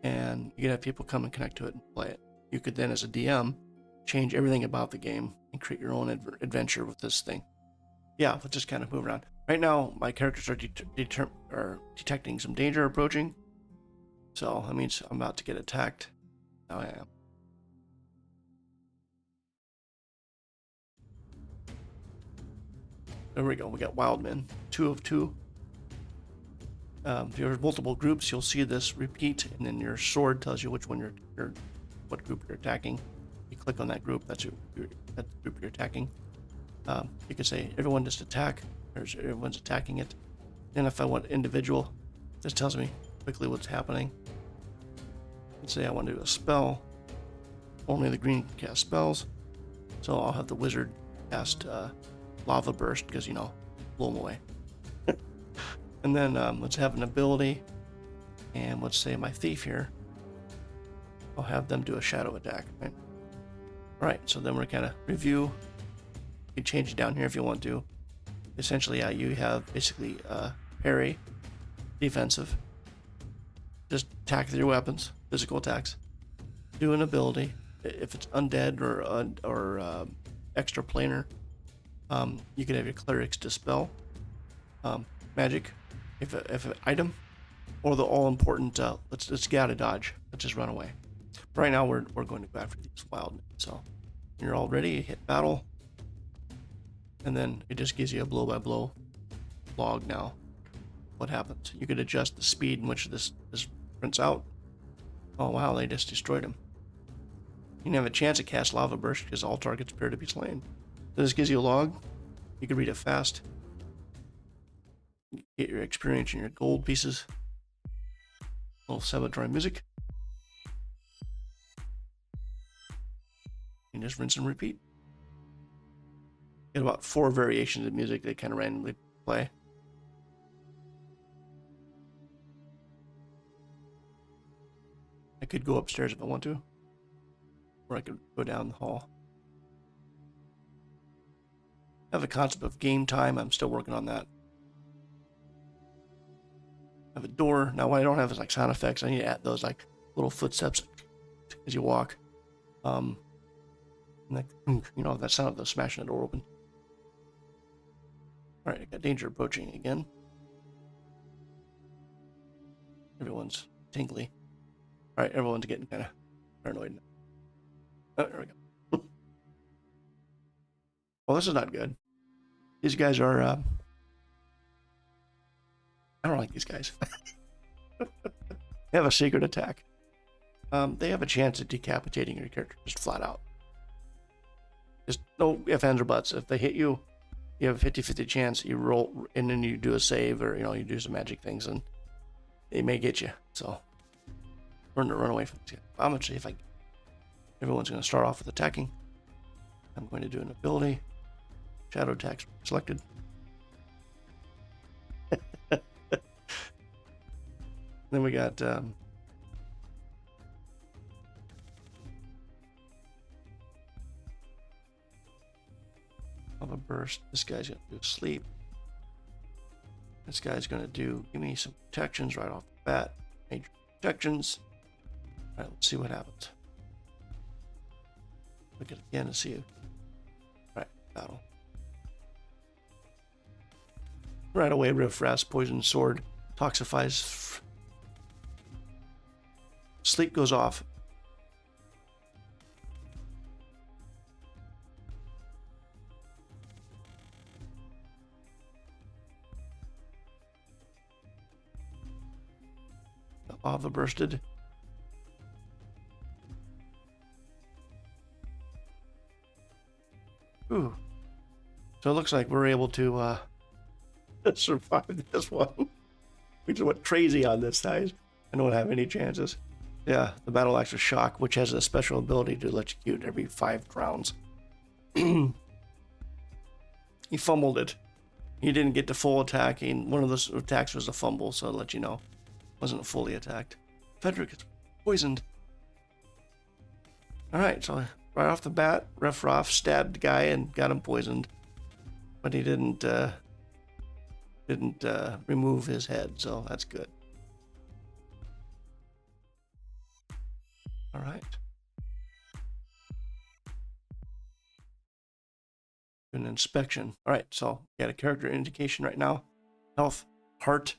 and you could have people come and connect to it and play it. You could then, as a DM, change everything about the game and create your own adventure with this thing. Yeah, let's just kind of move around. Right now, my characters are detecting some danger approaching. So that means I'm about to get attacked. Now I am. There we go. We got wild men. 2 of 2. If you have multiple groups, you'll see this repeat, and then your sword tells you which one what group you're attacking. You click on that group. That's the group you're attacking. You can say everyone just attack. Everyone's attacking it. Then if I want individual, this tells me quickly what's happening. Let's say I want to do a spell. Only the green can cast spells. So I'll have the wizard cast lava burst, because blow them away. And then let's have an ability, and let's say my thief here, I'll have them do a shadow attack. Right. All right. So then we're kind of review. You can change it down here if you want to. Essentially, you have basically parry, defensive. Just attack with your weapons, physical attacks. Do an ability. If it's undead or extra planar, you can have your clerics dispel. Magic, if an item, or the all important let's get out of dodge. Let's just run away. Right now we're going to go after these wild men. So you're all ready. Hit battle. And then it just gives you a blow-by-blow log now. What happens? You could adjust the speed in which this prints out. Oh wow, they just destroyed him. You didn't have a chance to cast Lava Burst because all targets appear to be slain. So this gives you a log. You can read it fast. Get your experience and your gold pieces. A little celebratory music. You just rinse and repeat. Get about 4 variations of music that kind of randomly play. I could go upstairs if I want to, or I could go down the hall. I have a concept of game time. I'm still working on that. I have a door. Now what I don't have is like sound effects. I need to add those like little footsteps as you walk. And that, that sound of the smashing the door open. Alright, I got danger approaching again. Everyone's tingly. Alright, everyone's getting kind of paranoid now. Oh, there we go. Well, this is not good. These guys are, I don't like these guys. They have a secret attack. They have a chance at decapitating your character, just flat out. Just no ifs, ands, or buts. If they hit you, you have a 50-50 chance. You roll, and then you do a save, or you do some magic things, and they may get you. So Learn to run away from these guys. I'm going to see if everyone's going to start off with attacking. I'm going to do an ability. Shadow attacks selected. Then we got of a burst. This guy's going to do sleep. This guy's going to give me some protections right off the bat. Major protections. All right, let's see what happens. Look at it again to see. All right, battle. Right away, Riffrass, Poison Sword, Toxifies. Sleep goes off. Lava bursted. Ooh. So it looks like we're able to survive this one. We just went crazy on this, guys. I don't have any chances. Yeah, the Battle Axe of Shock, which has a special ability to electrocute every 5 rounds. He fumbled it. He didn't get to full attacking. One of those attacks was a fumble, so I'll let you know. Wasn't fully attacked. Frederick is poisoned. Alright, so right off the bat, Riffraff stabbed the guy and got him poisoned. But he didn't remove his head, so that's good. All right. An inspection. All right, so we got a character indication right now. Health, heart.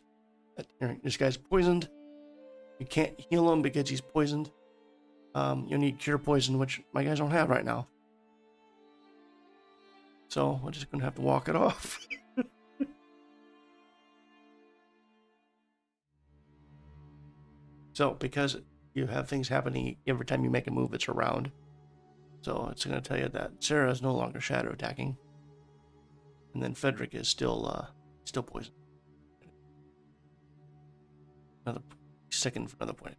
This guy's poisoned. You can't heal him because he's poisoned. You need cure poison, which my guys don't have right now. So we're just gonna have to walk it off. So because you have things happening every time you make a move, it's around. So it's going to tell you that Sarah is no longer shadow attacking, and then Frederick is still poisoned. Another second for another point.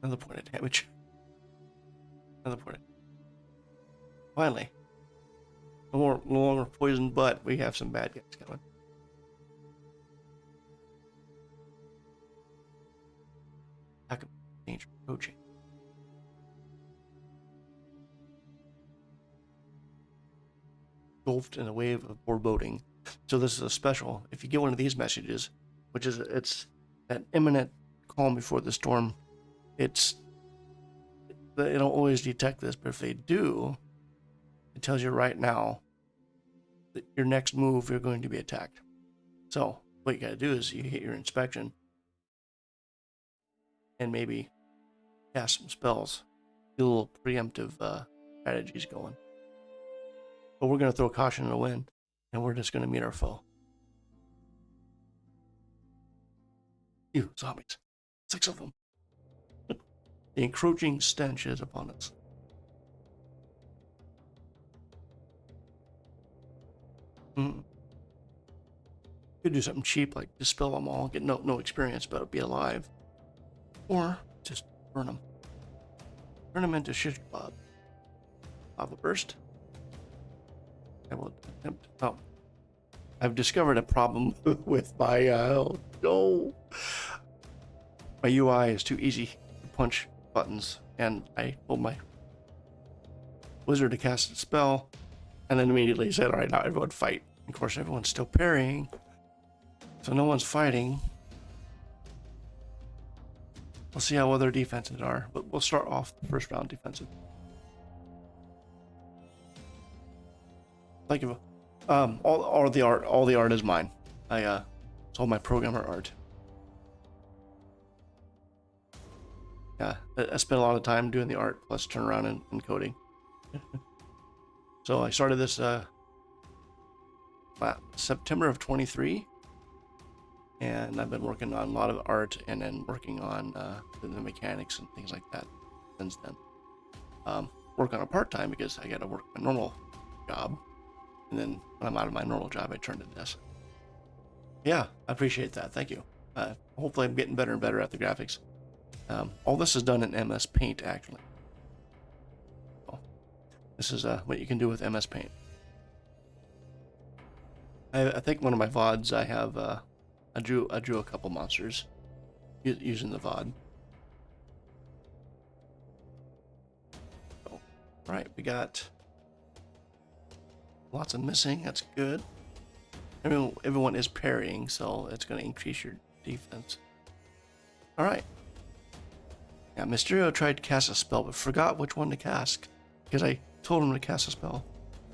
Another point of damage. Another point. Finally, no longer poisoned, but we have some bad guys coming. Danger coaching. Engulfed in a wave of foreboding. So this is a special. If you get one of these messages, which is it's that imminent calm before the storm, they don't always detect this, but if they do, it tells you right now that your next move you're going to be attacked. So what you got to do is you hit your inspection and maybe cast some spells. Get a little preemptive strategies going. But we're going to throw caution in the wind, and we're just going to meet our foe. You zombies. 6 of them. The encroaching stench is upon us. Could do something cheap like dispel them all, get no experience, but be alive. Or just burn them. Turn them into shish kebab. Lava burst. I will attempt. Oh, I've discovered a problem with my. Oh no, my UI is too easy to punch buttons, and I told my wizard to cast a spell, and then immediately said, "All right, now everyone fight." Of course, everyone's still parrying, so no one's fighting. We'll see how well their defenses are, but we'll start off the first round defensive. Thank you. All the art is mine. It's all my programmer art. Yeah, I spent a lot of time doing the art plus turn around and coding. So I started this September of 23. And I've been working on a lot of art and then working on the mechanics and things like that since then. Work on a part-time because I got to work my normal job. And then when I'm out of my normal job, I turn to this. Yeah, I appreciate that. Thank you. Hopefully I'm getting better and better at the graphics. All this is done in MS Paint, actually. So this is what you can do with MS Paint. I think one of my VODs I have I drew a couple monsters using the VOD. So, all right, we got lots of missing. That's good. Everyone is parrying, so it's going to increase your defense. All right. Yeah, Mysterio tried to cast a spell, but forgot which one to cast because I told him to cast a spell,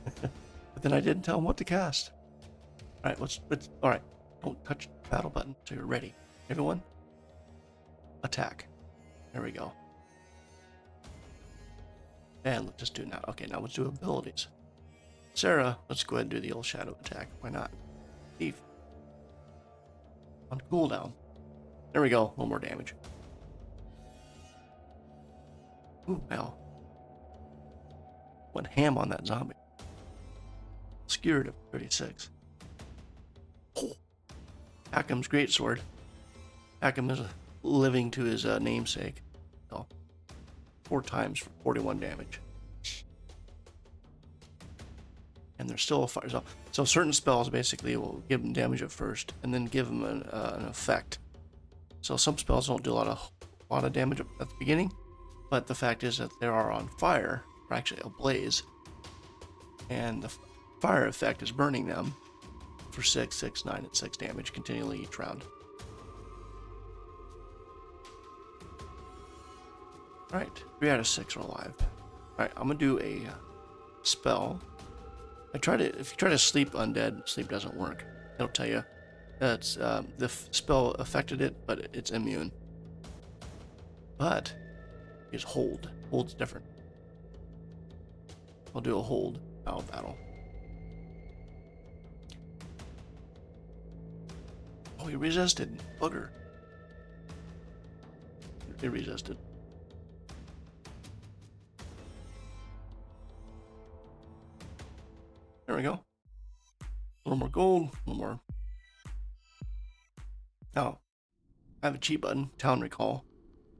but then I didn't tell him what to cast. All right, let's. All right, don't touch the battle button until you're ready. Everyone, attack. There we go. And let's just do it now. Okay, now let's do abilities. Sarah, let's go ahead and do the old shadow attack. Why not? Thief. On cooldown. There we go. A little more damage. Ooh, wow. Went ham on that zombie. Skewered at 36. Oh. Hackham's greatsword. Hackham is living to his namesake. So, 4 times for 41 damage. And there's still a fire. So certain spells basically will give them damage at first, and then give them an effect. So some spells don't do a lot of damage at the beginning, but the fact is that they are on fire, or actually ablaze, and the fire effect is burning them for 6, 6, 9, and 6 damage continually each round. All right, 3 out of 6 are alive. All right, I'm gonna do a spell. If you try to sleep undead, sleep doesn't work. It'll tell you that's the spell affected it, but it's immune. But is hold. Hold's different. I'll do a hold battle. Oh, he resisted. Bugger. He resisted. There we go. A little more gold, a little more. Now, I have a cheat button, town recall.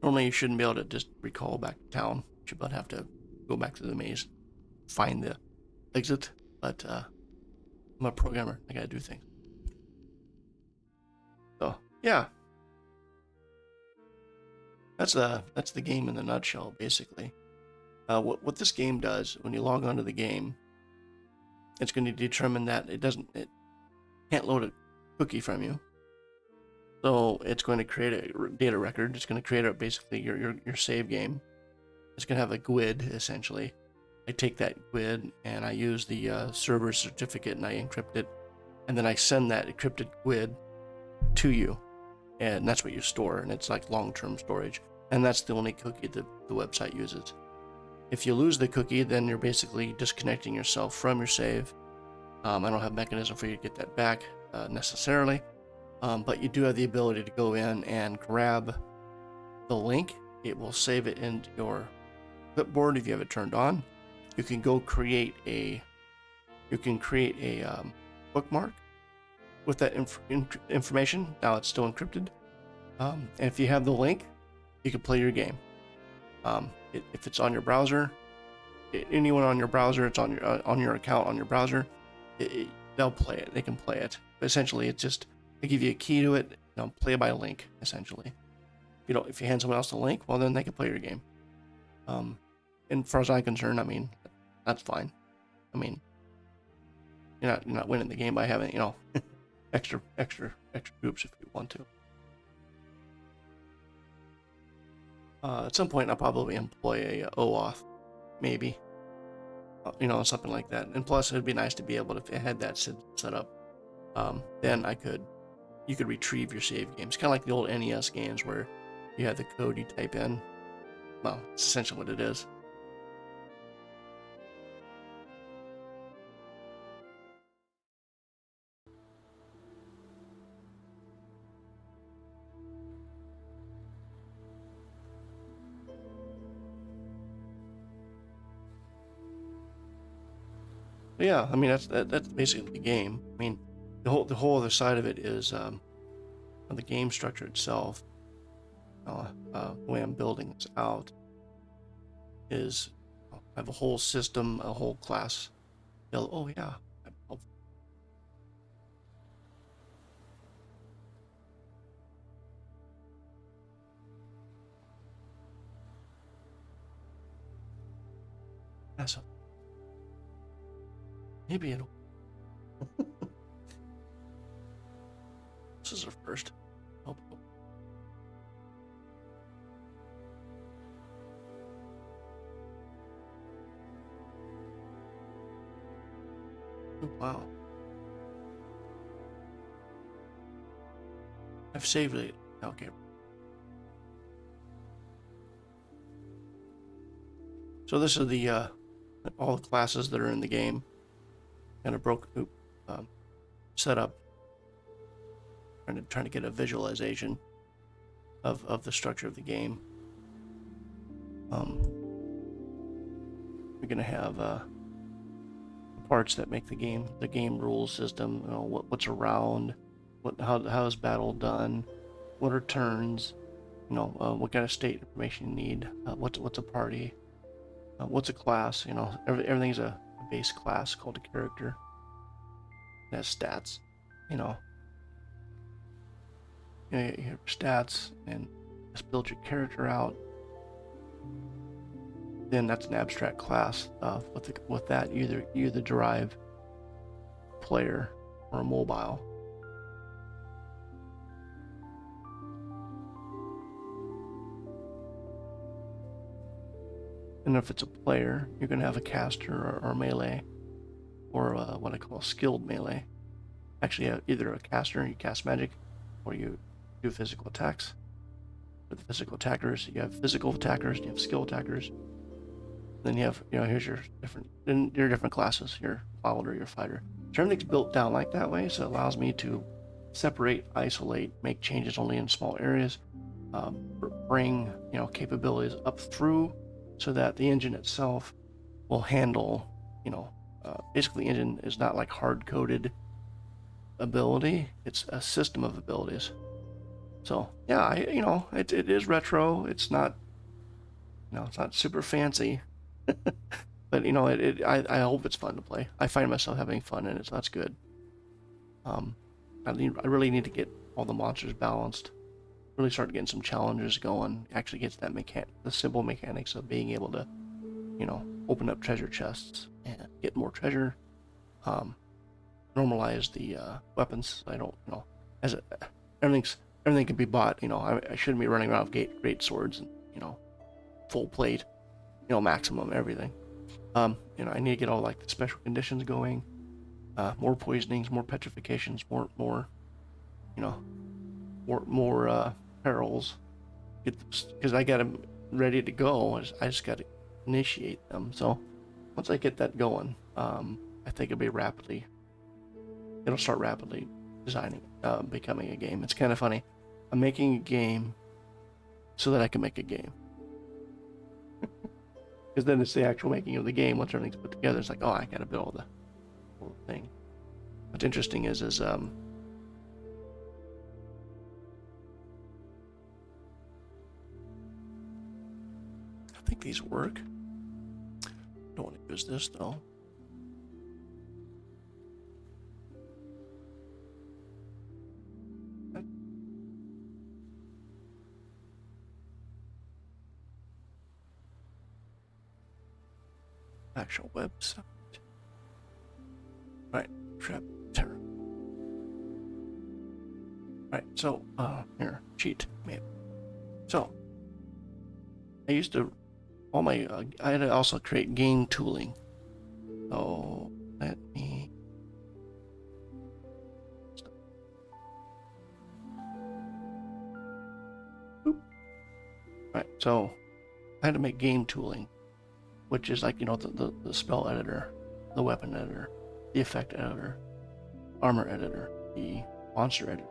Normally you shouldn't be able to just recall back to town. You should have to go back to the maze, find the exit, but I'm a programmer, I gotta do things. So, yeah. That's the game in a nutshell, basically. What this game does, when you log onto the game, it's going to determine that it can't load a cookie from you. So it's going to create a data record. It's going to create basically your save game. It's going to have a GUID, essentially. I take that GUID and I use the server certificate and I encrypt it. And then I send that encrypted GUID to you. And that's what you store. And it's like long-term storage. And that's the only cookie that the website uses. If you lose the cookie, then you're basically disconnecting yourself from your save. I don't have a mechanism for you to get that back necessarily, but you do have the ability to go in and grab the link. It will save it into your clipboard if you have it turned on. You can go create a bookmark with that information. Now it's still encrypted. And if you have the link, you can play your game. If it's on your browser, anyone on your browser, it's on your account on your browser, they'll play it. They can play it. But essentially, it's just they give you a key to it. Play by link. Essentially, if you hand someone else the link, well, then they can play your game. And as far as I'm concerned, I mean, that's fine. I mean, you're not winning the game by having extra groups if you want to. At some point, I'll probably employ a OAuth, maybe, something like that. And plus, it'd be nice to be able to, if it had that set up, then you could retrieve your save games, kind of like the old NES games where you had the code you type in. Well, it's essentially what it is. But yeah, I mean that's basically the game. I mean, the whole other side of it is the game structure itself, the way I'm building this out is I have a whole system, a whole class. Oh yeah. So maybe it'll. This is our first. Oh. Oh, wow. I've saved it. Okay. So this is the all the classes that are in the game. Kind of set up. Trying to get a visualization of the structure of the game. We're gonna have parts that make the game rules system. You know, what's around, how is battle done, what are turns, you know, what kind of state information you need, what's a party, what's a class. You know, everything's a base class called a character. It has stats, you know, your stats, and just build your character out. Then that's an abstract class. With that, you either derive player or a mobile. And if it's a player, you're going to have a caster or melee, or what I call a skilled melee. Actually, either a caster, you cast magic, or you do physical attacks. With the physical attackers, you have physical attackers, and you have skill attackers. Then you have, you know, here's your different classes, your wielder, your fighter. So everything's built down like that way, so it allows me to separate, isolate, make changes only in small areas, bring, you know, capabilities up through, so that the engine itself will handle, you know, basically the engine is not like hard-coded ability, it's a system of abilities. So yeah, it is retro. It's not, you know, it's not super fancy, but you know, I hope it's fun to play. I find myself having fun in it, so that's good. I really need to get all the monsters balanced. Really start getting some challenges going. Actually gets that the simple mechanics of being able to, you know, open up treasure chests and get more treasure. Normalize the weapons. I don't, you know, everything can be bought. You know, I shouldn't be running around with great swords and, you know, full plate, you know, maximum everything. You know, I need to get all like the special conditions going. More poisonings, more petrifications, more, you know, more perils. Because I got them ready to go. I just got to initiate them. So once I get that going, I think it'll start rapidly designing, becoming a game. It's kind of funny. I'm making a game so that I can make a game. Because then it's the actual making of the game. Once everything's put together, it's like, oh, I got to build the whole thing. What's interesting is I think these work. Don't want to use this though. Actual website. Right, Treptera. Right, so here, cheat maybe. So I used to I had to also create game tooling. So let me Right, so I had to make game tooling, which is like, you know, the spell editor, the weapon editor, the effect editor, armor editor, the monster editor,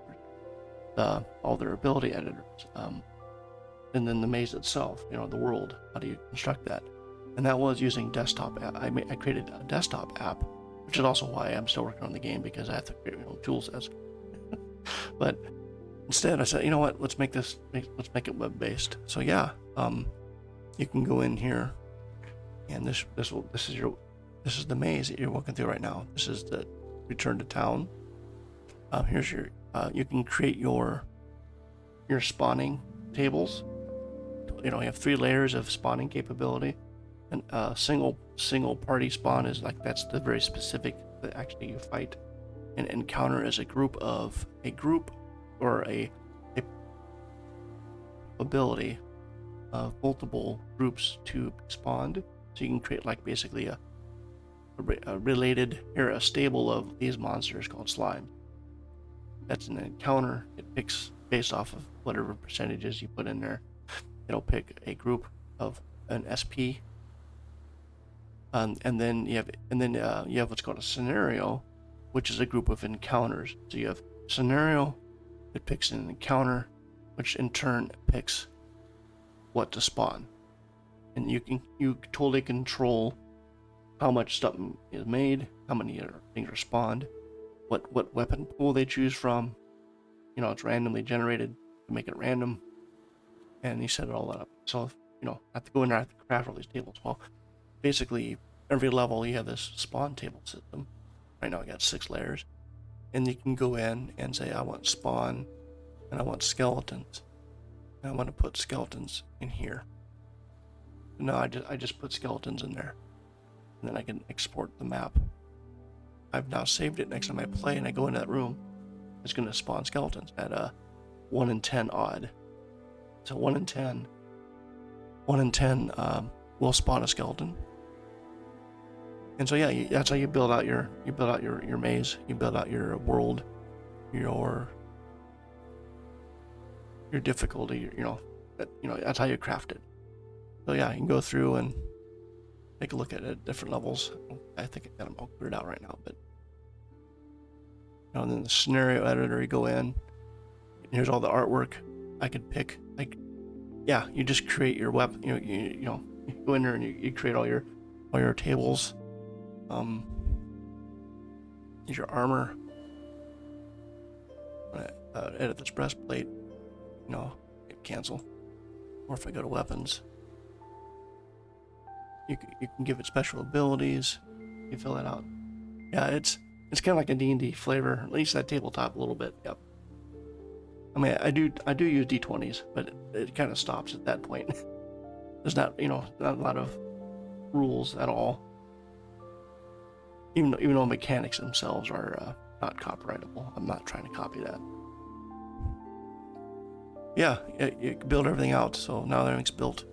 all their ability editors, and then the maze itself, you know, the world. How do you construct that? And that was using desktop app. I created a desktop app, which is also why I'm still working on the game, because I have to create my own tool sets. But instead I said, you know what, let's make it web-based. So yeah, you can go in here, and this is the maze that you're walking through right now. This is the return to town. Here's your you can create your spawning tables. You have 3 layers of spawning capability, and single party spawn is like, that's the very specific that actually you fight. And encounter is a group or a ability of multiple groups to spawned. So you can create like basically a stable of these monsters called slime. That's an encounter. It picks based off of whatever percentages you put in there. It'll pick a group of an SP, and then you have what's called a scenario, which is a group of encounters. So you have scenario, it picks an encounter, which in turn picks what to spawn, and you totally control how much stuff is made, how many things are spawned, what weapon pool they choose from. It's randomly generated to make it random, and you set it all up. So I have to go in there, I have to craft all these tables. Well, basically every level you have this spawn table system. Right now I got 6 layers, and you can go in and say, I want spawn, and I want skeletons, and I want to put skeletons in here. No, I just put skeletons in there, and then I can export the map. I've now saved it. Next time I play and I go into that room, it's going to spawn skeletons at 1 in 10 odd. So 1 in 10 will spawn a skeleton. And so yeah, that's how you build out your maze. You build out your world, your difficulty. That's how you craft it. So yeah, you can go through and take a look at it at different levels. I think I got them all cleared out right now, but and then the scenario editor, you go in, and here's all the artwork I could pick. Like, yeah, you just create your weapon. You go in there and you create all your tables. Here's your armor. Edit this breastplate. Cancel. Or if I go to weapons, you can give it special abilities. You fill that out. Yeah, it's kind of like a D&D flavor, at least that tabletop a little bit. Yep. I mean, I do use D20s, but it kind of stops at that point. There's not a lot of rules at all. Even though mechanics themselves are not copyrightable. I'm not trying to copy that. Yeah, you can build everything out. So now everything's built.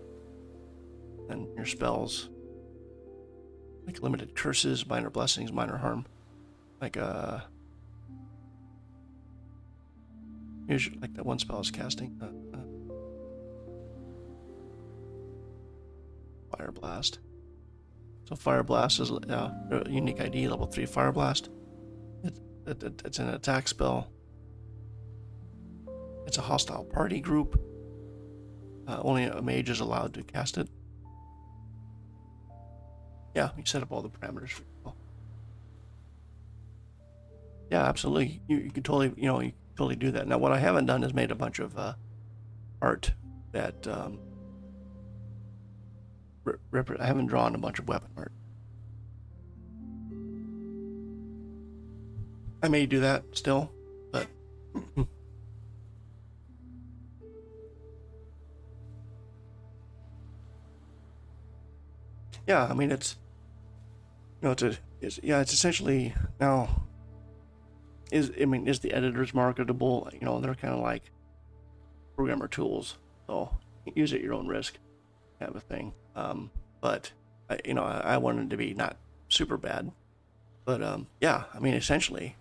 And your spells, like limited curses, minor blessings, minor harm. Like here's like that one spell I was casting. Fire Blast. So Fire Blast is a unique ID, level 3 Fire Blast. It's an attack spell. It's a hostile party group. Only a mage is allowed to cast it. Yeah, you set up all the parameters for people. Yeah, absolutely. You can totally, you can totally do that. Now, what I haven't done is made a bunch of art that I haven't drawn a bunch of weapon art. I may do that still, but yeah, I mean it's essentially now is the editors marketable? They're kind of like programmer tools, so use it at your own risk, kind of a thing. But I wanted it to be not super bad, but yeah, I mean essentially,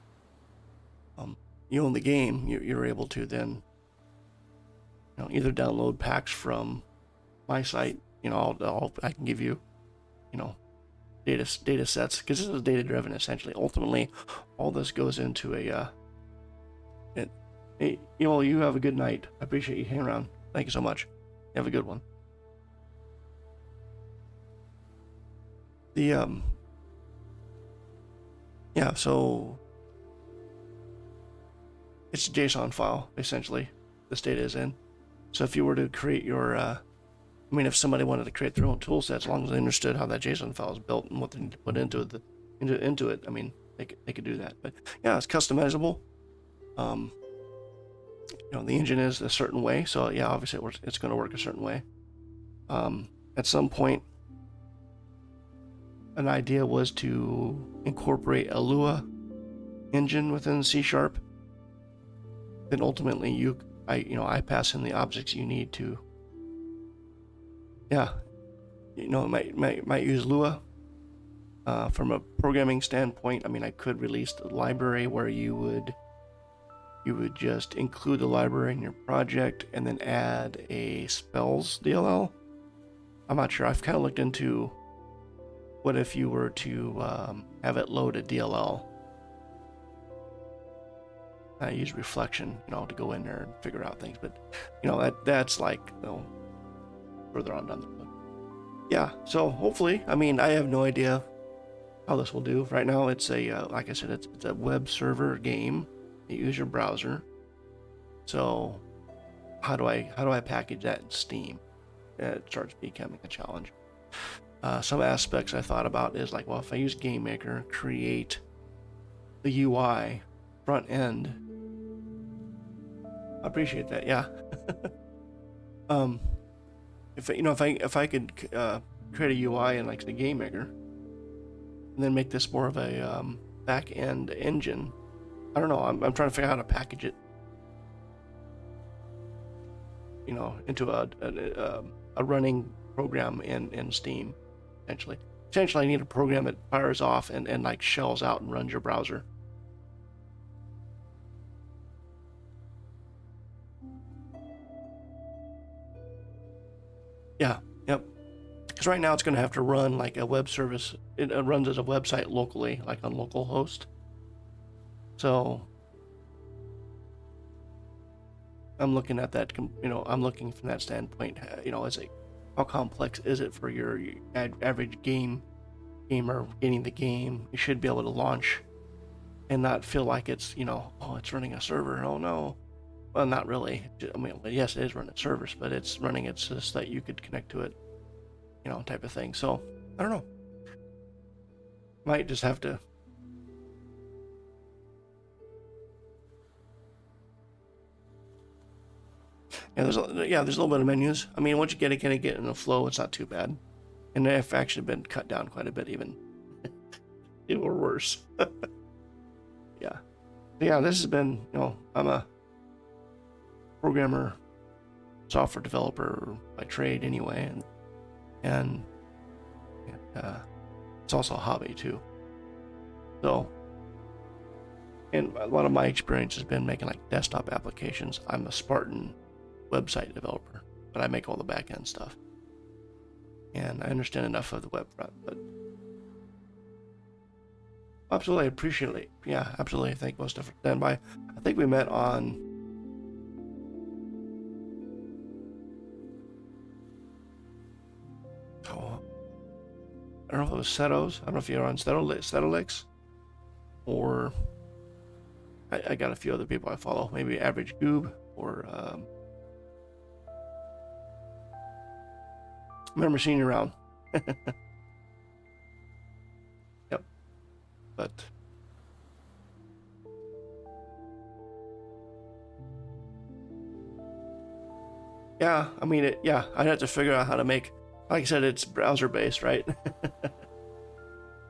you own the game. You're able to then either download packs from my site. I can give you data sets, because this is data driven essentially. Ultimately, all this goes into you have a good night. I appreciate you hanging around. Thank you so much. You have a good one. So it's a JSON file, essentially, this data is in. So if you were to create your, I mean, if somebody wanted to create their own tool set, as long as they understood how that JSON file is built and what they need to put into it, I mean, they could do that. But yeah, it's customizable. You know, the engine is a certain way, so yeah, obviously it's going to work a certain way. At some point, an idea was to incorporate a Lua engine within C#. Then ultimately, I pass in the objects you need to. Yeah, you know, might use Lua. From a programming standpoint, I mean, I could release the library where you would just include the library in your project and then add a spells DLL. I'm not sure. I've kind of looked into what if you were to have it load a DLL. I use reflection, you know, to go in there and figure out things, but you know, that's like, you know, further on down the road. Yeah, so hopefully, I mean, I have no idea how this will do. Right now, it's a like I said, it's a web server game. You use your browser. So how do I package that in Steam? It starts becoming a challenge. Some aspects I thought about is like, well, if I use Game Maker, create the UI front end. I appreciate that. Yeah. If I could create a UI in like the Game Maker, and then make this more of a back end engine. I don't know. I'm trying to figure out how to package it, you know, into a running program in Steam. Essentially, I need a program that fires off and like shells out and runs your browser. Yeah. Yep. Because right now it's going to have to run like a web service. It runs as a website locally, like on localhost. So I'm looking at that, you know, I'm looking from that standpoint, you know, as a, how complex is it for your average gamer getting the game? You should be able to launch and not feel like it's, you know, oh, it's running a server. Oh no. Well, not really. I mean, yes, it is running servers, but it's running it so that you could connect to it, you know, type of thing. So I don't know. Might just have to. Yeah, there's a little bit of menus. I mean, once you get in the flow, it's not too bad, and they've actually been cut down quite a bit, even. It were worse. Yeah, this has been, you know, I'm a programmer, software developer by trade anyway, and it's also a hobby too. So, and a lot of my experience has been making like desktop applications. I'm a Spartan website developer, but I make all the back end stuff, and I understand enough of the web front. But absolutely appreciate it. Yeah, absolutely. Thank most of stand by. I think we met on. Oh, I don't know if it was Setos. I don't know if you're on Setolix, or I got a few other people I follow. Maybe Average Goob or. I remember seeing you around. Yep. But yeah, I mean it. Yeah, I'd have to figure out how to make. Like I said, it's browser based, right?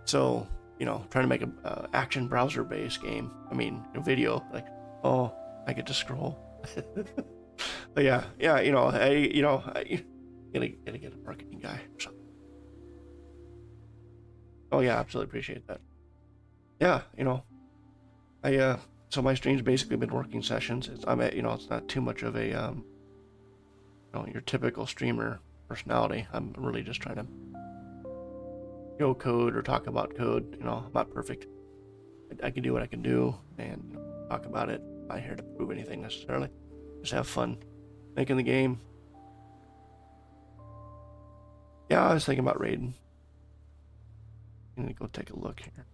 So you know, trying to make a action browser based game. I mean, a video like, oh, I get to scroll. But yeah, you know, I gotta get a marketing guy or something. Oh yeah, absolutely appreciate that. Yeah, you know, I so my stream's basically been working sessions. I'm at, you know, it's not too much of a you know, your typical streamer personality. I'm really just trying to go code or talk about code. You know, I'm not perfect. I can do what I can do and, you know, talk about it. I'm not here to prove anything necessarily. Just have fun making the game. Yeah, I was thinking about raiding. I'm gonna go take a look here.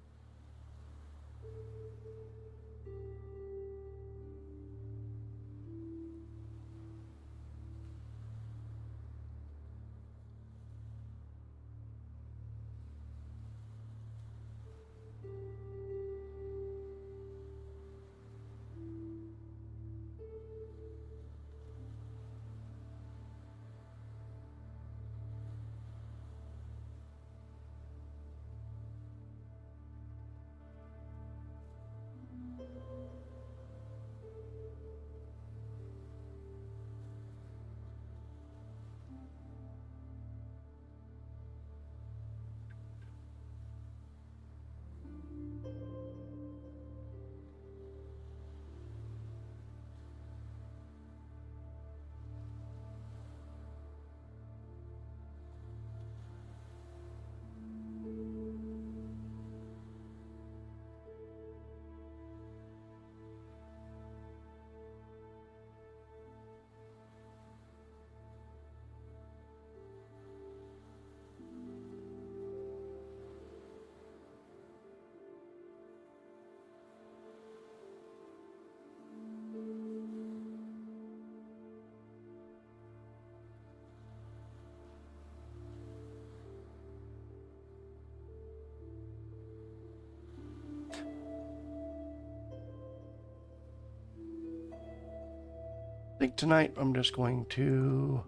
think tonight I'm just going to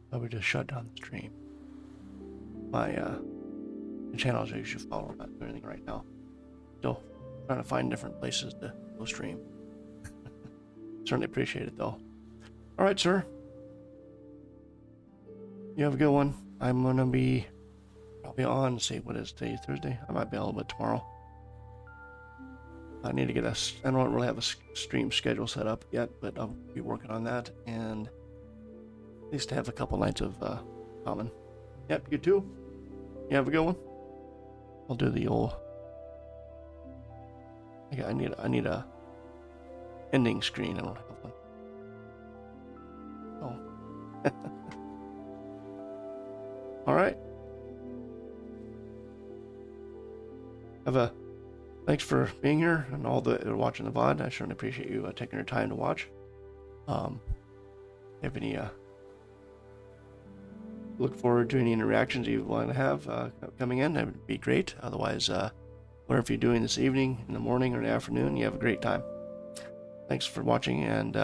probably just shut down the stream. My the channels you should follow. I'm not doing anything right now. Still trying to find different places to go stream. Certainly appreciate it though. All right, sir. You have a good one. I'm gonna be probably on. Let's see, what is today? Thursday. I might be a little bit tomorrow. I need to get I don't really have a stream schedule set up yet, but I'll be working on that, and at least have a couple nights of common. Yep, you too. You have a good one. I'll do the old. I need a ending screen. I don't have one. Oh. All right. Thanks for being here and all that are watching the VOD. I certainly appreciate you taking your time to watch. If any, look forward to any interactions you want to have coming in. That would be great. Otherwise, whatever you're doing this evening, in the morning, or in the afternoon, you have a great time. Thanks for watching, and